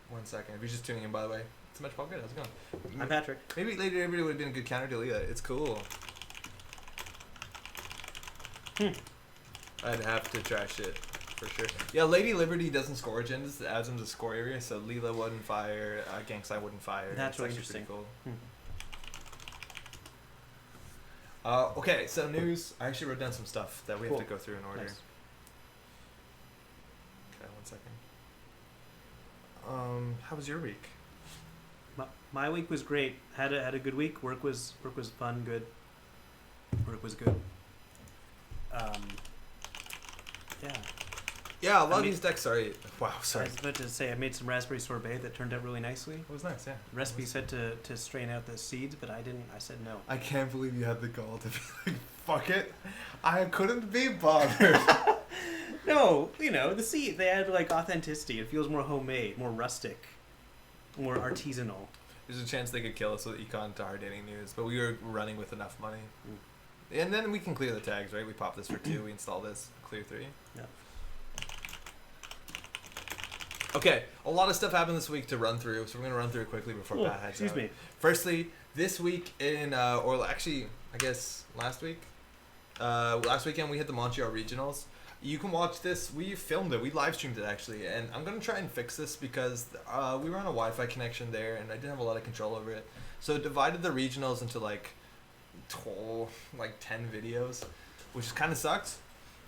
1 second. If you're just tuning in, by the way. It's much good. How's it going? I'm Patrick. Maybe later everybody would have been a good counter to Leah. It's cool. I'd have to trash it for sure. Yeah, Lady Liberty doesn't score agendas. It adds them to score area, so Leela wouldn't fire, Gangsai wouldn't fire. That's really actually interesting. pretty cool. Okay, so news. I actually wrote down some stuff that we have to go through in order. Nice. Okay, 1 second. How was your week? My week was great. Had a good week. Work was fun. Good. Work was good. Yeah. Yeah, a lot of these decks. Sorry. Wow. Sorry. I was about to say I made some raspberry sorbet that turned out really nicely. It was nice. Yeah. The recipe said to strain out the seeds, but I didn't. I said no. I can't believe you had the gall to be like, fuck it. I couldn't be bothered. No, the seed. They add like authenticity. It feels more homemade, more rustic, more artisanal. There's a chance they could kill us with econ to hard hitting news, but we were running with enough money. And then we can clear the tags, right? We pop this for 2, we install this, clear 3. Yeah. Okay, a lot of stuff happened this week to run through, so we're going to run through it quickly before Pat heads out. Excuse me. Firstly, this week or actually, I guess last weekend we hit the Montreal Regionals. You can watch this. We filmed it. We live streamed it actually, and I'm gonna try and fix this because we were on a Wi-Fi connection there, and I didn't have a lot of control over it. So it divided the regionals into like 10 videos, which kind of sucks.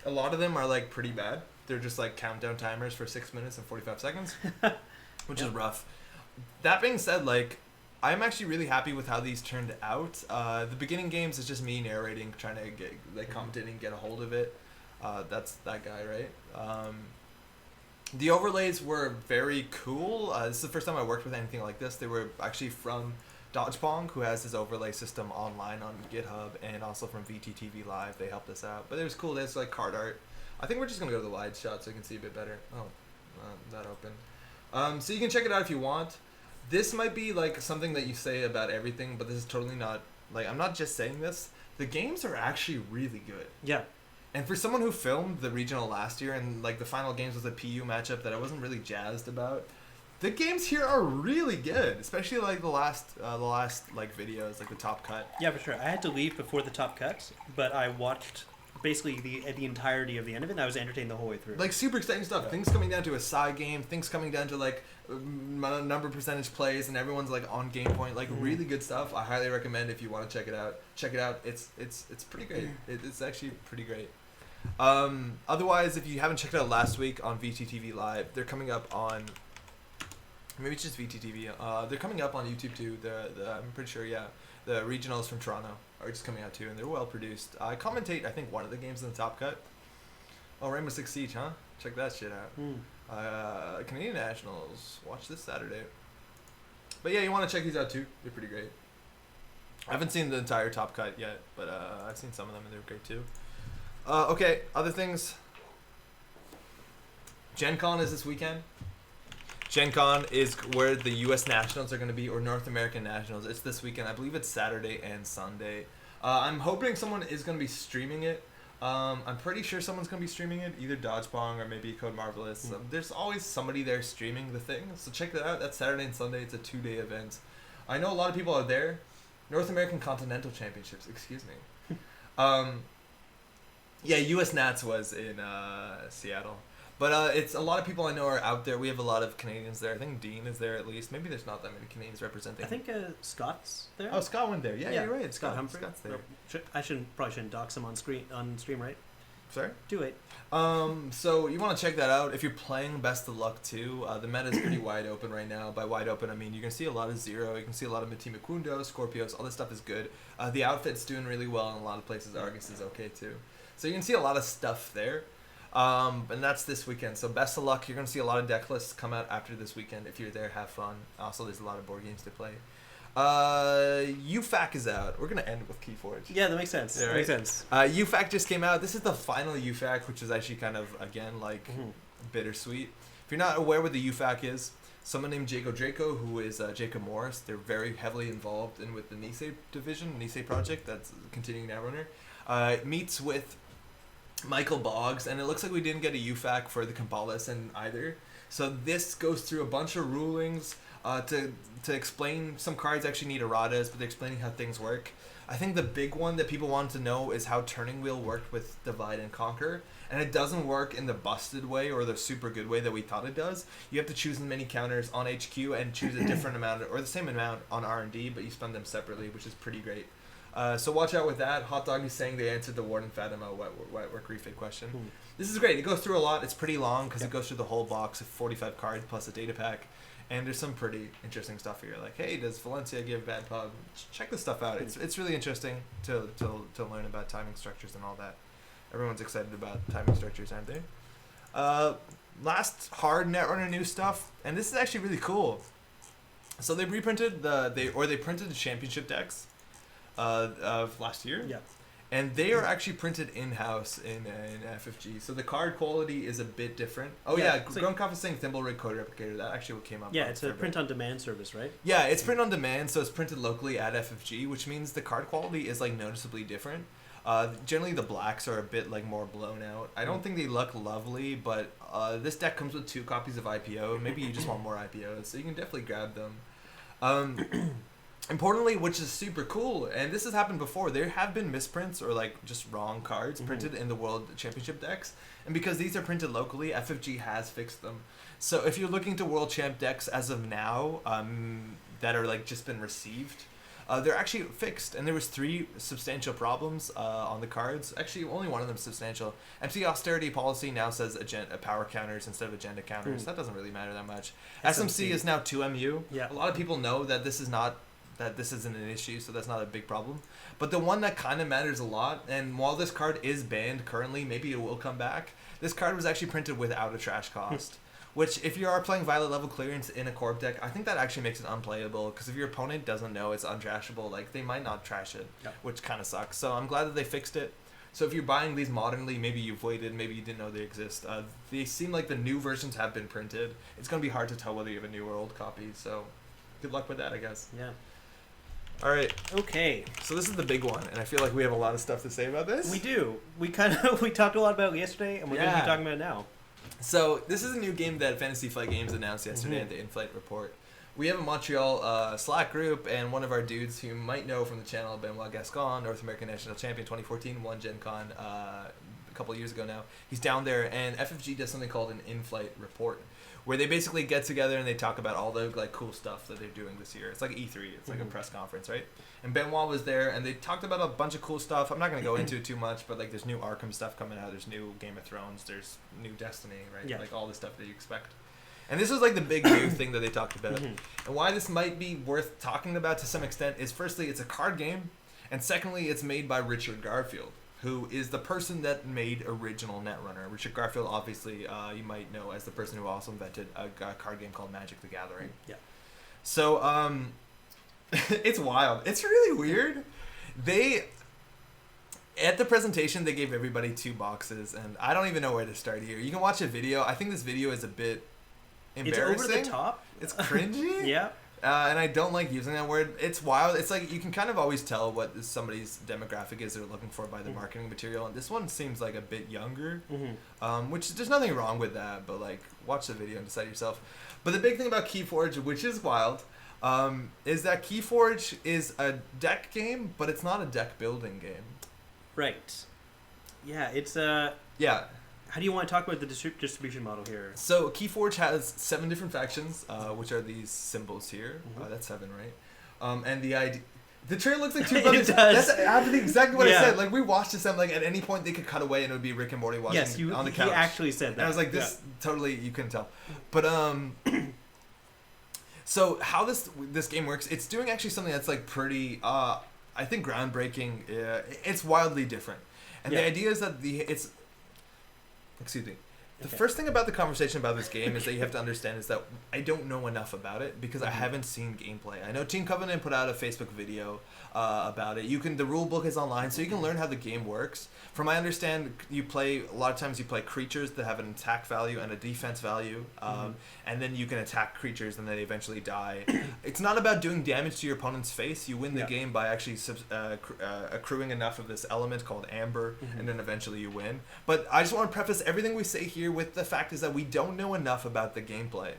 A lot of them are like pretty bad. They're just like countdown timers for 6 minutes and 45 seconds, which is rough. That being said, like I'm actually really happy with how these turned out. The beginning games is just me narrating, trying to get commentating, get a hold of it. That's that guy, right? The overlays were very cool. This is the first time I worked with anything like this. They were actually from Dodgepong, who has his overlay system online on GitHub, and also from VTTV Live. They helped us out. But it was cool. There's like card art. I think we're just going to go to the wide shot so you can see a bit better. Oh, that open. So you can check it out if you want. This might be like something that you say about everything, but this is totally not, like, I'm not just saying this. The games are actually really good. Yeah. And for someone who filmed the regional last year and like the final games was a PU matchup that I wasn't really jazzed about, the games here are really good, especially like the last like videos, like the top cut. Yeah, for sure. I had to leave before the top cut, but I watched basically the entirety of the end of it, and I was entertained the whole way through. Like super exciting stuff. Yeah. Things coming down to a side game, things coming down to like number percentage plays, and everyone's like on game point. Like really good stuff. I highly recommend if you want to check it out. Check it out. It's pretty great. It's actually pretty great. Otherwise, if you haven't checked it out last week on VTTV Live, they're coming up on. Maybe it's just VTTV. They're coming up on YouTube too. I'm pretty sure, yeah. The regionals from Toronto are just coming out too, and they're well produced. I commentate, I think, one of the games in the top cut. Oh, Rainbow Six Siege, huh? Check that shit out. Canadian Nationals. Watch this Saturday. But yeah, you want to check these out too. They're pretty great. I haven't seen the entire top cut yet, but I've seen some of them, and they're great too. Okay, other things. Gen Con is this weekend. Gen Con is where the U.S. Nationals are going to be, or North American Nationals. It's this weekend. I believe it's Saturday and Sunday. I'm hoping someone is going to be streaming it. I'm pretty sure someone's going to be streaming it, either Dodgepong or maybe Code Marvelous. There's always somebody there streaming the thing, so check that out. That's Saturday and Sunday. It's a 2-day event. I know a lot of people are there. North American Continental Championships, excuse me. Yeah, U.S. Nats was in Seattle. But it's a lot of people I know are out there. We have a lot of Canadians there. I think Dean is there at least. Maybe there's not that many Canadians representing. I think Scott's there. Oh, Scott went there. Yeah, you're right. Scott Humphrey. Scott's there. I probably shouldn't dox him on stream, right? Sorry? Do it. So you want to check that out. If you're playing Best of Luck too, the meta is pretty wide open right now. By wide open, I mean you can see a lot of Zero. You can see a lot of Mati Makundo, Scorpios. All this stuff is good. The outfit's doing really well in a lot of places. Argus is okay too. So you can see a lot of stuff there. And that's this weekend. So best of luck. You're going to see a lot of deck lists come out after this weekend. If you're there, have fun. Also, there's a lot of board games to play. UFAC is out. We're gonna end with KeyForge. Yeah, that makes sense. Yeah, That makes sense. UFAC just came out. This is the final UFAC, which is actually kind of again like bittersweet. If you're not aware what the UFAC is, someone named Jacob Draco, who is Jacob Morris, they're very heavily involved in with the Nisei division, Nisei project that's continuing Netrunner, meets with Michael Boggs, and it looks like we didn't get a UFAC for the Kampalas and either. So this goes through a bunch of rulings to explain. Some cards actually need erratas, but they're explaining how things work. I think the big one that people wanted to know is how Turning Wheel worked with Divide and Conquer, and it doesn't work in the busted way or the super good way that we thought it does. You have to choose many counters on HQ and choose a different amount or the same amount on R&D, but you spend them separately, which is pretty great. So watch out with that. Hot Dog is saying they answered the Warden Fatima wet work refit question. This is great. It goes through a lot. It's pretty long because it goes through the whole box of 45 cards plus a data pack. And there's some pretty interesting stuff here. Like, hey, does Valencia give bad pub? Check this stuff out. It's really interesting to learn about timing structures and all that. Everyone's excited about timing structures, aren't they? Last hard Netrunner news stuff, and this is actually really cool. So they reprinted they printed the championship decks of last year. Yeah. And they are actually printed in-house in FFG. So the card quality is a bit different. Oh yeah, Grunkov is saying Thimble Rig Code Replicator. That actually what came up. Yeah, it's a print-on-demand service, right? Yeah, it's print on demand, so it's printed locally at FFG, which means the card quality is like noticeably different. Generally the blacks are a bit like more blown out. I don't think they look lovely, but this deck comes with 2 copies of IPO. Maybe you just want more IPOs, so you can definitely grab them. Importantly, which is super cool, and this has happened before, there have been misprints or like just wrong cards printed in the World Championship decks, and because these are printed locally, FFG has fixed them. So if you're looking to World Champ decks as of now that are like just been received, they're actually fixed, and there was 3 substantial problems on the cards. Actually, only one of them substantial. MC Austerity Policy now says power counters instead of agenda counters. That doesn't really matter that much. SMC is now 2MU. Yeah. A lot of people know that this isn't an issue, so that's not a big problem. But the one that kind of matters a lot, and while this card is banned currently, maybe it will come back, this card was actually printed without a trash cost. Which, if you are playing Violet level clearance in a Corp deck, I think that actually makes it unplayable, because if your opponent doesn't know it's untrashable, like, they might not trash it, which kind of sucks. So I'm glad that they fixed it. So if you're buying these modernly, maybe you've waited, maybe you didn't know they exist. They seem like the new versions have been printed. It's going to be hard to tell whether you have a new or old copy, so good luck with that, I guess. Yeah. All right. Okay. So this is the big one, and I feel like we have a lot of stuff to say about this. We do. We talked a lot about it yesterday, and we're going to be talking about it now. So this is a new game that Fantasy Flight Games announced yesterday at the In-Flight Report. We have a Montreal Slack group, and one of our dudes who you might know from the channel, Benoit Gascon, North American National Champion 2014, won Gen Con a couple of years ago now. He's down there, and FFG does something called an In-Flight Report, where they basically get together and they talk about all the like cool stuff that they're doing this year. It's like E3. It's like a press conference, right? And Benoit was there, and they talked about a bunch of cool stuff. I'm not going to go into it too much, but like there's new Arkham stuff coming out. There's new Game of Thrones. There's new Destiny, right? Yeah. Like all the stuff that you expect. And this was like the big new thing that they talked about. And why this might be worth talking about to some extent is, firstly, it's a card game, and secondly, it's made by Richard Garfield, who is the person that made original Netrunner. Richard Garfield, obviously, you might know as the person who also invented a card game called Magic the Gathering. Yeah. So, it's wild. It's really weird. At the presentation, they gave everybody 2 boxes, and I don't even know where to start here. You can watch a video. I think this video is a bit embarrassing. It's over the top. It's cringy. Yeah. And I don't like using that word. It's wild. It's like you can kind of always tell what somebody's demographic is they're looking for by the marketing material. And this one seems like a bit younger, which there's nothing wrong with that. But like, watch the video and decide yourself. But the big thing about KeyForge, which is wild, is that KeyForge is a deck game, but it's not a deck building game. Right. Yeah. It's Yeah. How do you want to talk about the distribution model here? So KeyForge has 7 different factions, which are these symbols here. That's 7, right? And the idea, the trailer looks like 2 brothers. It does. That's exactly what I said. Like we watched this, and like at any point they could cut away, and it would be Rick and Morty watching on the couch. He actually said that. And I was like, this totally, you couldn't tell. But so how this game works? It's doing actually something that's like pretty, I think groundbreaking. It's wildly different, and the idea is that Excuse me. The first thing about the conversation about this game is that you have to understand is that I don't know enough about it because I haven't seen gameplay. I know Team Covenant put out a Facebook video about it. The rule book is online, so you can learn how the game works. From I understand, a lot of times you play creatures that have an attack value and a defense value, and then you can attack creatures and they eventually die. It's not about doing damage to your opponent's face. You win the game by actually accruing enough of this element called amber, and then eventually you win. But I just want to preface everything we say here with the fact is that we don't know enough about the gameplay.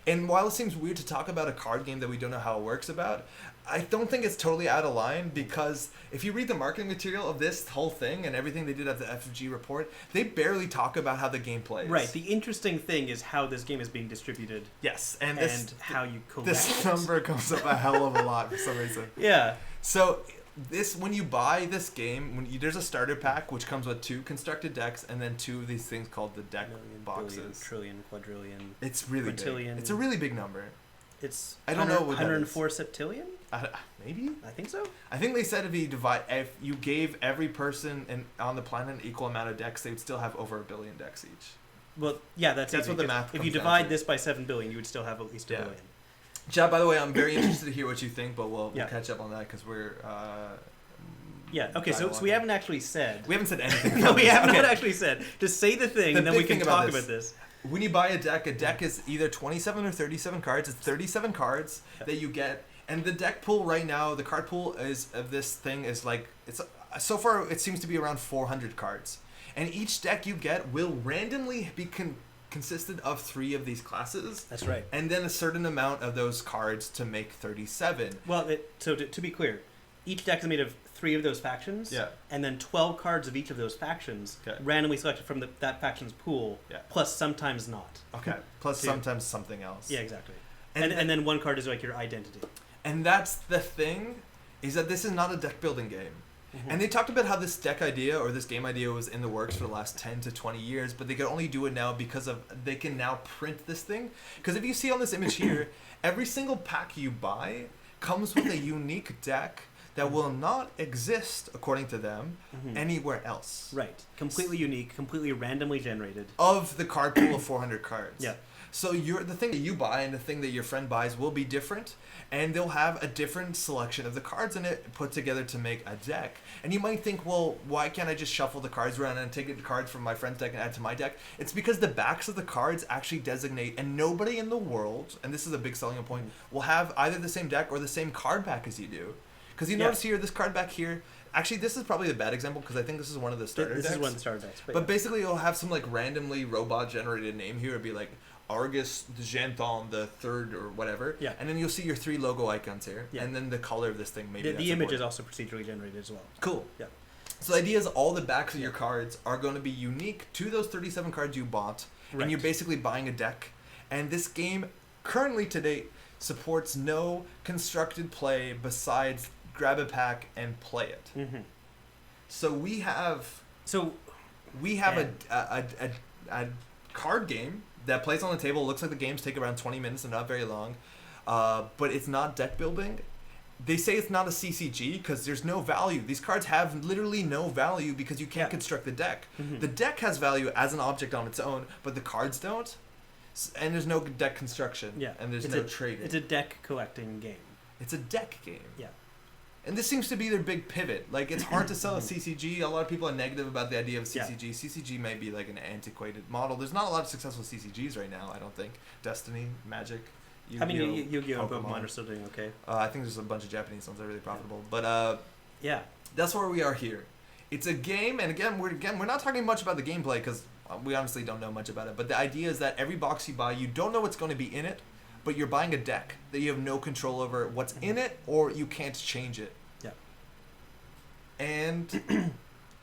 And while it seems weird to talk about a card game that we don't know how it works about, I don't think it's totally out of line, because if you read the marketing material of this whole thing and everything they did at the FFG report, they barely talk about how the game plays. Right. The interesting thing is how this game is being distributed. Yes, and how you collect this number comes up a hell of a lot for some reason. Yeah. So when you buy this game, there's a starter pack which comes with 2 constructed decks and then 2 of these things called the deck boxes. Billion, trillion, quadrillion. It's really quintillion. big. It's a really big number. It's I don't know what 104 septillion? Maybe? I think so. I think they said if you gave every person on the planet an equal amount of decks, they would still have over 1 billion decks each. Well, yeah, that's what the math If comes you down divide to. this by 7 billion, you would still have at least a billion. Chad, by the way, I'm very interested to hear what you think, but we'll catch up on that because we're... okay, so we haven't actually said... We haven't said anything. No, we have not actually said. Just say the thing, and then we can talk about this. When you buy a deck is either 27 or 37 cards. It's 37 cards that you get. And the deck pool right now, the card pool of this thing is like... so far, it seems to be around 400 cards. And each deck you get will randomly be consisted of 3 of these classes. That's right. And then a certain amount of those cards to make 37. Well, so to be clear, each deck is made of 3 of those factions, and then 12 cards of each of those factions randomly selected from that faction's pool, plus sometimes not. Okay, plus sometimes something else. Yeah, exactly. And then 1 card is like your identity. And that's the thing, is that this is not a deck building game. And they talked about how this deck idea or this game idea was in the works for the last 10 to 20 years, but they could only do it now because they can now print this thing. Because if you see on this image here, every single pack you buy comes with a unique deck that will not exist, according to them, anywhere else. Right. Completely unique, completely randomly generated. Of the card pool of 400 cards. Yeah. So the thing that you buy and the thing that your friend buys will be different, and they'll have a different selection of the cards in it put together to make a deck. And you might think, well, why can't I just shuffle the cards around and take the cards from my friend's deck and add to my deck? It's because the backs of the cards actually designate, and nobody in the world, and this is a big selling point, will have either the same deck or the same card back as you do. Because you notice here, this card back here, actually this is probably the bad example because I think this is one of the starter decks. This is one of the starter decks. But basically it'll have some like randomly robot generated name here. It'd be like Argus Janthon the Third or whatever. Yeah. And then you'll see your 3 logo icons here. Yeah. And then the color of this thing maybe. The image is also procedurally generated as well. Cool. Yeah. So the idea is all the backs of your cards are going to be unique to those 37 cards you bought. Right. And you're basically buying a deck. And this game currently to date supports no constructed play besides grab a pack and play it. So we have a card game that plays on the table. It looks like the games take around 20 minutes and not very long, but it's not deck building. They say it's not a CCG because there's no value. These cards have literally no value because you can't construct the deck. The deck has value as an object on its own, but the cards don't. And there's no deck construction. Yeah. And there's no trading. It's a deck collecting game. It's a deck game. Yeah. And this seems to be their big pivot. Like, it's hard to sell a CCG. A lot of people are negative about the idea of CCG. Yeah. CCG may be like an antiquated model. There's not a lot of successful CCGs right now, I don't think. Destiny, Magic, Yu-Gi-Oh, Yu-Gi-Oh and Pokemon are still doing okay. I think there's a bunch of Japanese ones that are really profitable. But, that's where we are here. It's a game, and again, we're not talking much about the gameplay because we honestly don't know much about it. But the idea is that every box you buy, you don't know what's going to be in it, but you're buying a deck that you have no control over what's in it, or you can't change it. Yeah. And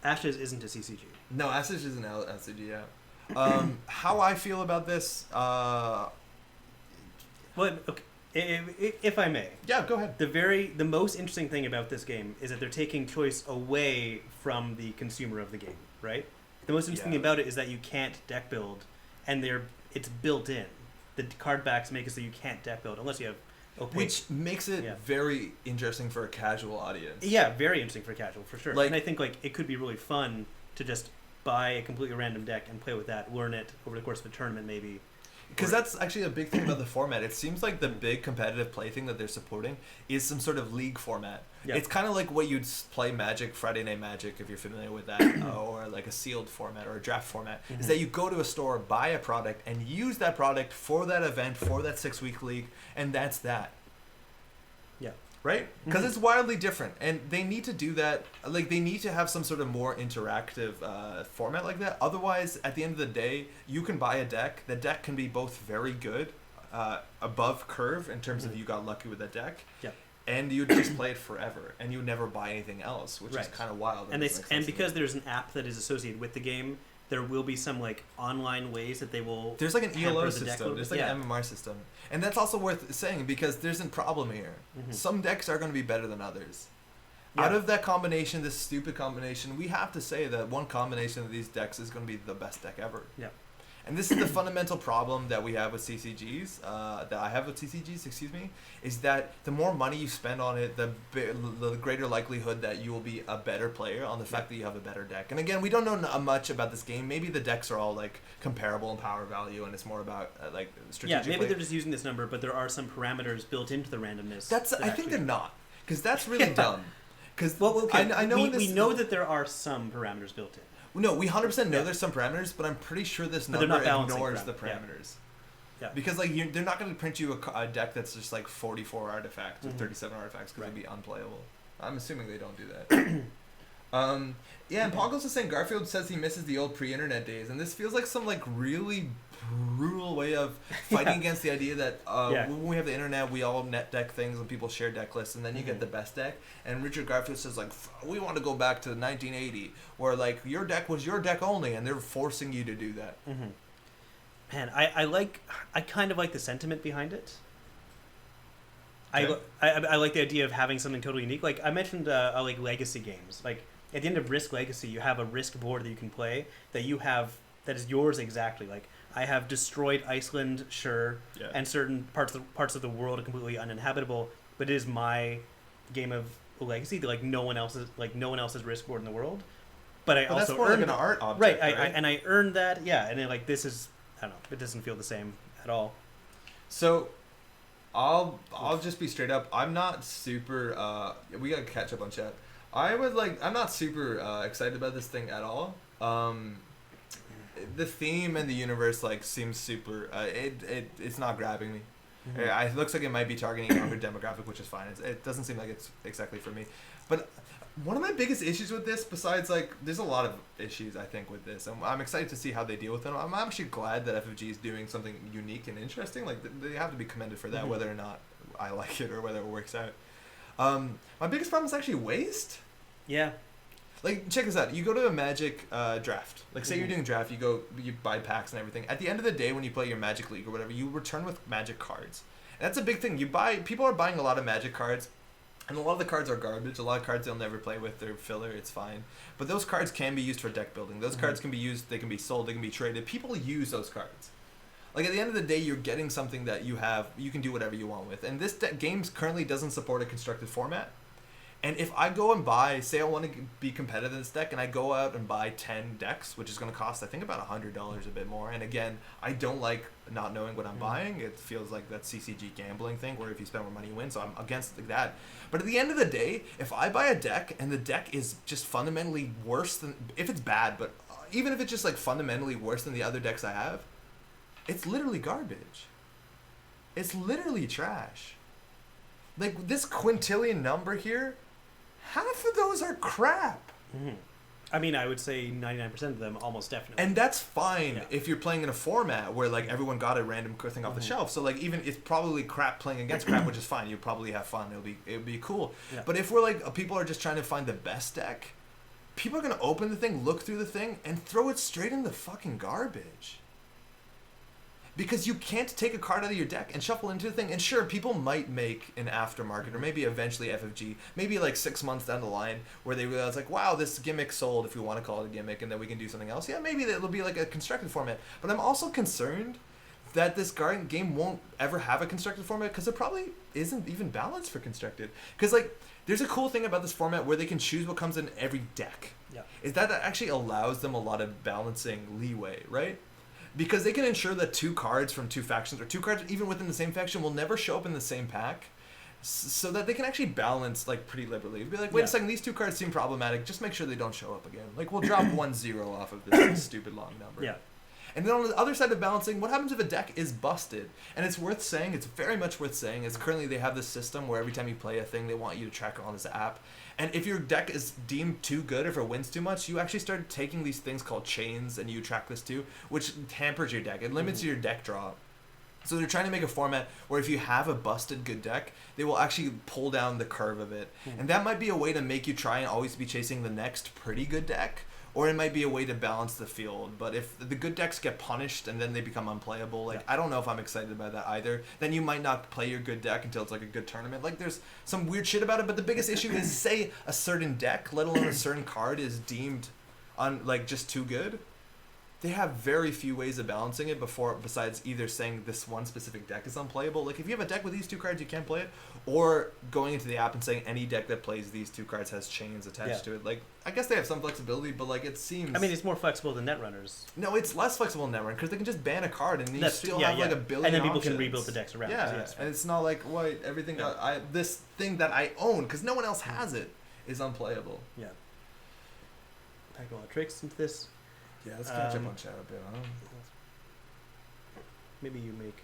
Ashes isn't a CCG. No, Ashes isn't a CCG. Yeah. How I feel about this? Well, okay. If I may. Yeah, go ahead. The most interesting thing about this game is that they're taking choice away from the consumer of the game, right? The most interesting thing about it is that you can't deck build, and it's built in. The card backs make it so you can't deck build unless you have opaque. Which makes it very interesting for a casual audience. Yeah, very interesting for casual, for sure. And I think it could be really fun to just buy a completely random deck and play with that, learn it over the course of a tournament maybe. Because that's actually a big thing about the format. It seems like the big competitive play thing that they're supporting is some sort of league format. Yeah. It's kind of like what you'd play Magic, Friday Night Magic, if you're familiar with that, or like a sealed format or a draft format. Is that you go to a store, buy a product, and use that product for that event, for that 6-week league, and that's that. Yeah. Right? Because it's wildly different, and they need to do that. Like, they need to have some sort of more interactive format like that. Otherwise, at the end of the day, you can buy a deck. The deck can be both very good, above curve in terms of you got lucky with that deck, and you just play it forever, and you never buy anything else, which is kind of wild. And because there's an app that is associated with the game, there will be some like online ways that they will. There's like an ELO system. There's like an MMR system, and that's also worth saying because there's a problem here. Some decks are going to be better than others. Out of that combination, this stupid combination, we have to say that one combination of these decks is going to be the best deck ever. Yeah. And this is the fundamental problem that we have with CCGs, that I have with CCGs, is that the more money you spend on it, the greater likelihood that you will be a better player on the fact that you have a better deck. And again, we don't know much about this game. Maybe the decks are all like comparable in power value, and it's more about like strategic. Yeah, maybe they're just using this number, but there are some parameters built into the randomness. I think they're not, because that's really dumb. Because I know we know that there are some parameters built in. No, we 100% know there's some parameters, but I'm pretty sure this number ignores the parameters. Yeah. Because like they're not going to print you a deck that's just like 44 artifacts or 37 artifacts because it'd be unplayable. I'm assuming they don't do that. And Poggles is saying Garfield says he misses the old pre-internet days, and this feels like some like really brutal way of fighting against the idea that when we have the internet, we all net deck things and people share deck lists, and then you get the best deck. And Richard Garfield says like, we want to go back to 1980, where like your deck was your deck only, and they're forcing you to do that. Man, I kind of like the sentiment behind it. Okay. I like the idea of having something totally unique. Like I mentioned, like legacy games. Like at the end of Risk Legacy, you have a Risk board that you can play that that is yours exactly. Like I have destroyed Iceland, and certain parts of the world are completely uninhabitable. But it is my game of Legacy. Like no one else's Risk board in the world. But I also that's more earned like an art object, right. I earned that. Yeah, and then like this is I don't know. It doesn't feel the same at all. So I'll just be straight up. I'm not super. We gotta catch up on chat. I'm not super excited about this thing at all. The theme and the universe like seems super. It's not grabbing me. It looks like it might be targeting a younger demographic, which is fine. It doesn't seem like it's exactly for me. But one of my biggest issues with this, besides like, there's a lot of issues I think with this, and I'm excited to see how they deal with them. I'm actually glad that FFG is doing something unique and interesting. Like they have to be commended for that, whether or not I like it or whether it works out. My biggest problem is actually waste. Yeah. Like, check this out. You go to a Magic draft. Like, say you're doing draft, you buy packs and everything. At the end of the day, when you play your Magic League or whatever, you return with Magic cards. And that's a big thing. People are buying a lot of Magic cards, and a lot of the cards are garbage. A lot of cards they'll never play with. They're filler. It's fine. But those cards can be used for deck building. Those cards can be used. They can be sold. They can be traded. People use those cards. Like, at the end of the day, you're getting something that you can do whatever you want with. And this game currently doesn't support a constructed format. And if I go and buy, say I want to be competitive in this deck, and I go out and buy 10 decks, which is going to cost, I think, about $100 a bit more. And again, I don't like not knowing what I'm buying. It feels like that CCG gambling thing, where if you spend more money, you win. So I'm against that. But at the end of the day, if I buy a deck, and the deck is just fundamentally worse than, if it's bad, but even if it's just like fundamentally worse than the other decks I have, it's literally garbage. It's literally trash. Like, this quintillion number here, half of those are crap. I mean, I would say 99% of them almost definitely. And that's fine if you're playing in a format where like everyone got a random thing off the shelf. So like even it's probably crap playing against crap, which is fine. You'll probably have fun. It'll be cool. Yeah. But if we're like people are just trying to find the best deck, people are gonna open the thing, look through the thing, and throw it straight in the fucking garbage. Because you can't take a card out of your deck and shuffle into the thing. And sure, people might make an aftermarket, or maybe eventually FFG, maybe like 6 months down the line, where they realize like, wow, this gimmick sold, if we want to call it a gimmick, and then we can do something else. Yeah, maybe it'll be like a constructed format. But I'm also concerned that this game won't ever have a constructed format because it probably isn't even balanced for constructed. Because like, there's a cool thing about this format where they can choose what comes in every deck. Yeah. Is that actually allows them a lot of balancing leeway, right? Because they can ensure that 2 cards from 2 factions, or 2 cards even within the same faction, will never show up in the same pack, so that they can actually balance like pretty liberally. Be like, wait a second, these 2 cards seem problematic. Just make sure they don't show up again. Like, we'll drop 1-0 off of this stupid long number. Yeah. And then on the other side of balancing, what happens if a deck is busted? And it's worth saying, it's very much worth saying, is currently they have this system where every time you play a thing, they want you to track it on this app. And if your deck is deemed too good, if it wins too much, you actually start taking these things called chains, and you track this too, which hampers your deck. It limits your deck draw. So they're trying to make a format where if you have a busted good deck, they will actually pull down the curve of it. And that might be a way to make you try and always be chasing the next pretty good deck. Or it might be a way to balance the field. But if the good decks get punished and then they become unplayable, like, I don't know if I'm excited about that either. Then you might not play your good deck until it's like a good tournament. Like, there's some weird shit about it. But the biggest issue is, say a certain deck, let alone a certain card, is deemed just too good. They have very few ways of balancing it besides either saying this one specific deck is unplayable. Like, if you have a deck with these 2 cards, you can't play it. Or going into the app and saying any deck that plays these 2 cards has chains attached to it. Like, I guess they have some flexibility, but like, it seems... I mean, it's more flexible than Netrunners. No, it's less flexible than Netrunner because they can just ban a card and you still have like a billion and then people options. can rebuild the decks around it. Yeah, and it's not like, wait, everything this thing that I own, because no one else has it, is unplayable. Yeah. Pack a lot of tricks into this. Yeah, let's catch up on chat a bit, huh? Maybe you make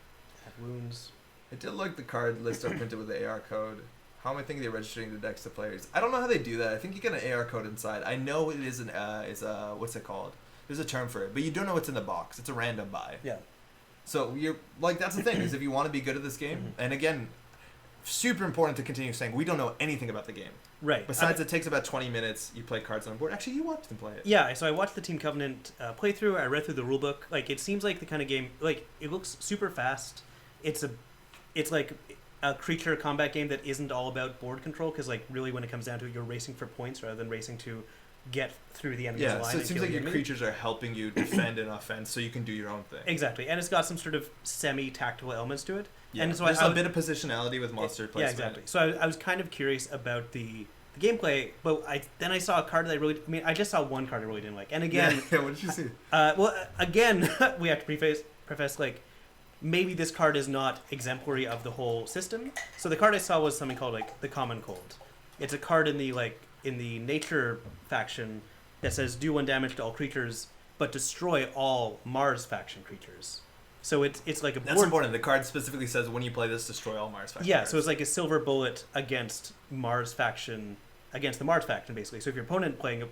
wounds. I did like the card list are printed with the AR code. How am I thinking they're registering the decks to players? I don't know how they do that. I think you get an AR code inside. I know it is what's it called? There's a term for it, but you don't know what's in the box. It's a random buy. Yeah. So you're like, that's the thing, is if you want to be good at this game, and again, super important to continue saying we don't know anything about the game. Right. Besides, it takes about 20 minutes. You play cards on board. Actually, you watched them play it. Yeah, so I watched the Team Covenant playthrough. I read through the rulebook. Like, it seems like the kind of game. Like, it looks super fast. It's like a creature combat game that isn't all about board control. Because like, really, when it comes down to it, you're racing for points rather than racing to get through the enemy's line. Yeah, so it seems like your creatures are helping you defend and offense, so you can do your own thing. Exactly, and it's got some sort of semi-tactical elements to it. Yeah, and so there's a bit of positionality with monster placement. Yeah, exactly. So I was kind of curious about the gameplay, but then I saw a card that I just saw one card I really didn't like. And again... Yeah, what did you see? Well, again, we have to preface, like, maybe this card is not exemplary of the whole system. So the card I saw was something called, like, the Common Cold. It's a card in the nature faction that says do 1 damage to all creatures, but destroy all Mars faction creatures. So it's like a board... That's important. The card specifically says when you play this, destroy all Mars faction. Yeah, cards. so it's like a silver bullet against the Mars faction, basically. So if your opponent playing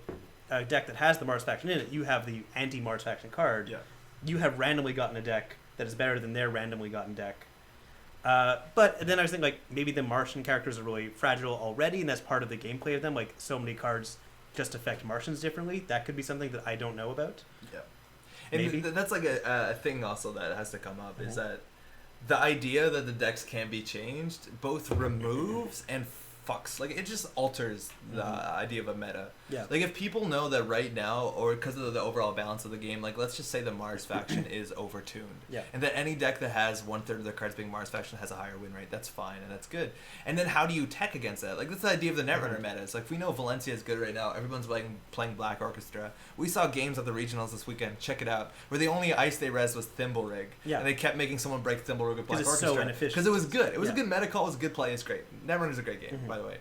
a deck that has the Mars faction in it, you have the anti-Mars faction card. Yeah. You have randomly gotten a deck that is better than their randomly gotten deck. But then I was thinking, like, maybe the Martian characters are really fragile already, and that's part of the gameplay of them. Like, so many cards just affect Martians differently. That could be something that I don't know about. Yeah. And maybe. That's like a thing also that has to come up, is that the idea that the decks can be changed both removes and fucks. Like, it just alters the idea of a meta. Yeah. Like, if people know that right now, or because of the overall balance of the game, like, let's just say the Mars faction is overtuned. Yeah. And that any deck that has 1/3 of their cards being Mars faction has a higher win rate. That's fine, and that's good. And then how do you tech against that? Like, that's the idea of the Netrunner meta. It's like, if we know Valencia is good right now, everyone's playing Black Orchestra. We saw games at the regionals this weekend, check it out, where the only ice they res was Thimble Rig. Yeah. And they kept making someone break Thimble Rig with Black it's Orchestra. so inefficient. Because it was good. It was a good meta call. It was a good play. It's great. Netrunner's a great game, by the way.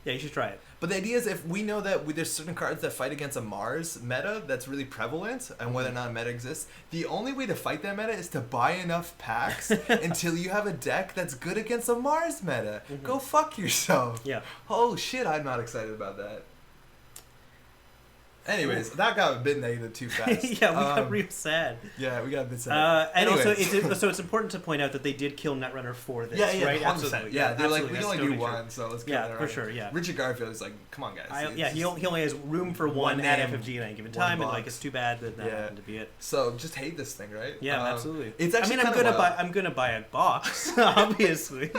Yeah, you should try it. But the idea is, if we know that there's certain cards that fight against a Mars meta that's really prevalent, and whether or not a meta exists, the only way to fight that meta is to buy enough packs until you have a deck that's good against a Mars meta. Go fuck yourself. Yeah. Oh shit, I'm not excited about that. Anyways, that got a bit negative too fast. Yeah, we got real sad. Yeah, we got a bit sad. And also, it's important to point out that they did kill Netrunner for this, right? 100%. Absolutely. Yeah, they're like, absolutely. we That's only do totally one, so let's kill Yeah, Netrunner. for sure, yeah. Richard Garfield is like, come on, guys. He only has room for one at name, FFG at any given time, and box. like, it's too bad that happened to be it. So just hate this thing, right? Yeah, absolutely. It's actually I'm gonna buy a box, obviously.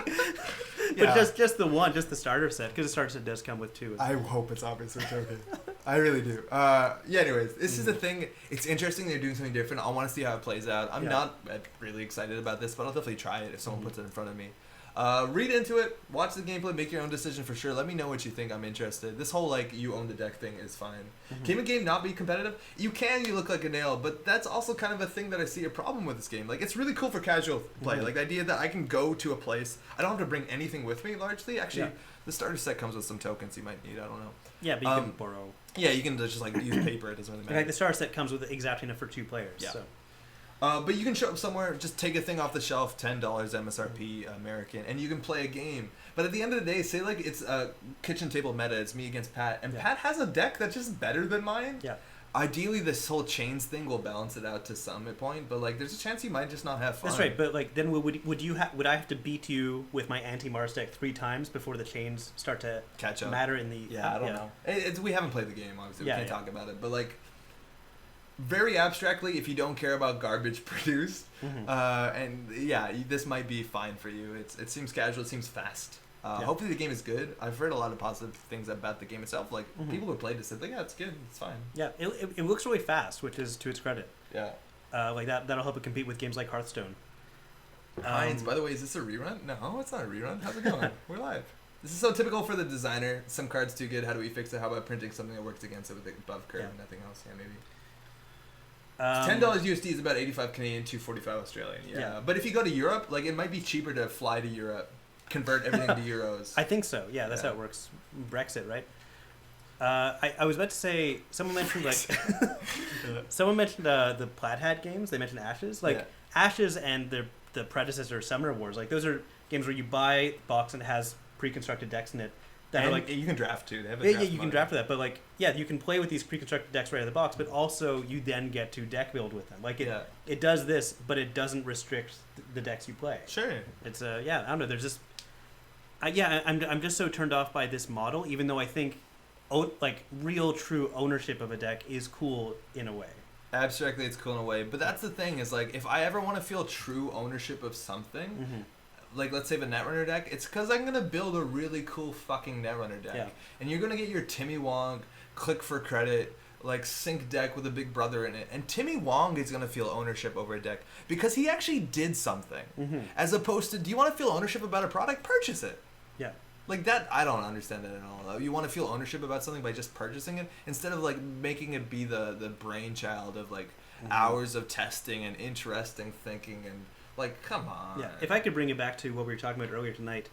But just the one, just the starter set, because the starter set does come with 2. I hope it's obviously joking. I really do. Yeah. Anyways, this is a thing. It's interesting. They're doing something different. I want to see how it plays out. I'm not really excited about this, but I'll definitely try it if someone puts it in front of me. Read into it, watch the gameplay, make your own decision for sure. Let me know what you think. I'm interested. This whole like you own the deck thing is fine. Can a game not be competitive? You can. You look like a nail, but that's also kind of a thing that I see a problem with this game. Like it's really cool for casual play. Like the idea that I can go to a place, I don't have to bring anything with me. Largely, actually, the starter set comes with some tokens you might need. I don't know. Yeah, but you can borrow. Yeah, you can just like use paper. It doesn't really matter. Like the starter set comes with exactly enough for 2 players. Yeah. So. But you can show up somewhere, just take a thing off the shelf, $10 MSRP American, and you can play a game. But at the end of the day, say like it's a kitchen table meta, it's me against Pat, and Pat has a deck that's just better than mine. Yeah. Ideally, this whole chains thing will balance it out to some point, but like there's a chance you might just not have fun. That's right, but like then would I have to beat you with my anti-Mars deck 3 times before the chains start to catch up? Matter in the I don't know. We haven't played the game, obviously. We can't talk about it, but like. Very abstractly, if you don't care about garbage produced, and this might be fine for you. It seems casual, it seems fast. Hopefully the game is good. I've heard a lot of positive things about the game itself. Like people who played it said, like, yeah, it's good, it's fine. Yeah, it looks really fast, which is to its credit. Yeah. Like that'll help it compete with games like Hearthstone. Heinz, by the way, is this a rerun? No, it's not a rerun. How's it going? We're live. This is so typical for the designer. Some cards too good. How do we fix it? How about printing something that works against it with the above curve and nothing else? Yeah, maybe. $10 USD is about 85 Canadian, 245 Australian. Yeah. But if you go to Europe, like it might be cheaper to fly to Europe, convert everything to euros. I think so. Yeah, that's how it works. Brexit, right? I was about to say someone mentioned like the Plaid Hat games. They mentioned Ashes, like Ashes and the predecessor Summoner Wars. Like those are games where you buy a box and it has pre-constructed decks in it. That and like you can draft too. They have a draft you can draft for that, but like you can play with these pre-constructed decks right out of the box, but also you then get to deck build with them. Like it does this, but it doesn't restrict the decks you play. Sure. It's I don't know. There's just I'm just so turned off by this model, even though I think like real true ownership of a deck is cool in a way. Abstractly, it's cool in a way, but that's the thing is like if I ever want to feel true ownership of something. Like, let's say the Netrunner deck, it's because I'm going to build a really cool fucking Netrunner deck. Yeah. And you're going to get your Timmy Wong, click for credit, like, sync deck with a big brother in it. And Timmy Wong is going to feel ownership over a deck because he actually did something. As opposed to, do you want to feel ownership about a product? Purchase it. Yeah. Like, that, I don't understand that at all. You want to feel ownership about something by just purchasing it instead of, like, making it be the brainchild of, like, hours of testing and interesting thinking and... Like, come on. Yeah, if I could bring it back to what we were talking about earlier tonight.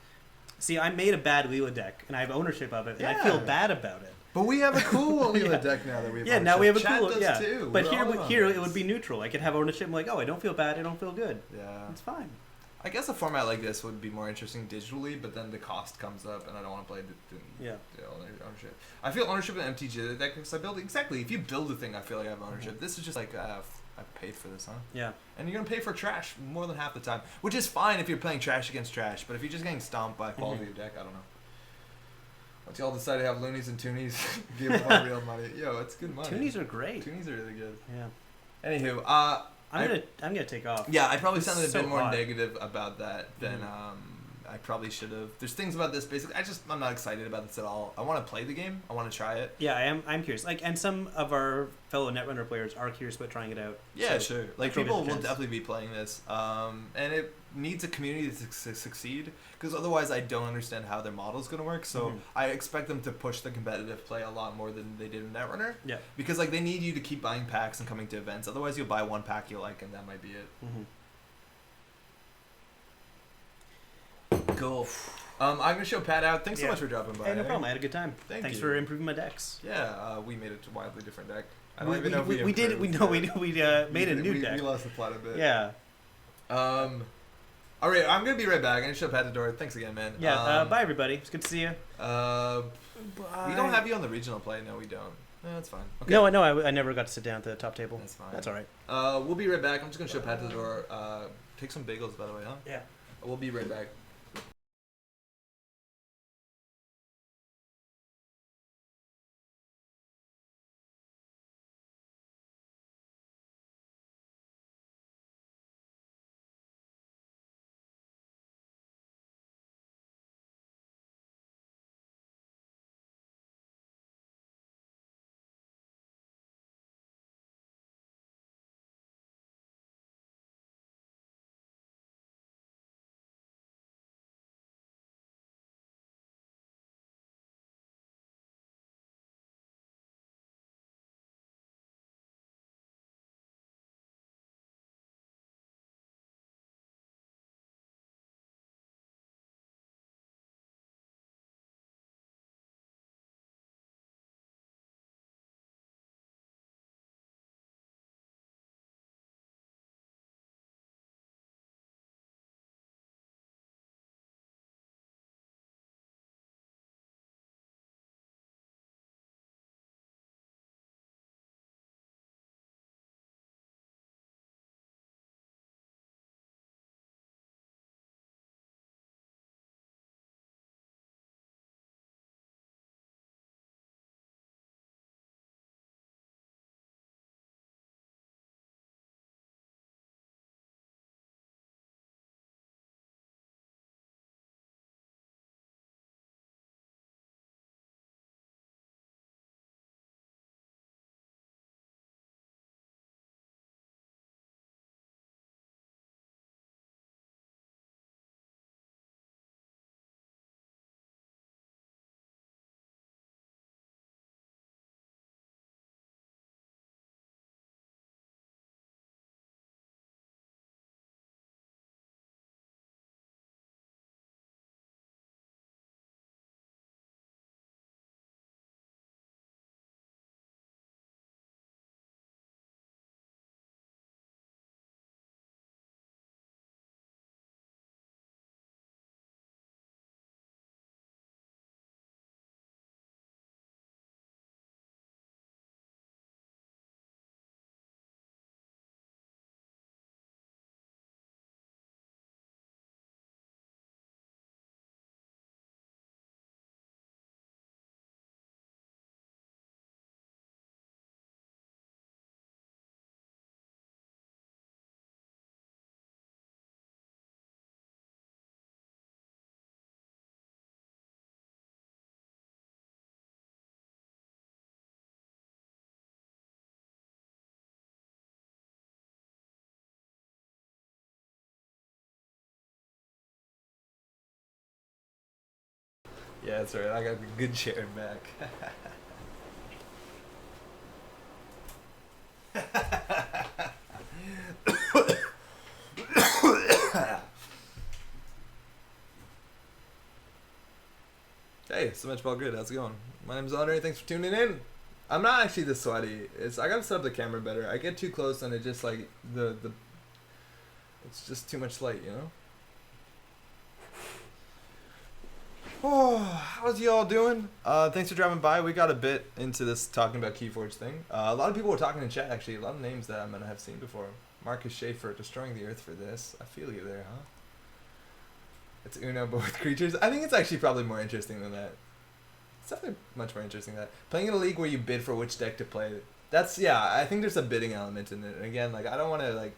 See, I made a bad Leela deck, and I have ownership of it, and I feel bad about it. But we have a cool Leela deck now that we have ownership. Now we have a Chat cool... does too. But here it would be neutral. I could have ownership and like, oh, I don't feel bad, I don't feel good. Yeah. It's fine. I guess a format like this would be more interesting digitally, but then the cost comes up, and I don't want to play the ownership. I feel ownership in MTG deck because I build... Exactly. If you build a thing, I feel like I have ownership. This is just like... I paid for this, huh? Yeah. And you're going to pay for trash more than half the time, which is fine if you're playing trash against trash, but if you're just getting stomped by quality of deck, I don't know. Once y'all decide to have loonies and toonies, give them all real money. Yo, it's good money. Toonies are great. Toonies are really good. Yeah. Anywho, I'm gonna take off. Yeah, I probably sounded a bit more negative about that than I probably should have. There's things about this basically. I'm not excited about this at all. I want to play the game. I want to try it. Yeah, I'm curious. Like, and some of our fellow Netrunner players are curious about trying it out. Yeah, so sure. Like people will definitely be playing this, and it needs a community to succeed. Because otherwise, I don't understand how their model is going to work. So I expect them to push the competitive play a lot more than they did in Netrunner. Yeah. Because like they need you to keep buying packs and coming to events. Otherwise, you'll buy one pack you like, and that might be it. Cool. I'm gonna show Pat out. Thanks so much for dropping by. Hey, no problem. I had a good time. Thanks for improving my decks. Yeah, we made a wildly different deck. I don't even know if we made a new deck. We lost the plot a bit. Yeah. All right, I'm gonna be right back. I'm gonna show Pat the door. Thanks again, man. Yeah. Bye, everybody. It's good to see you. Bye. We don't have you on the regional play. No, we don't. No, that's fine. Okay. No, I never got to sit down at the top table. That's fine. That's all right. We'll be right back. I'm just gonna show Pat to the door. Take some bagels, by the way, huh? Yeah. We'll be right back. Yeah, that's right. I got the good chair back. Hey, so much ball grid. How's it going? My name's Andre. Thanks for tuning in. I'm not actually this sweaty. I gotta set up the camera better. I get too close and it just like it's just too much light, you know. Oh, how's you all doing? Thanks for dropping by. We got a bit into this talking about KeyForge thing. A lot of people were talking in chat actually. A lot of names that I'm gonna have seen before. Marcus Schaefer, destroying the earth for this. I feel you there, huh? It's Uno, but with creatures. I think it's actually probably more interesting than that. It's definitely much more interesting than that. Playing in a league where you bid for which deck to play. That's, yeah, I think there's a bidding element in it. And again, like, I don't want to, like,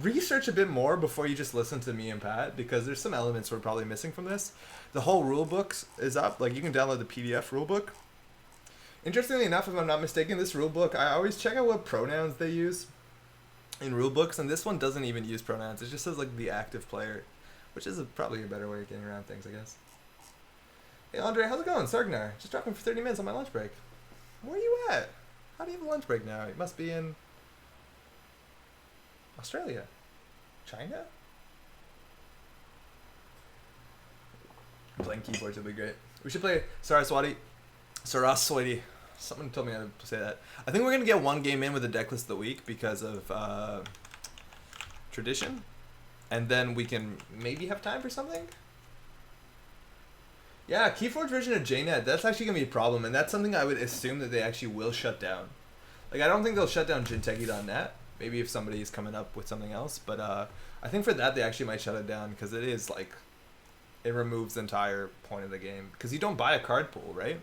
research a bit more before you just listen to me and Pat, because there's some elements we're probably missing from this. The whole rule books is up. Like, you can download the PDF rule book. Interestingly enough, if I'm not mistaken, this rule book, I always check out what pronouns they use in rule books, and this one doesn't even use pronouns. It just says, like, the active player. Which is probably a better way of getting around things, I guess. Hey, Andre, how's it going? Sargnar, just dropping for 30 minutes on my lunch break. Where are you at? How do you have a lunch break now? You must be in Australia. China? Playing KeyForge would be great. We should play Saraswati. Someone told me how to say that. I think we're going to get one game in with the decklist of the week because of tradition. And then we can maybe have time for something? Yeah, KeyForge version of JNet, that's actually going to be a problem. And that's something I would assume that they actually will shut down. Like, I don't think they'll shut down jinteki.net. Maybe if somebody is coming up with something else. But I think for that, they actually might shut it down. Because it is, like, it removes the entire point of the game. Because you don't buy a card pool, right?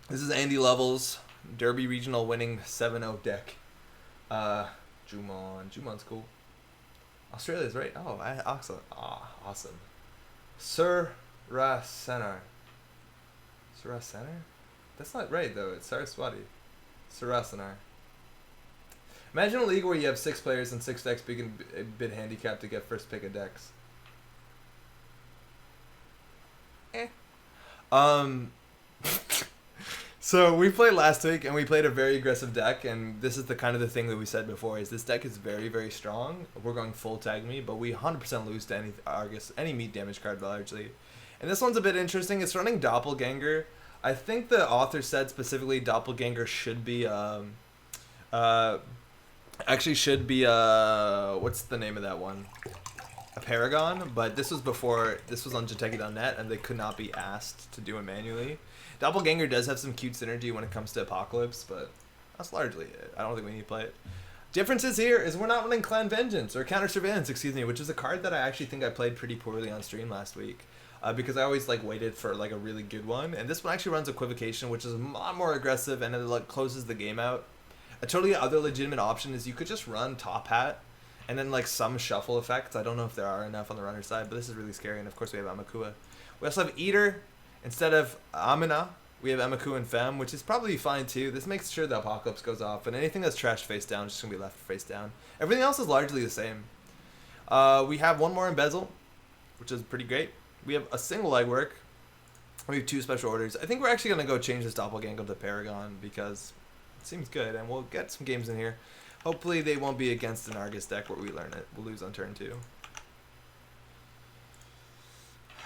This is Andy Levels, Derby Regional winning 7-0 deck. Jumon's cool. Australia's right. Oh, awesome. Awesome. Surasenar. That's not right, though. It's Saraswati. Surasenar. Imagine a league where you have 6 players and 6 decks, but you can bid handicap to get first pick of decks. So we played last week, and we played a very aggressive deck, and this is the kind of the thing that we said before, is this deck is very, very strong. We're going full tag me, but we 100% lose to any Argus, any meat damage card largely. And this one's a bit interesting. It's running Doppelganger. I think the author said specifically Doppelganger should be, actually should be, what's the name of that one? A Paragon, but this was before, this was on jinteki.net, and they could not be asked to do it manually. Doppelganger does have some cute synergy when it comes to Apocalypse, but that's largely it. I don't think we need to play it. Differences here is we're not running Clan Vengeance, or Counter Surveillance, excuse me, which is a card that I actually think I played pretty poorly on stream last week. Because I always like waited for like a really good one, and this one actually runs Equivocation, which is a lot more aggressive, and it like closes the game out. A totally other legitimate option is you could just run Top Hat, and then like some shuffle effects. I don't know if there are enough on the runner side, but this is really scary. And of course we have Amakua. We also have Eater. Instead of Amina, we have Emaku and Fem, which is probably fine too. This makes sure the Apocalypse goes off, and anything that's trashed face down is just going to be left face down. Everything else is largely the same. We have one more Embezzle, which is pretty great. We have a single Legwork. We have 2 special orders. I think we're actually going to go change this Doppelganger to Paragon because it seems good, and we'll get some games in here. Hopefully they won't be against an Argus deck where we learn it. We'll lose on turn 2.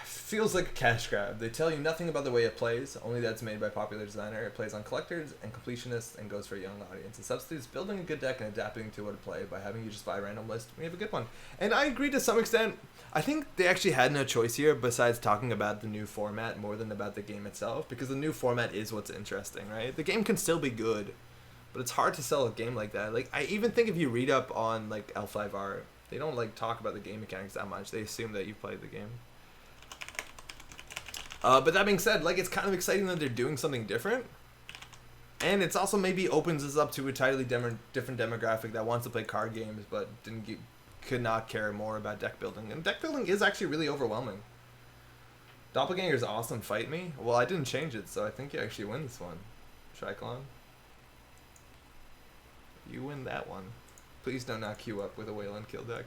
Feels like a cash grab. They tell you nothing about the way it plays, only that it's made by popular designer. It plays on collectors and completionists and goes for a young audience. It substitutes building a good deck and adapting to what it play by having you just buy a random list. We have a good one. And I agree to some extent. I think they actually had no choice here besides talking about the new format more than about the game itself, because the new format is what's interesting, right? The game can still be good, but it's hard to sell a game like that. Like, I even think if you read up on like L5R, they don't like talk about the game mechanics that much. They assume that you played the game. But that being said, like, it's kind of exciting that they're doing something different. And it's also maybe opens us up to a entirely different demographic that wants to play card games but could not care more about deck building. And deck building is actually really overwhelming. Doppelganger is awesome, fight me. Well, I didn't change it, so I think you actually win this one. Triclon. You win that one. Please do not queue up with a Wayland kill deck.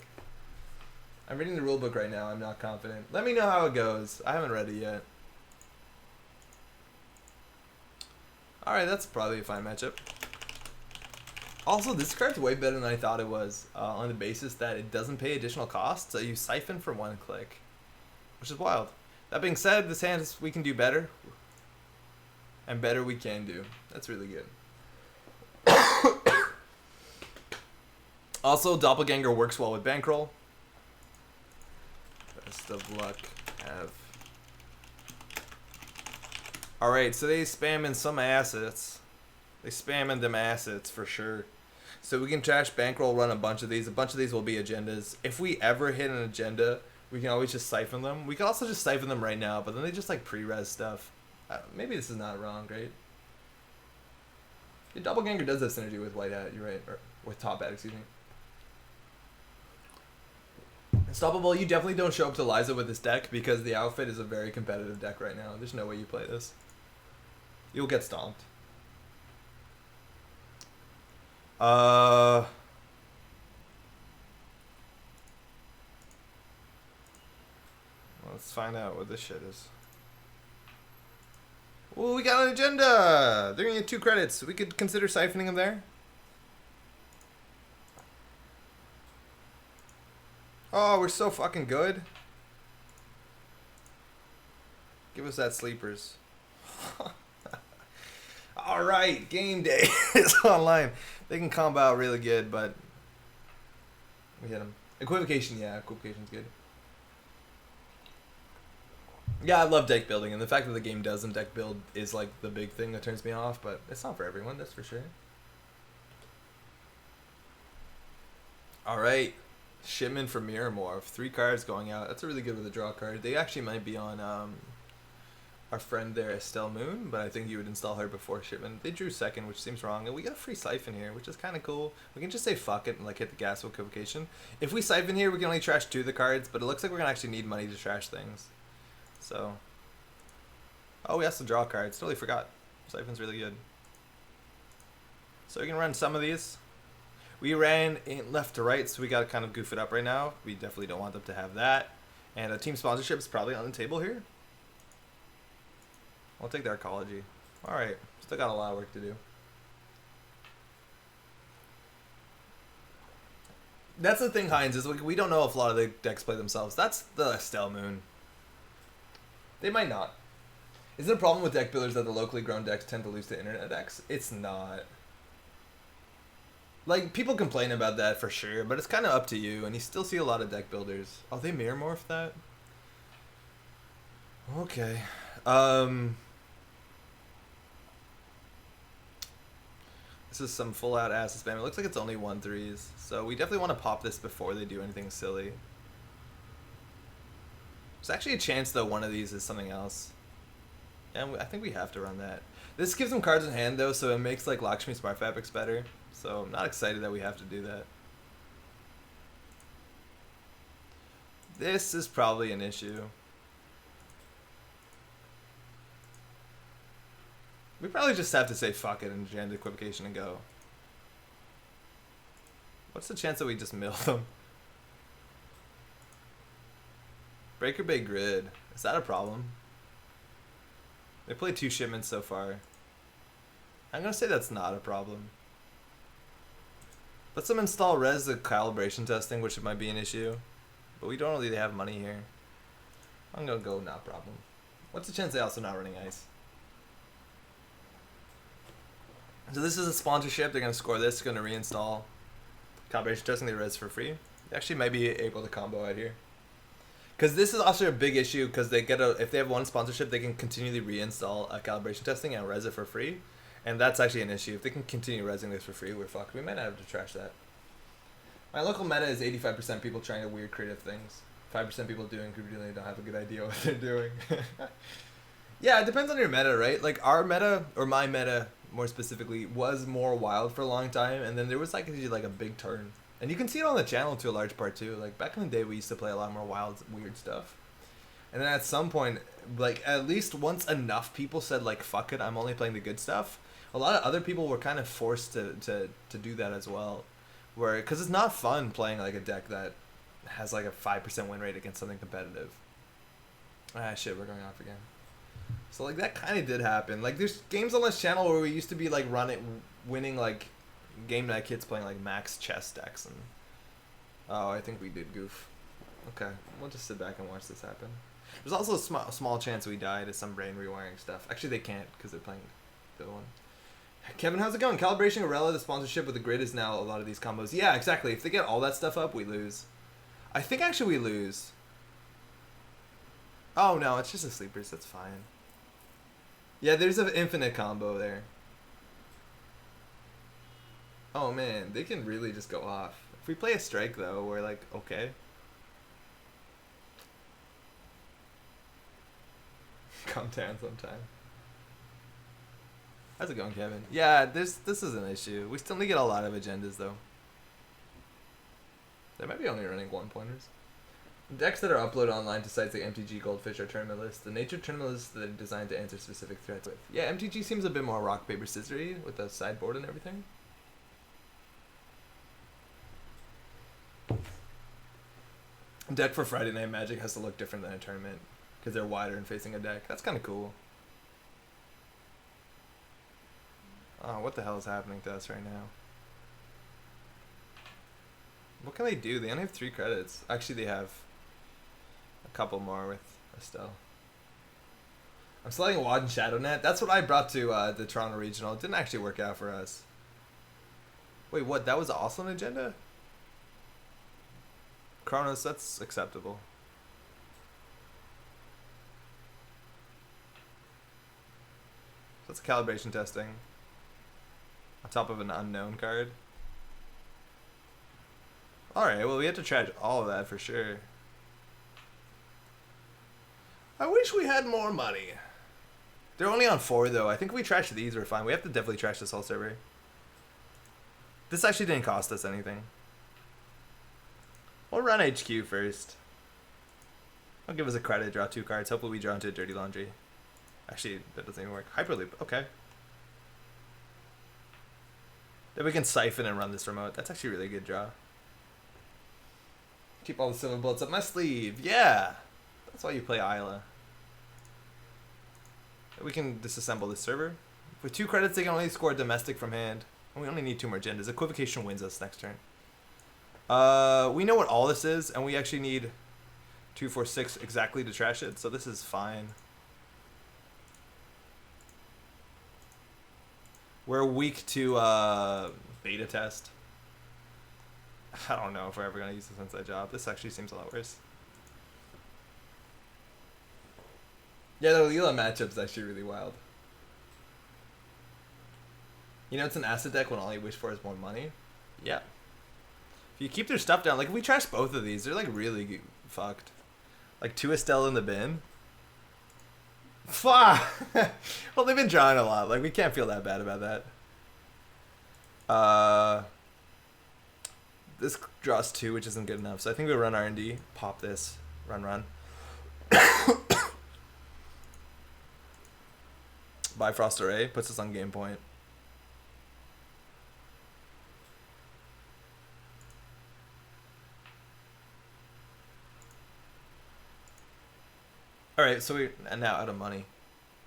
I'm reading the rulebook right now. I'm not confident. Let me know how it goes. I haven't read it yet. Alright, that's probably a fine matchup. Also, this card's way better than I thought it was, on the basis that it doesn't pay additional cost, so you siphon for 1 click, which is wild. That being said, this hand we can do better, and better we can do. That's really good. Also, Doppelganger works well with Bankroll. Best of luck, have. Alright, so they spam in some assets. They spam in them assets for sure. So we can trash Bankroll, run a bunch of these. A bunch of these will be agendas. If we ever hit an agenda, we can always just siphon them. We can also just siphon them right now, but then they just like pre-res stuff. Maybe this is not wrong, right? Yeah, Doppelganger does have synergy with White Hat, you're right. Or with Top Hat, excuse me. Unstoppable, you definitely don't show up to Liza with this deck because the outfit is a very competitive deck right now. There's no way you play this. You'll get stomped. Let's find out what this shit is. Ooh, we got an agenda! They're gonna get 2 credits. We could consider siphoning them there. Oh, we're so fucking good. Give us that sleepers. Alright, game day is online. They can combo out really good, but we hit them. Equivocation, yeah, equivocation's good. Yeah, I love deck building, and the fact that the game doesn't deck build is like the big thing that turns me off, but it's not for everyone, that's for sure. Alright. Shipment for Miramorph. 3 cards going out. That's a really good with a draw card. They actually might be on our friend there, Estelle Moon, but I think you would install her before shipment. They drew second, which seems wrong, and we got a free siphon here, which is kind of cool. We can just say fuck it and like hit the gas with equivocation. If we siphon here, we can only trash 2 of the cards, but it looks like we're gonna actually need money to trash things. So, oh, we have to draw cards. Totally forgot. Siphon's really good. So we can run some of these. We ran in left to right, so we got to kind of goof it up right now. We definitely don't want them to have that. And a team sponsorship is probably on the table here. I'll take the Arcology. Alright, still got a lot of work to do. That's the thing, Heinz, is we don't know if a lot of the decks play themselves. That's the Estelle Moon. They might not. Is it a problem with deck builders that the locally grown decks tend to lose to internet decks? It's not. Like, people complain about that for sure, but it's kind of up to you, and you still see a lot of deck builders. Oh, they mirror morph that? Okay. This is some full out acid spam. It looks like it's only 1/3s, so we definitely want to pop this before they do anything silly. There's actually a chance, though, one of these is something else. And I think we have to run that. This gives them cards in hand, though, so it makes, like, Lakshmi Smart Fabrics better. So I'm not excited that we have to do that. This is probably an issue. We probably just have to say fuck it and jam the equivocation and go. What's the chance that we just mill them? Breaker Bay Grid. Is that a problem? They played 2 shipments so far. I'm gonna say that's not a problem. Let them install res the calibration testing, which might be an issue. But we don't really have money here. I'm gonna go not problem. What's the chance they also not running ice? So this is a sponsorship. They're gonna score this, gonna reinstall calibration testing the res for free. They actually might be able to combo out here. Because this is also a big issue, because they get if they have 1 sponsorship, they can continually reinstall a calibration testing and res it for free. And that's actually an issue. If they can continue resing this for free, we're fucked. We might not have to trash that. My local meta is 85% people trying weird creative things. 5% people doing who really don't have a good idea what they're doing. Yeah, it depends on your meta, right? Like, our meta, or my meta, more specifically, was more wild for a long time, and then there was like a big turn. And you can see it on the channel to a large part too. Like, back in the day, we used to play a lot more wild, weird stuff. And then at some point, like, at least once enough people said, like, fuck it, I'm only playing the good stuff, a lot of other people were kind of forced to do that as well. Because it's not fun playing, like, a deck that has like a 5% win rate against something competitive. Ah, shit, we're going off again. So like that kind of did happen. Like there's games on this channel where we used to be like winning like game night kids playing like max chess decks and. Oh, I think we did goof. Okay, we'll just sit back and watch this happen. There's also a small chance we die to some brain rewiring stuff. Actually, they can't because they're playing the other one. Kevin, how's it going? Calibration Arella, the sponsorship with the grid is now a lot of these combos. Yeah, exactly. If they get all that stuff up, we lose. I think actually we lose. Oh no, it's just a sleepers. That's fine. Yeah, there's an infinite combo there. Oh man, they can really just go off. If we play a strike though, we're like, okay. Come down sometime. How's it going, Kevin? Yeah, this is an issue. We still need to get a lot of agendas though. They might be only running 1-pointers. Decks that are uploaded online to sites like MTG, Goldfish, or Tournament List. The nature Tournament Lists that are designed to answer specific threats with. Yeah, MTG seems a bit more rock, paper, scissory with the sideboard and everything. Deck for Friday Night Magic has to look different than a tournament because they're wider and facing a deck. That's kind of cool. Oh, what the hell is happening to us right now? What can they do? They only have 3 credits. Actually, they have a couple more with Estelle. I'm sliding Wad and ShadowNet. That's what I brought to the Toronto Regional. It didn't actually work out for us. Wait, what? That was also an agenda? Kronos, that's acceptable. So that's calibration testing. On top of an unknown card. Alright, well we have to trash all of that for sure. I wish we had more money. They're only on 4 though. I think if we trash these, we're fine. We have to definitely trash this whole server. This actually didn't cost us anything. We'll run HQ first. I'll give us a credit, draw 2 cards. Hopefully we draw into Dirty Laundry. Actually, that doesn't even work. Hyperloop, okay. Then we can siphon and run this remote. That's actually a really good draw. Keep all the silver bullets up my sleeve. Yeah! That's why you play Isla. We can disassemble this server. With 2 credits, they can only score domestic from hand. And we only need 2 more agendas. Equivocation wins us next turn. We know what all this is, and we actually need 2, 4, 6 exactly to trash it, so this is fine. We're weak to beta test. I don't know if we're ever going to use this inside job. This actually seems a lot worse. Yeah, the Leela matchup's actually really wild. You know it's an asset deck when all you wish for is more money? Yeah. If you keep their stuff down, like if we trash both of these, they're like really fucked. Like 2 Estelle in the bin. Fuck! Well, they've been drawing a lot. Like we can't feel that bad about that. This draws 2, which isn't good enough. So I think we run R&D, pop this, run. Bifrost Array puts us on game point. Alright, so we're now out of money.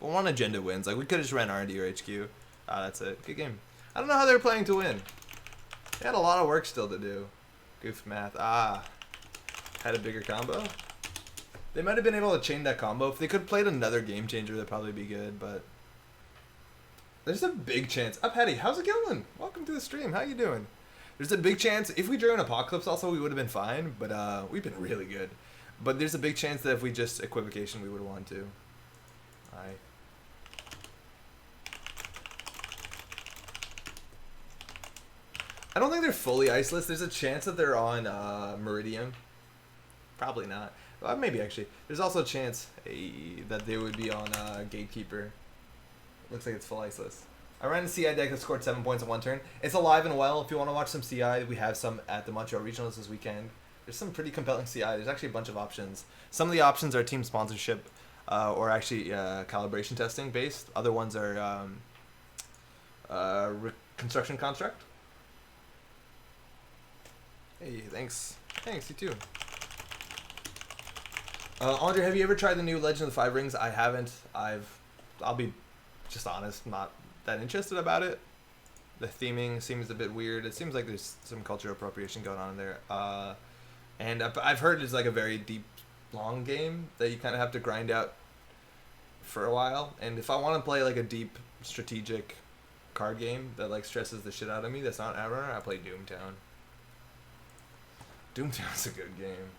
But one agenda wins. Like, we could have just ran R&D or HQ. Ah, that's it. Good game. I don't know how they were planning to win. They had a lot of work still to do. Goof math. Ah. Had a bigger combo. They might have been able to chain that combo. If they could have played another game changer, that'd probably be good, but... There's a big chance. Up, Hattie. How's it going? Welcome to the stream. How you doing? There's a big chance. If we drew an Apocalypse also, we would have been fine, but we've been really good. But there's a big chance that if we just equivocation, we would have won too. Alright. I don't think they're fully iceless. There's a chance that they're on Meridian. Probably not. Well, maybe actually. There's also a chance that they would be on Gatekeeper. Looks like it's full iceless. I ran a CI deck that scored 7 points in 1 turn. It's alive and well. If you want to watch some CI, we have some at the Montreal Regionals this weekend. There's some pretty compelling CI. There's actually a bunch of options. Some of the options are team sponsorship or actually calibration testing based. Other ones are construction construct. Hey, thanks. Thanks, you too. Andre, have you ever tried the new Legend of the Five Rings? I haven't. I'll be just honest, not that interested about it. The theming seems a bit weird. It seems like there's some cultural appropriation going on in there. And I've heard it's like a very deep, long game that you kind of have to grind out for a while. And if I want to play like a deep, strategic card game that like stresses the shit out of me, that's not Netrunner, I play Doomtown. Doomtown's a good game.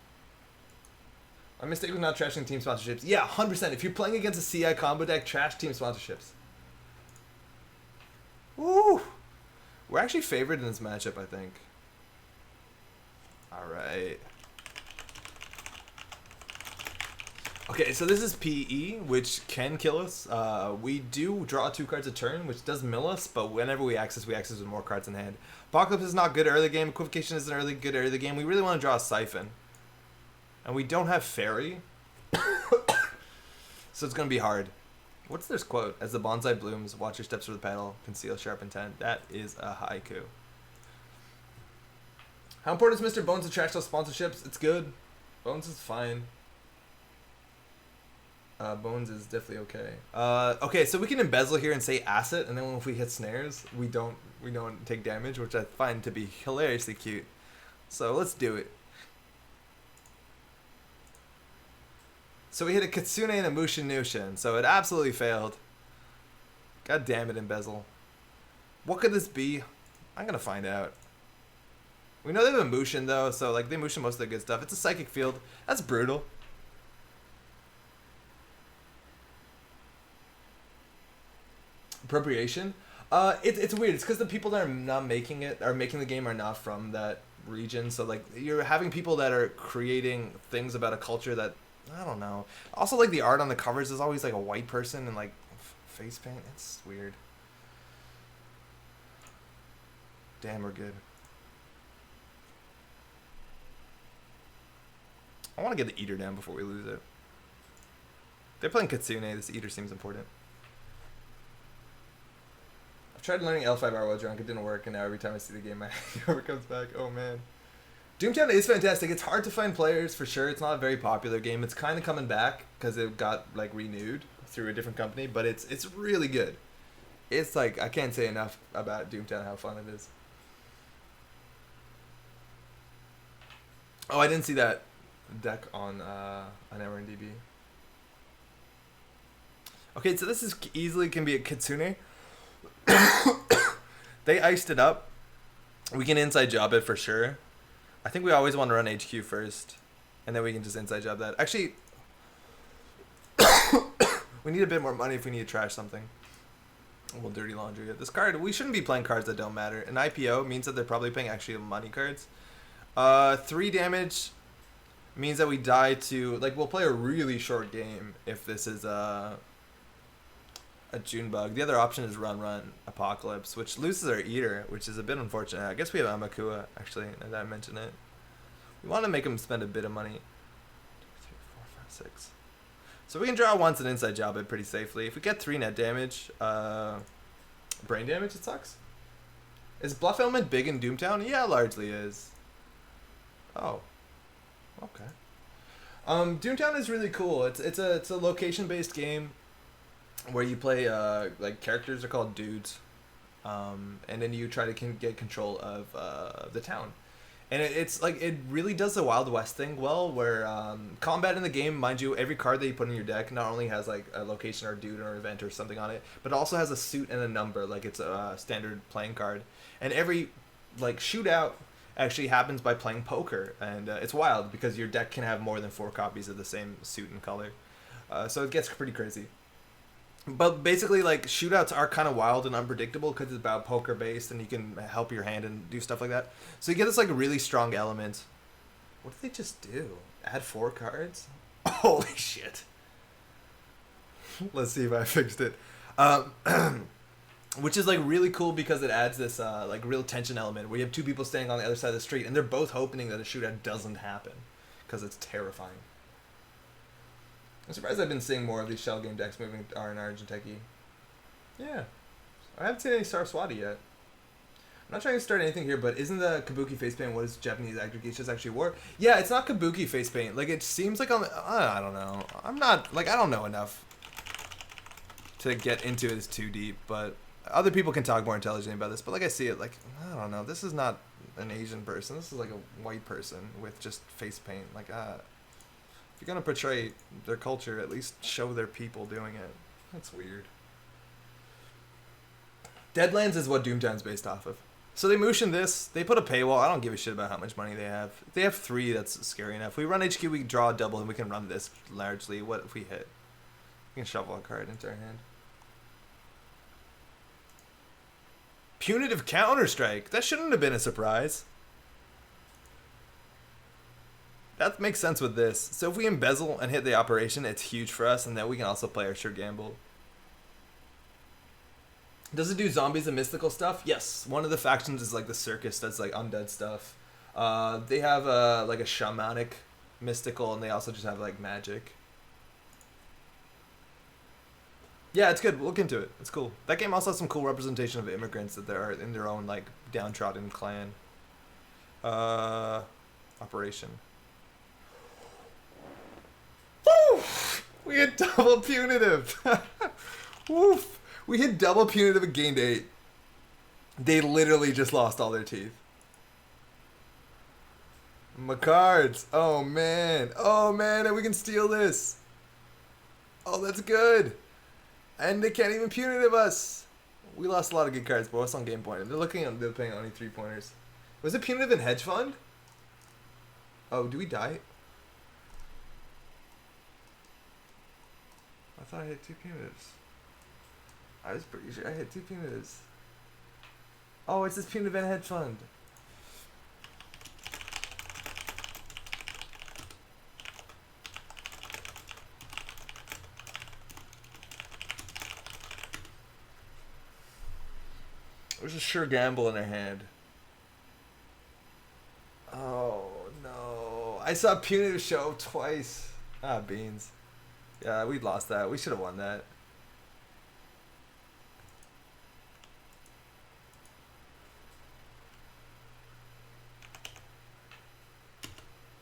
My mistake was not trashing team sponsorships. Yeah, 100%. If you're playing against a CI combo deck, trash team sponsorships. Woo! We're actually favored in this matchup, I think. Alright. Okay, so this is PE, which can kill us. We do draw 2 cards a turn, which does mill us, but whenever we access with more cards in hand. Apocalypse is not good early game. Equivocation isn't really good early game. We really want to draw a Siphon. And we don't have Fairy. So it's going to be hard. What's this quote? As the bonsai blooms, watch your steps for the paddle, conceal sharp intent. That is a haiku. How important is Mr. Bones to trash those sponsorships? It's good. Bones is fine. Bones is definitely okay. Okay, so we can embezzle here and say asset, and then if we hit snares, we don't take damage, which I find to be hilariously cute. So let's do it. So we hit a Kitsune and a Mushin Nushin, so it absolutely failed. God damn it, embezzle. What could this be? I'm gonna find out. We know they have a Mushin though, so like they Mushin most of the good stuff. It's a Psychic Field. That's brutal. Appropriation? It's weird. It's because the people that are not making it, are making the game, are not from that region. So like you're having people that are creating things about a culture that, I don't know. Also, like, the art on the covers is always, like, a white person and, like, face paint. It's weird. Damn, we're good. I want to get the Eater down before we lose it. They're playing Kitsune. This Eater seems important. I've tried learning L5R while drunk. It didn't work, and now every time I see the game, my hangover comes back. Oh, man. Doomtown is fantastic. It's hard to find players for sure. It's not a very popular game. It's kind of coming back because it got like renewed through a different company, but it's really good. It's like, I can't say enough about Doomtown, how fun it is. Oh, I didn't see that deck on MRNDB. Okay, so this is easily can be a Kitsune. They iced it up. We can inside job it for sure. I think we always want to run HQ first, and then we can just inside job that. Actually, we need a bit more money if we need to trash something. We'll dirty laundry it. This card, we shouldn't be playing cards that don't matter. An IPO means that they're probably playing actually money cards. 3 damage means that we die to, like, we'll play a really short game if this is a Junebug. The other option is run Apocalypse, which loses our Eater, which is a bit unfortunate. I guess we have Amakua, actually, now that I mention it. We want to make him spend a bit of money. 2, 3, 4, 5, 6. So we can draw once and inside job it pretty safely. If we get 3 net damage, brain damage, it sucks. Is Bluff Element big in Doomtown? Yeah, largely is. Oh. Okay. Doomtown is really cool. It's a location-based game where you play like characters are called dudes, and then you try to get control of the town, and it's like it really does the Wild West thing well, where combat in the game, mind you, every card that you put in your deck not only has like a location or a dude or an event or something on it, but also has a suit and a number, like it's a standard playing card, and every like shootout actually happens by playing poker, and it's wild because your deck can have more than 4 copies of the same suit and color, so it gets pretty crazy. But basically, like, shootouts are kind of wild and unpredictable because it's about poker based and you can help your hand and do stuff like that. So you get this like really strong element. What did they just do? Add 4 cards? Holy shit. Let's see if I fixed it. Which is like really cool because it adds this like real tension element where you have 2 people standing on the other side of the street and they're both hoping that a shootout doesn't happen because it's terrifying. I'm surprised I've been seeing more of these shell game decks moving R and R Jinteki. Yeah. I haven't seen any Saraswati yet. I'm not trying to start anything here, but isn't the kabuki face paint what is Japanese aggregations actually wore? Yeah, it's not kabuki face paint. Like, it seems like I don't know. I'm not, like, I don't know enough to get into it too deep, but other people can talk more intelligently about this. But like I see it, like, I don't know. This is not an Asian person. This is like a white person with just face paint. Like, if you're going to portray their culture, at least show their people doing it. That's weird. Deadlands is what Doomtown's based off of. So they motion this. They put a paywall. I don't give a shit about how much money they have. If they have 3, that's scary enough. If we run HQ, we can draw a double, and we can run this largely. What if we hit? We can shuffle a card into our hand. Punitive Counter-Strike. That shouldn't have been a surprise. That makes sense with this. So if we embezzle and hit the operation, it's huge for us, and then we can also play our sure gamble. Does it do zombies and mystical stuff? Yes. One of the factions is like the circus that's like undead stuff. They have like a shamanic mystical, and they also just have like magic. Yeah, it's good. Look into it. It's cool. That game also has some cool representation of immigrants that are in their own like downtrodden clan. Operation. Woo! We hit double punitive. Woof. We hit double punitive and gained 8. They literally just lost all their teeth. My cards. Oh, man. Oh, man. And we can steal this. Oh, that's good. And they can't even punitive us. We lost a lot of good cards, but what's on game point? They're playing only 3-pointers. Was it punitive and hedge fund? Oh, do we die? I thought I hit 2 punitives. I was pretty sure I hit 2 punitives. Oh, it's this punitive and hedge fund. There's a sure gamble in her hand. Oh, no. I saw punitive show up twice. Ah, beans. Yeah, we lost that. We should have won that.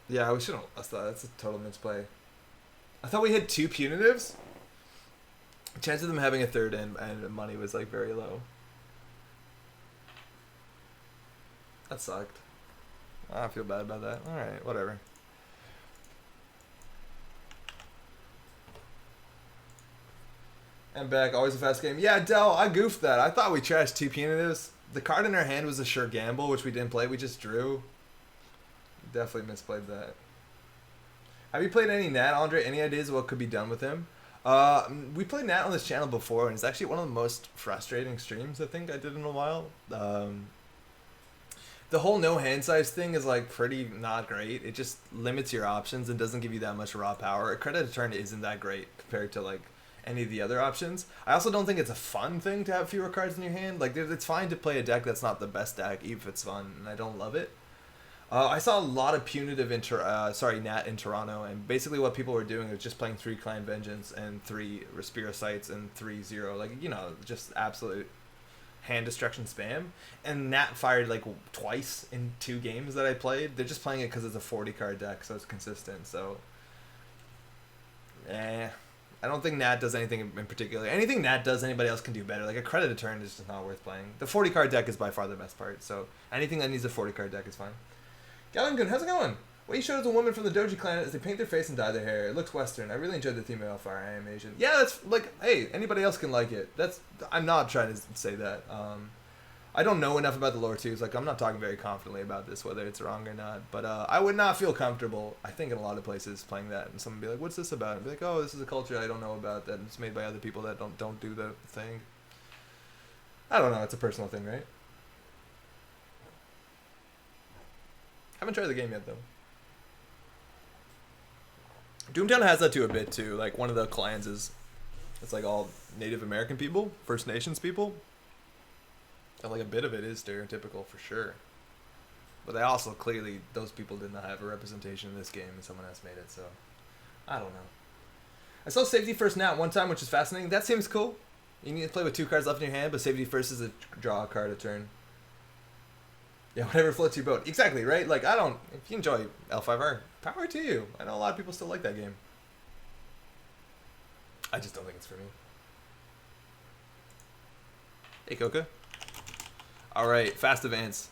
Yeah, we should have lost that. That's a total misplay. I thought we had 2 punitives. The chance of them having a third and money was like very low. That sucked. I feel bad about that. Alright, whatever. And back, always a fast game. Yeah, Del, I goofed that. I thought we trashed 2 punitives. The card in our hand was a sure gamble, which we didn't play. We just drew. Definitely misplayed that. Have you played any Nat, Andre? Any ideas of what could be done with him? We played Nat on this channel before, and it's actually one of the most frustrating streams I think I did in a while. The whole no hand size thing is like pretty not great. It just limits your options and doesn't give you that much raw power. A credit to turn isn't that great compared to like any of the other options. I also don't think it's a fun thing to have fewer cards in your hand. Like, it's fine to play a deck that's not the best deck, even if it's fun, and I don't love it. I saw a lot of punitive Nat in Toronto, and basically what people were doing was just playing 3 Clan Vengeance and 3 Respirosites and 3-0. Like, you know, just absolute hand destruction spam. And Nat fired like twice in 2 games that I played. They're just playing it because it's a 40 card deck, so it's consistent. So, I don't think Nat does anything in particular. Anything Nat does, anybody else can do better. Like, a credit to turn is just not worth playing. The 40 card deck is by far the best part, so anything that needs a 40 card deck is fine. Galangun, how's it going? What you showed is a woman from the Doji clan as they paint their face and dye their hair. It looks Western. I really enjoyed the theme of Hellfire. I am Asian. Yeah, that's like, hey, anybody else can like it. I'm not trying to say that. I don't know enough about the lore too. It's like, I'm not talking very confidently about this, whether it's wrong or not. But I would not feel comfortable, I think, in a lot of places playing that. And someone would be like, what's this about? And be like, oh, this is a culture I don't know about that it's made by other people that don't do the thing. I don't know. It's a personal thing, right? Haven't tried the game yet, though. Doomtown has that to a bit, too. Like, one of the clans it's like all Native American people, First Nations people. And, like, a bit of it is stereotypical, for sure. But they also, clearly, those people did not have a representation in this game, and someone else made it, so... I don't know. I saw Safety First Nat one time, which is fascinating. That seems cool. You need to play with 2 cards left in your hand, but Safety First is a draw a card a turn. Yeah, whatever floats your boat. Exactly, right? Like, I don't... If you enjoy L5R, power to you. I know a lot of people still like that game. I just don't think it's for me. Hey, Coca. Alright, fast advance.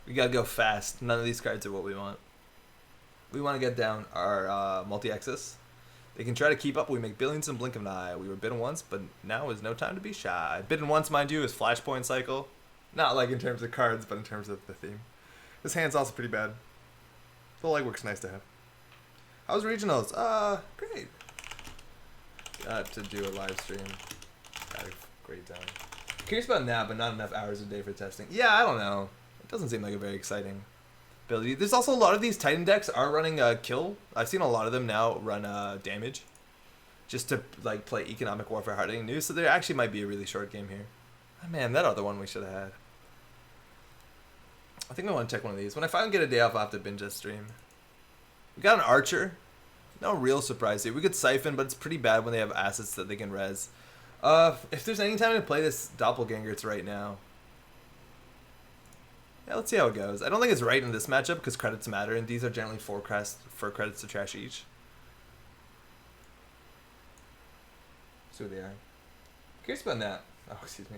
We gotta go fast. None of these cards are what we want. We want to get down our multi-axis. They can try to keep up. We make billions in blink of an eye. We were bitten once, but now is no time to be shy. Bitten once, mind you, is Flashpoint Cycle. Not like in terms of cards, but in terms of the theme. This hand's also pretty bad. The legwork's nice to have. How's regionals? Great. Got to do a live stream. Had a great time. Curious about now, but not enough hours a day for testing. Yeah, I don't know. It doesn't seem like a very exciting ability. There's also a lot of these Titan decks are running kill. I've seen a lot of them now run damage, just to like play Economic Warfare Hardening News. So there actually might be a really short game here. Oh, man, that other one we should have had. I think I want to check one of these. When I finally get a day off, I'll have to binge this stream. We got an Archer. No real surprise here. We could Siphon, but it's pretty bad when they have assets that they can res. If there's any time to play this Doppelganger, it's right now. Yeah, let's see how it goes. I don't think it's right in this matchup because credits matter, and these are generally 4 credits to trash each. See what they are. Curious about that. Oh, excuse me.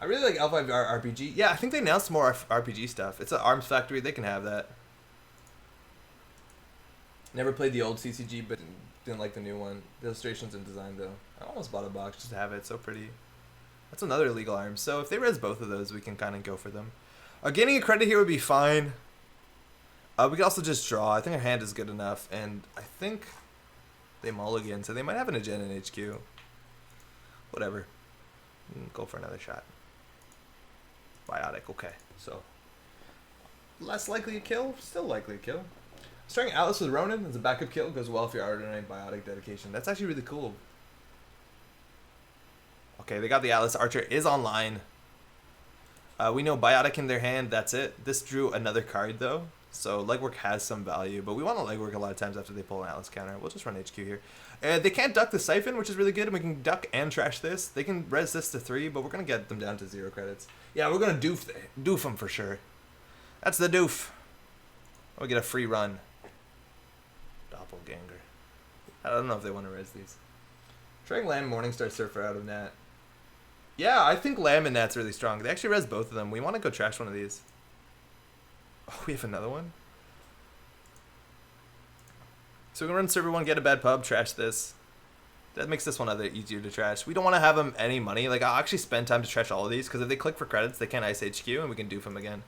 I really like L5R RPG. Yeah, I think they announced more RPG stuff. It's an Arms Factory. They can have that. Never played the old CCG, but didn't like the new one. The illustrations and design, though. I almost bought a box just to have it. It's so pretty. That's another illegal arms. So if they res both of those, we can kind of go for them. Gaining a credit here would be fine. We could also just draw. I think our hand is good enough. And I think they mulligan, so they might have an agenda in HQ. Whatever. Go for another shot. Biotic, okay. So, less likely to kill, still likely to kill. Starting Atlas with Ronin as a backup kill goes well if you're Ardenite Biotic Dedication. That's actually really cool. Okay, they got the Atlas. Archer is online. We know Biotic in their hand, that's it. This drew another card though, so legwork has some value, but we want to legwork a lot of times after they pull an Atlas counter. We'll just run HQ here. They can't duck the Siphon, which is really good, and we can duck and trash this. They can res this to 3, but we're going to get them down to 0 credits. Yeah, we're going to doof them for sure. That's the doof. We get a free run. Doppelganger. I don't know if they want to res these. Trying Lamb Morningstar Surfer out of Nat. Yeah, I think Lamb and Nat's really strong. They actually res both of them. We want to go trash one of these. Oh, we have another one? So we can run server 1, get a bad pub, trash this. That makes this one other easier to trash. We don't want to have them any money. Like, I'll actually spend time to trash all of these, because if they click for credits, they can't ice HQ, and we can doof them again.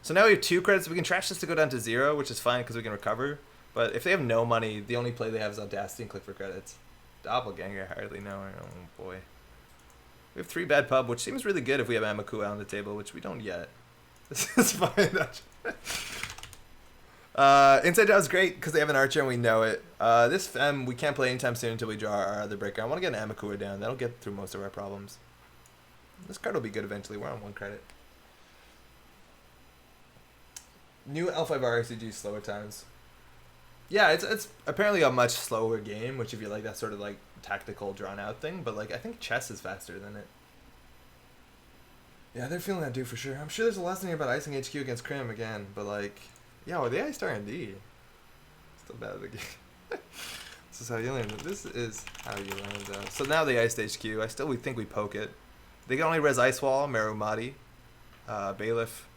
So now we have 2 credits. We can trash this to go down to 0, which is fine, because we can recover. But if they have no money, the only play they have is Audacity and click for credits. Doppelganger, I hardly know. Oh, boy. We have 3 bad pub, which seems really good if we have Amaku on the table, which we don't yet. This is fine. Inside Job is great because they have an Archer and we know it. This Fem we can't play anytime soon until we draw our other breaker. I want to get an Amakua down. That'll get through most of our problems. This card will be good eventually. We're on 1 credit. New L5R RCG slower times. Yeah, it's apparently a much slower game, which if you like that sort of like tactical drawn out thing, but like I think chess is faster than it. Yeah, they're feeling that dude for sure. I'm sure there's a lesson here about icing HQ against Crim again, but like, yeah, well, they iced R&D. Still bad at the game. This is how you learn. This is how you learn, though. So now they iced HQ. We think we poke it. They can only res Ice Wall, Merumati, Bailiff.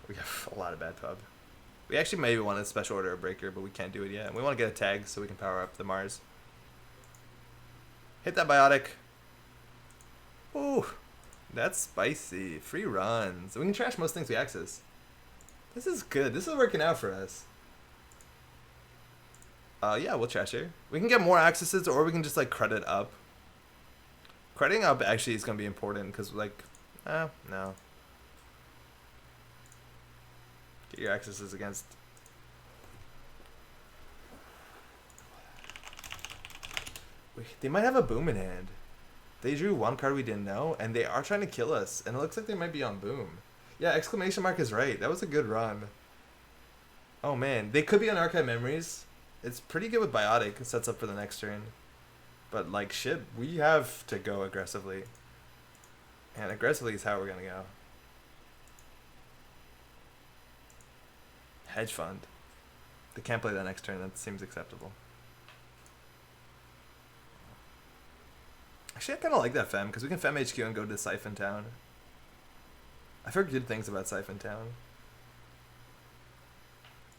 We have a lot of bad pub. We actually maybe want a special order of breaker, but we can't do it yet. And we want to get a tag so we can power up the Mars. Hit that Biotic. Ooh. That's spicy. Free runs. We can trash most things we access. This is good. This is working out for us. Yeah, we'll trash here. We can get more accesses or we can just like credit up. Crediting up actually is going to be important because like, no. Get your accesses against... Wait, they might have a boom in hand. They drew 1 card we didn't know, and they are trying to kill us. And it looks like they might be on boom. Yeah, exclamation mark is right. That was a good run. Oh man, they could be on Archive Memories. It's pretty good with Biotic. It sets up for the next turn. But like shit, we have to go aggressively. And aggressively is how we're gonna go. Hedge fund. They can't play that next turn. That seems acceptable. Actually, I kind of like that Fem, because we can Fem HQ and go to Siphon Town. I've heard good things about Siphon Town.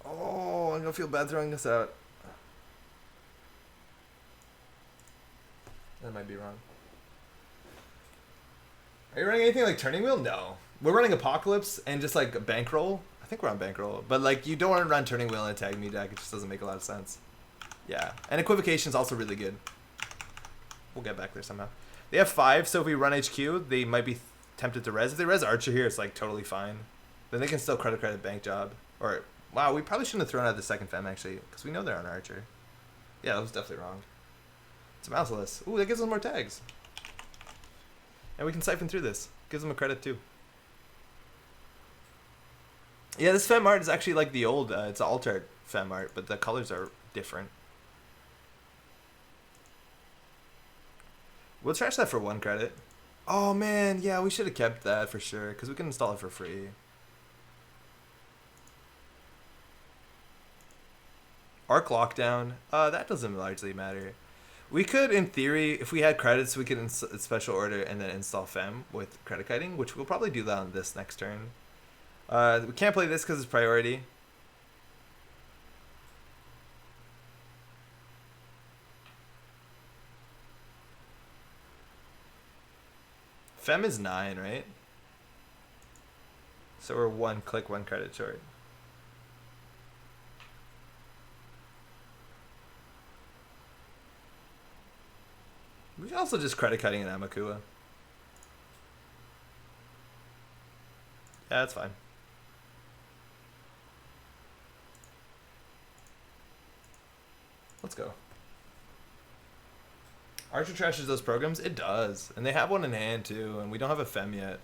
Oh, I'm going to feel bad throwing this out. That might be wrong. Are you running anything like Turning Wheel? No. We're running Apocalypse and just like Bankroll. I think we're on Bankroll. But like, you don't want to run Turning Wheel in a Tag Me deck. It just doesn't make a lot of sense. Yeah. And Equivocation is also really good. We'll get back there somehow. They have 5, so if we run HQ, they might be tempted to res. If they res Archer here, it's like totally fine. Then they can still credit Bank Job. Or, wow, we probably shouldn't have thrown out the second Fem actually, because we know they're on Archer. Yeah, that was definitely wrong. It's Mouseless. Ooh, that gives us more tags. And we can siphon through this. Gives them a credit too. Yeah, this Fem art is actually like the old, it's an alt art Fem art, but the colors are different. We'll trash that for 1 credit. Oh man, yeah, we should have kept that for sure, because we can install it for free. Arc Lockdown, that doesn't largely matter. We could, in theory, if we had credits, we could special order and then install Fem with credit kiting, which we'll probably do that on this next turn. We can't play this because it's priority. Fem is 9, right? So we're 1 click, 1 credit short. We can also just credit cutting an Amakua. Yeah, that's fine. Let's go. Archer trashes those programs? It does. And they have one in hand too, and we don't have a Fem yet.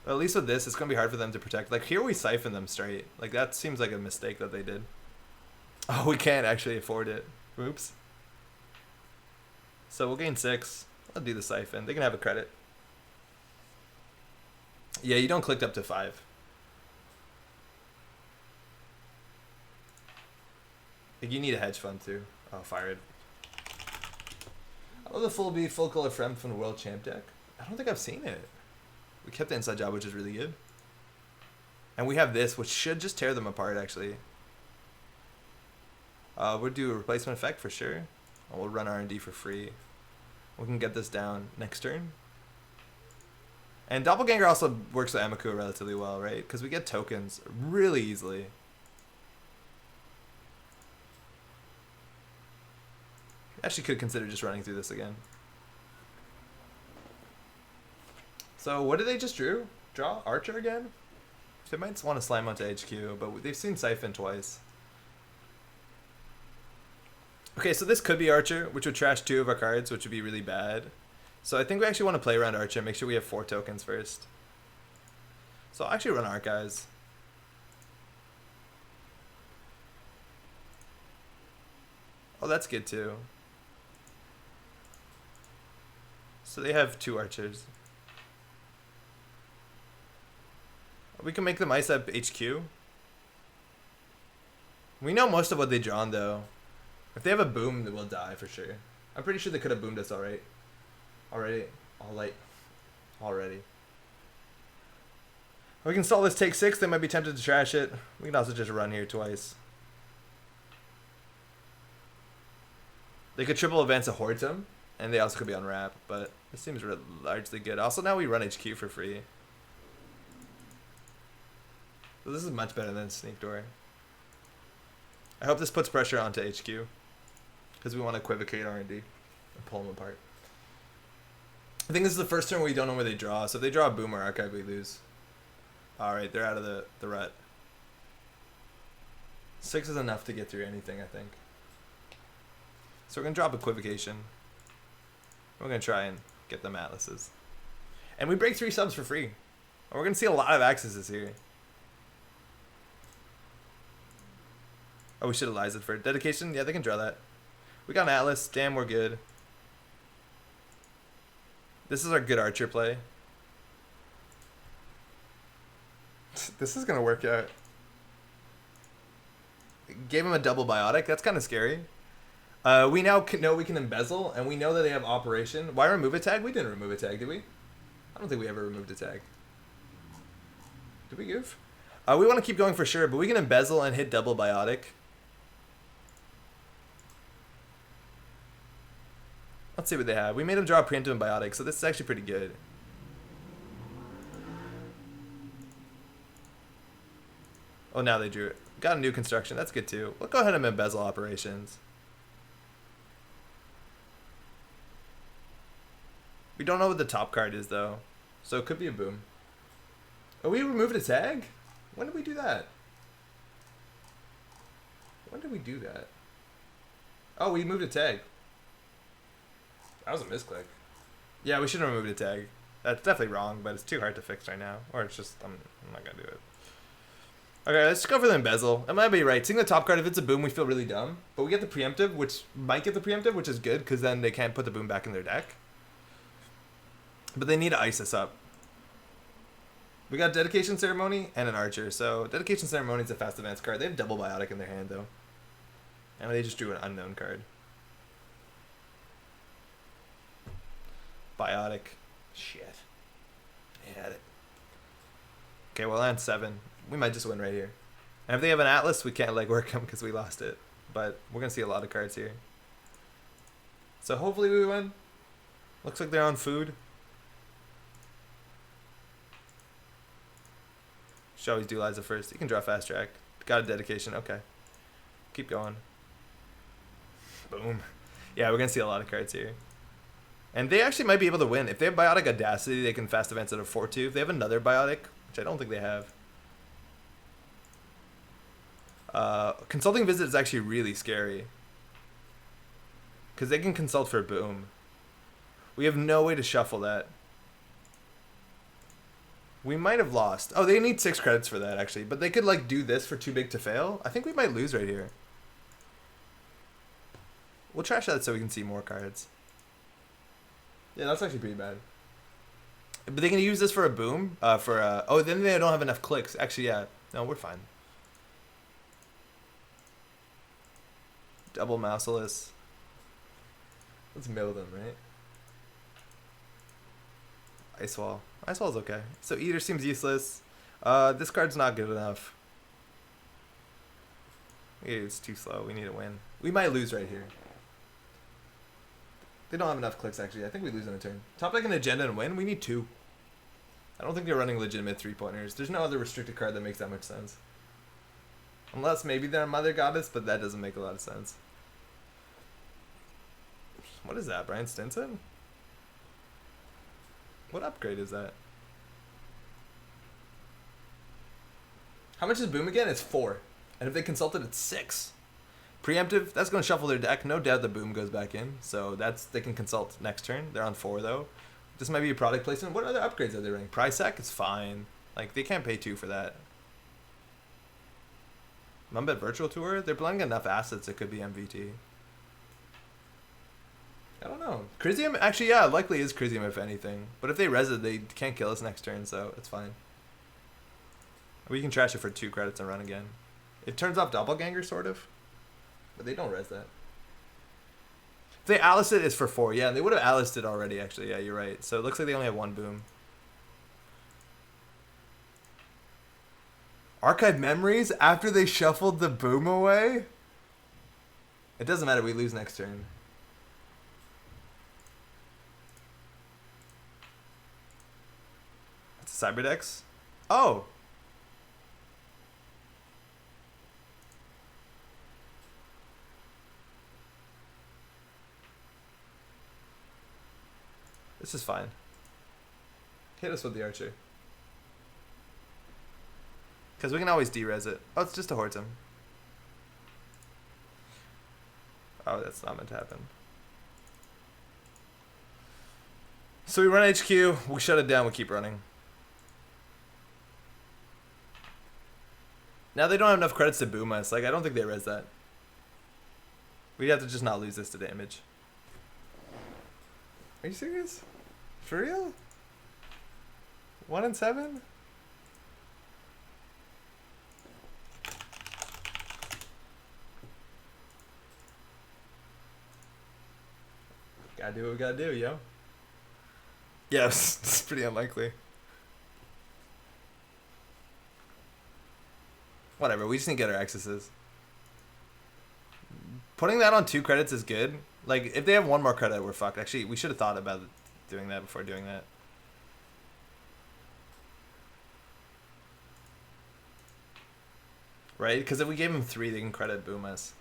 But at least with this, it's going to be hard for them to protect. Like, here we siphon them straight. Like, that seems like a mistake that they did. Oh, we can't actually afford it. Oops. So we'll gain 6. I'll do the siphon. They can have a credit. Yeah, you don't click up to 5. Like, you need a hedge fund too. Oh, fired. Oh, the full color Frem from the World Champ deck. I don't think I've seen it. We kept the inside job, which is really good. And we have this, which should just tear them apart, actually. We'll do a replacement effect for sure. And we'll run R&D for free. We can get this down next turn. And Doppelganger also works with Amakua relatively well, right? Because we get tokens really easily. Actually could consider just running through this again. So what did they just draw? Archer again? They might want to slam onto HQ, but they've seen Siphon twice. Okay, so this could be Archer, which would trash 2 of our cards, which would be really bad. So I think we actually want to play around Archer and make sure we have 4 tokens first. So I'll actually run Archives. Oh, that's good too. So they have 2 Archers. We can make them ice up HQ. We know most of what they drawn though. If they have a boom, then we'll die for sure. I'm pretty sure they could have boomed us already. We can install this take 6. They might be tempted to trash it. We can also just run here twice. They could triple advance a Hortum, and they also could be on wrap, but it seems largely good. Also, now we run HQ for free. So this is much better than Sneak Door. I hope this puts pressure onto HQ, because we want to equivocate R&D and pull them apart. I think this is the first turn where we don't know where they draw, so if they draw a boom or archive, we lose. Alright, they're out of the rut. 6 is enough to get through anything, I think. So we're going to drop Equivocation. We're going to try and get them Atlases. And we break 3 subs for free. And we're going to see a lot of accesses here. Oh, we should have lies it for dedication. Yeah, they can draw that. We got an Atlas. Damn, we're good. This is our good Archer play. This is going to work out. Gave him a double biotic. That's kind of scary. We now know we can embezzle, and we know that they have operation. Why remove a tag? We didn't remove a tag, did we? I don't think we ever removed a tag. Did we goof? We want to keep going for sure, but we can embezzle and hit double biotic. Let's see what they have. We made them draw a preemptive and biotic, so this is actually pretty good. Oh, now they drew it. Got a new construction. That's good too. We'll go ahead and embezzle operations. We don't know what the top card is though, so it could be a boom. Oh, we removed a tag? When did we do that? When did we do that? Oh, we moved a tag. That was a misclick. Yeah, we should have removed a tag. That's definitely wrong, but it's too hard to fix right now. Or it's just, I'm not going to do it. Okay, let's go for the embezzle. I might be right. Seeing the top card, if it's a boom, we feel really dumb. But we get the preemptive, which might get the preemptive, which is good, because then they can't put the boom back in their deck. But they need to ice us up. We got Dedication Ceremony and an Archer. So Dedication Ceremony is a fast advance card. They have double biotic in their hand, though. And they just drew an unknown card. Biotic. Shit. They had it. Okay, well, land 7. We might just win right here. And if they have an Atlas, we can't legwork them because we lost it. But we're going to see a lot of cards here. So hopefully we win. Looks like they're on food. Should always do Liza first. You can draw fast track. Got a dedication. Okay. Keep going. Boom. Yeah, we're going to see a lot of cards here. And they actually might be able to win. If they have Biotic Audacity, they can fast advance at a 4-2. If they have another Biotic, which I don't think they have. Consulting Visit is actually really scary. Because they can consult for boom. We have no way to shuffle that. We might have lost. Oh, they need 6 credits for that, actually. But they could, like, do this for too big to fail. I think we might lose right here. We'll trash that so we can see more cards. Yeah, that's actually pretty bad. But they can use this for a boom. Oh, then they don't have enough clicks. Actually, yeah. No, we're fine. Double Mouseless. Let's mill them, right? Ice Wall. Ice Wall's okay. So Eater seems useless. This card's not good enough. It's too slow. We need to win. We might lose right here. They don't have enough clicks, actually. I think we lose in a turn. Top deck an agenda and win? We need 2. I don't think they're running legitimate 3-pointers. There's no other restricted card that makes that much sense. Unless maybe they're Mother Goddess, but that doesn't make a lot of sense. What is that, Brian Stinson? What upgrade is that? How much is boom again? It's 4. And if they consult it, it's 6. Preemptive, that's going to shuffle their deck. No doubt the boom goes back in. So they can consult next turn. They're on 4, though. This might be a product placement. What other upgrades are they running? Price Sack is fine. Like, they can't pay 2 for that. Mumbet Virtual Tour? They're blending enough assets it could be MVT. I don't know. Crisium? Actually, yeah, likely is Crisium if anything. But if they res it, they can't kill us next turn, so it's fine. We can trash it for 2 credits and run again. It turns off Doppelganger, sort of. But they don't res that. If they Alice it, it's for 4. Yeah, they would have Aliced it already, actually. Yeah, you're right. So it looks like they only have 1 boom. Archive Memories after they shuffled the boom away? It doesn't matter. We lose next turn. That's a Cyberdex? Oh! This is fine. Hit us with the Archer. Because we can always de-res it. Oh, it's just a Hortum. Oh, that's not meant to happen. So we run HQ, we shut it down, we keep running. Now they don't have enough credits to boom us. Like, I don't think they res that. We have to just not lose this to damage. Are you serious? For real? 1 in 7? Gotta do what we gotta do, yo. Yeah, it's pretty unlikely. Whatever, we just need to get our accesses. Putting that on 2 credits is good. Like, if they have 1 more credit, we're fucked. Actually, we should have thought about doing that before doing that. Right? Because if we gave them 3, they can credit boom us.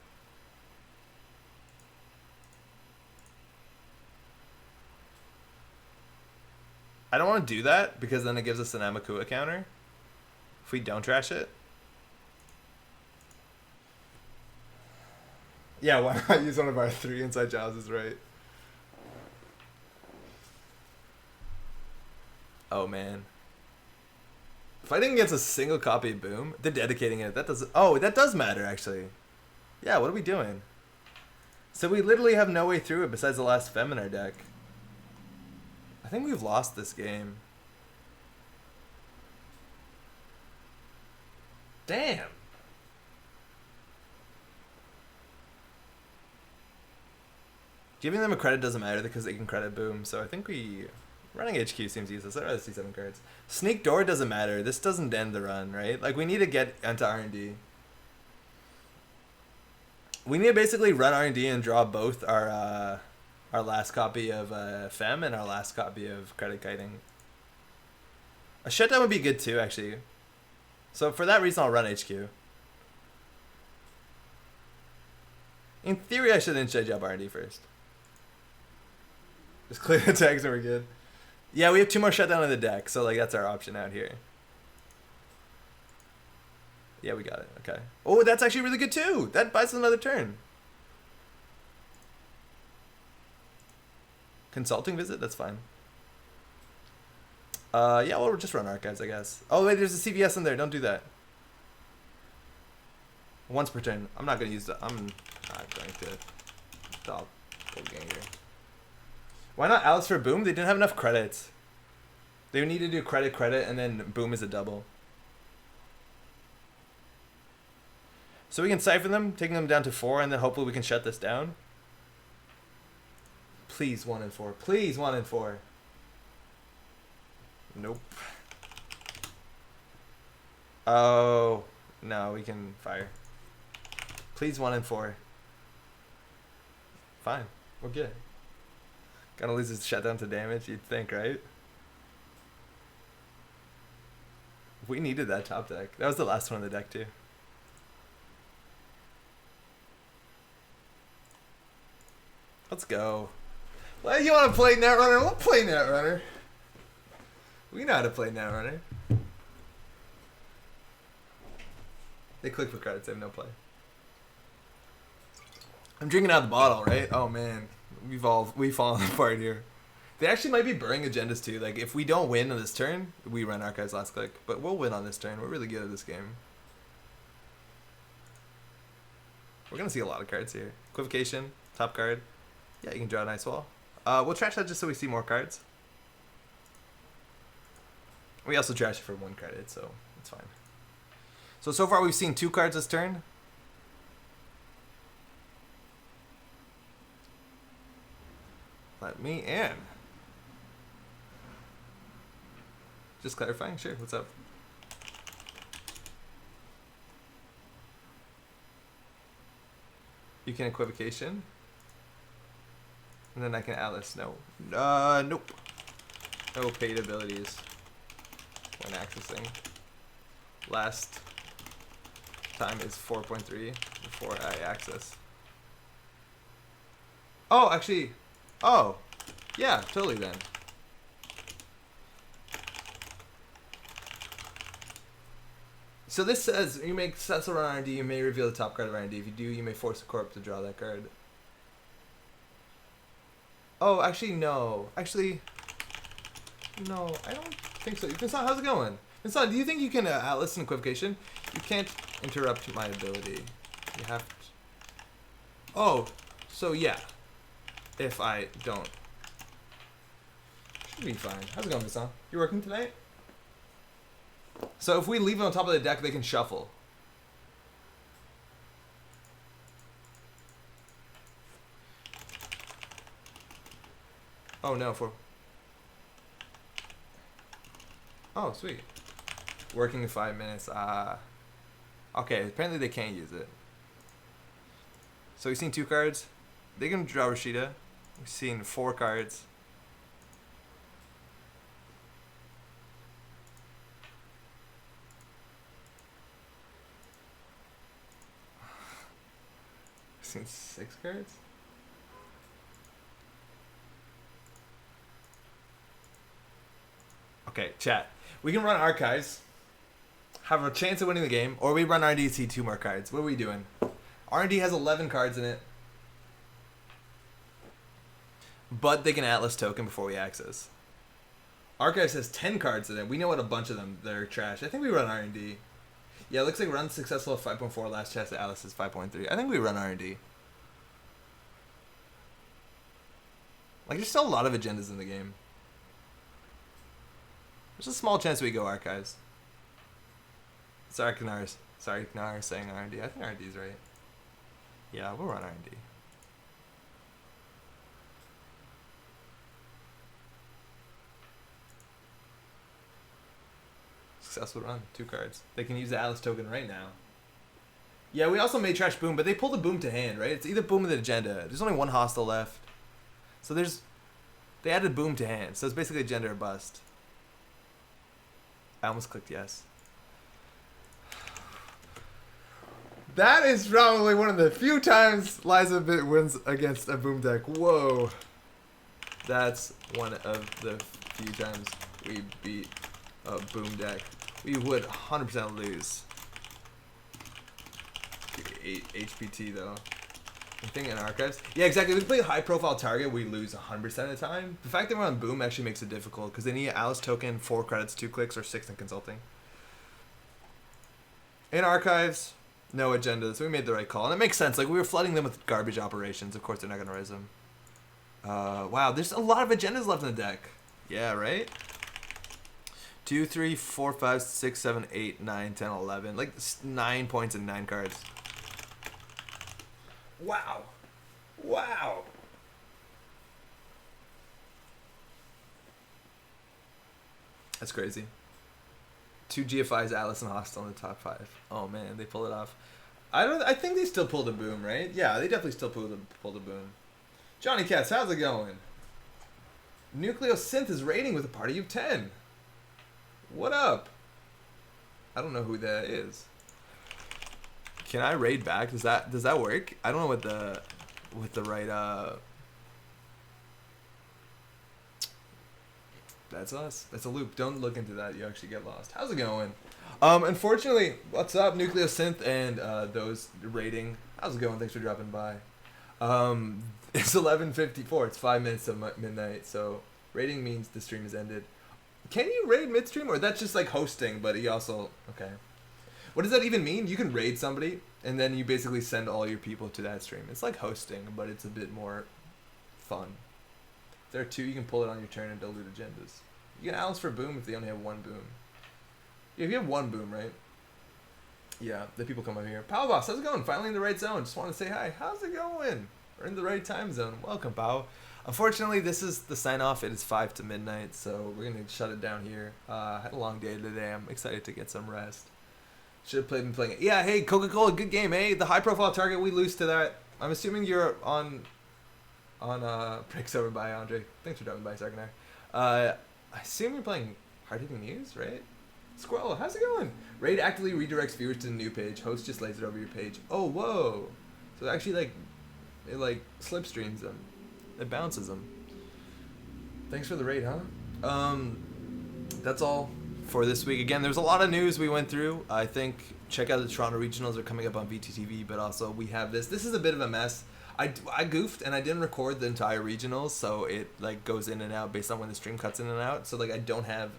I don't want to do that because then it gives us an Amakua counter if we don't trash it. Yeah, why not use one of our 3 inside jobs is right. Oh, man. Fighting against a single copy of Boom, they're dedicating it. That does. Oh, that does matter, actually. Yeah, what are we doing? So we literally have no way through it besides the last Fem in our deck. I think we've lost this game. Damn. Giving them a credit doesn't matter because they can credit Boom, so I think we... Running HQ seems useless. I'd rather see 7 cards. Sneak Door doesn't matter. This doesn't end the run, right? Like, we need to get into R&D. We need to basically run R&D and draw both our last copy of Fem and our last copy of Credit Kiting. A shutdown would be good too, actually. So for that reason, I'll run HQ. In theory, I should inside job R&D first. Just clear the tags and we're good. Yeah, we have 2 more shutdown in the deck, so like that's our option out here. Yeah, we got it. Okay. Oh, that's actually really good too. That buys us another turn. Consulting visit? That's fine. Yeah, we'll just run archives, I guess. Oh, wait, there's a CVS in there. Don't do that. Once per turn. I'm not going to use the... I'm not going to stop ganger. Why not Alice for Boom? They didn't have enough credits. They need to do credit, and then Boom is a double. So we can Cypher them, taking them down to 4, and then hopefully we can shut this down. Please 1 and 4. Please 1 and 4. Nope. Oh, no, we can fire. Please 1 and 4. Fine, we're good. Gonna lose his shutdown to damage, you'd think, right? We needed that top deck. That was the last one in the deck, too. Let's go. Well, you want to play Netrunner? We'll play Netrunner. We know how to play Netrunner. They click for credits, they have no play. I'm drinking out of the bottle, right? Oh, man. We've fallen apart here. They actually might be burning agendas too. Like if we don't win on this turn, we run Archives last click. But we'll win on this turn. We're really good at this game. We're gonna see a lot of cards here. Equivocation, top card. Yeah, you can draw a nice wall. We'll trash that just so we see more cards. We also trash it for 1 credit, so it's fine. So far we've seen 2 cards this turn. Let me in. Just clarifying? Sure, what's up? You can equivocation. And then I can Alice. No. Nope. No paid abilities when accessing. Last time is 4.3 before I access. Oh, actually... Oh, yeah, totally then. So this says, you make successful run R&D, you may reveal the top card of R&D. If you do, you may force a corp to draw that card. Oh, actually, no. Actually, no, I don't think so. Vincent, how's it going? Vincent, do you think you can Atlas and equivocation? You can't interrupt my ability. You have to... Oh, so yeah. If I don't. Should be fine. How's it going, Vincent? You working tonight? So if we leave them on top of the deck, they can shuffle. Oh no, for. Oh sweet. Working in 5 minutes. Okay. Apparently they can't use it. So we've seen 2 cards. They can draw Rashida. We've seen 4 cards. We've seen 6 cards. Okay, chat. We can run archives, have a chance of winning the game, or we run R&D, see 2 more cards. What are we doing? R&D has 11 cards in it. But they can Atlas token before we access. Archives has 10 cards in it. We know what a bunch of them that are trash. I think we run R&D. Yeah, it looks like run successful at 5.4. Last chest at Atlas is 5.3. I think we run R&D. Like, there's still a lot of agendas in the game. There's a small chance we go archives. Sorry, Knar saying R&D. I think R&D is right. Yeah, we'll run R&D. Successful run. 2 cards. They can use the Atlas token right now. Yeah, we also made trash boom, but they pulled a boom to hand, right? It's either boom or the agenda. There's only 1 hostile left. So they added boom to hand. So it's basically agenda or bust. I almost clicked yes. That is probably one of the few times Liza Bit wins against a boom deck. Whoa. That's one of the few times we beat a boom deck. We would 100% lose. 8 HPT though. I think in archives. Yeah, exactly. If we play a high profile target, we lose 100% of the time. The fact that we're on boom actually makes it difficult because they need an Alice token, 4 credits, 2 clicks, or 6 in consulting. In archives, no agendas. We made the right call. And it makes sense. Like, we were flooding them with garbage operations. Of course, they're not going to raise them. Wow, there's a lot of agendas left in the deck. Yeah, right? 2, 3, 4, 5, 6, 7, 8, 9, 10, 11. Like, 9 points and 9 cards. Wow. Wow. That's crazy. 2 GFIs, Atlas and Hostile in the top 5. Oh man, they pull it off. I think they still pulled a boom, right? Yeah, they definitely still pulled a boom. Johnny Cats, how's it going? Nucleo Synth is raiding with a party of 10. What up? I don't know who that is. Can I raid back? Does that work? I don't know what the right That's us. That's a loop. Don't look into that. You actually get lost. How's it going? Unfortunately, what's up, Nucleo Synth and those raiding? How's it going? Thanks for dropping by. It's 11:54. It's 5 minutes to midnight. So raiding means the stream is ended. Can you raid midstream, or that's just like hosting? But you also okay. What does that even mean? You can raid somebody, and then you basically send all your people to that stream. It's like hosting, but it's a bit more fun. If there are 2, you can pull it on your turn and dilute agendas. You can Alice for boom if they only have 1 boom. Yeah, if you have 1 boom, right? Yeah, the people come over here. Pow Boss, how's it going? Finally in the right zone. Just want to say hi. How's it going? We're in the right time zone. Welcome, Pow. Unfortunately, this is the sign-off. It is 5 to midnight, so we're going to shut it down here. Had a long day today. I'm excited to get some rest. Should have been playing it. Yeah, hey, Coca-Cola, good game, eh? The high-profile target, we lose to that. I'm assuming you're on Pricks over by Andre. Thanks for dropping by, Sarkanar. I assume you're playing Hard-Hitting News, right? Squirrel, how's it going? Raid actively redirects viewers to the new page. Host just lays it over your page. Oh, whoa. So actually, it slipstreams them. It bounces them. Thanks for the raid, huh? That's all for this week. Again, there's a lot of news we went through. I think check out the Toronto Regionals are coming up on VTTV, but also we have this. This is a bit of a mess. I goofed and I didn't record the entire regionals, so it goes in and out based on when the stream cuts in and out. So I don't have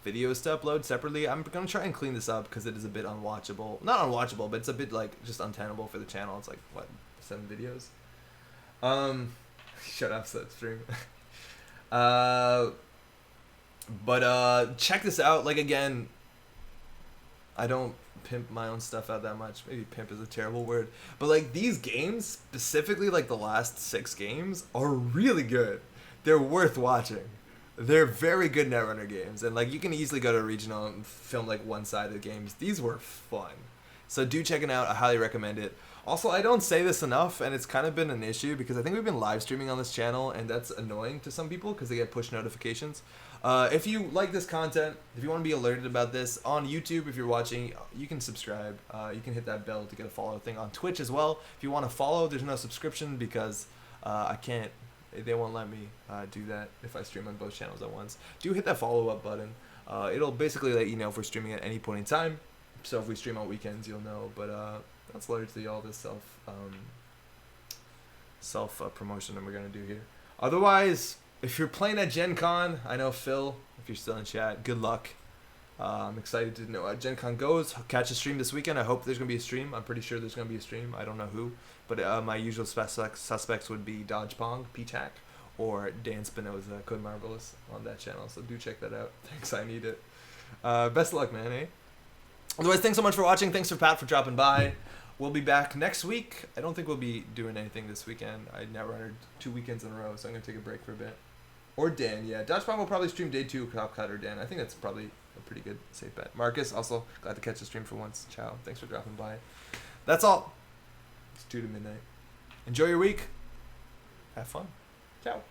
videos to upload separately. I'm gonna try and clean this up because it is a bit unwatchable. Not unwatchable, but it's a bit just untenable for the channel. It's 7 videos. Shut up, slipstream. But check this out. Again, I don't pimp my own stuff out that much. Maybe pimp is a terrible word. But these games, specifically the last 6 games, are really good. they're worth watching. They're very good Netrunner games, and like you can easily go to a regional and film like one side of the games. These were fun, so do check it out. I highly recommend it. Also, I don't say this enough, and it's kind of been an issue because I think we've been live streaming on this channel, and that's annoying to some people because they get push notifications. If you like this content, if you want to be alerted about this on YouTube, if you're watching, you can subscribe. You can hit that bell to get a follow thing on Twitch as well. If you want to follow, there's no subscription because I can't. They won't let me do that if I stream on both channels at once. Do hit that follow up button. It'll basically let you know if we're streaming at any point in time. So if we stream on weekends, you'll know. But that's largely all this self promotion that we're gonna do here. Otherwise, if you're playing at Gen Con, I know Phil, if you're still in chat, good luck. I'm excited to know how Gen Con goes. Catch a stream this weekend. I hope there's gonna be a stream. I'm pretty sure there's gonna be a stream. I don't know who. But my usual suspects would be Dodge Pong, P-Tac, or Dan Spinoza, Code Marvelous on that channel. So do check that out. Thanks, I need it. Best of luck, man, eh? Otherwise, thanks so much for watching. Thanks for Pat for dropping by. We'll be back next week. I don't think we'll be doing anything this weekend. I never entered 2 weekends in a row, so I'm going to take a break for a bit. Or Dan, yeah. Dodge Pong will probably stream day 2, Cop Cut or Dan. I think that's probably a pretty good safe bet. Marcus, also glad to catch the stream for once. Ciao. Thanks for dropping by. That's all. It's 2 to midnight. Enjoy your week. Have fun. Ciao.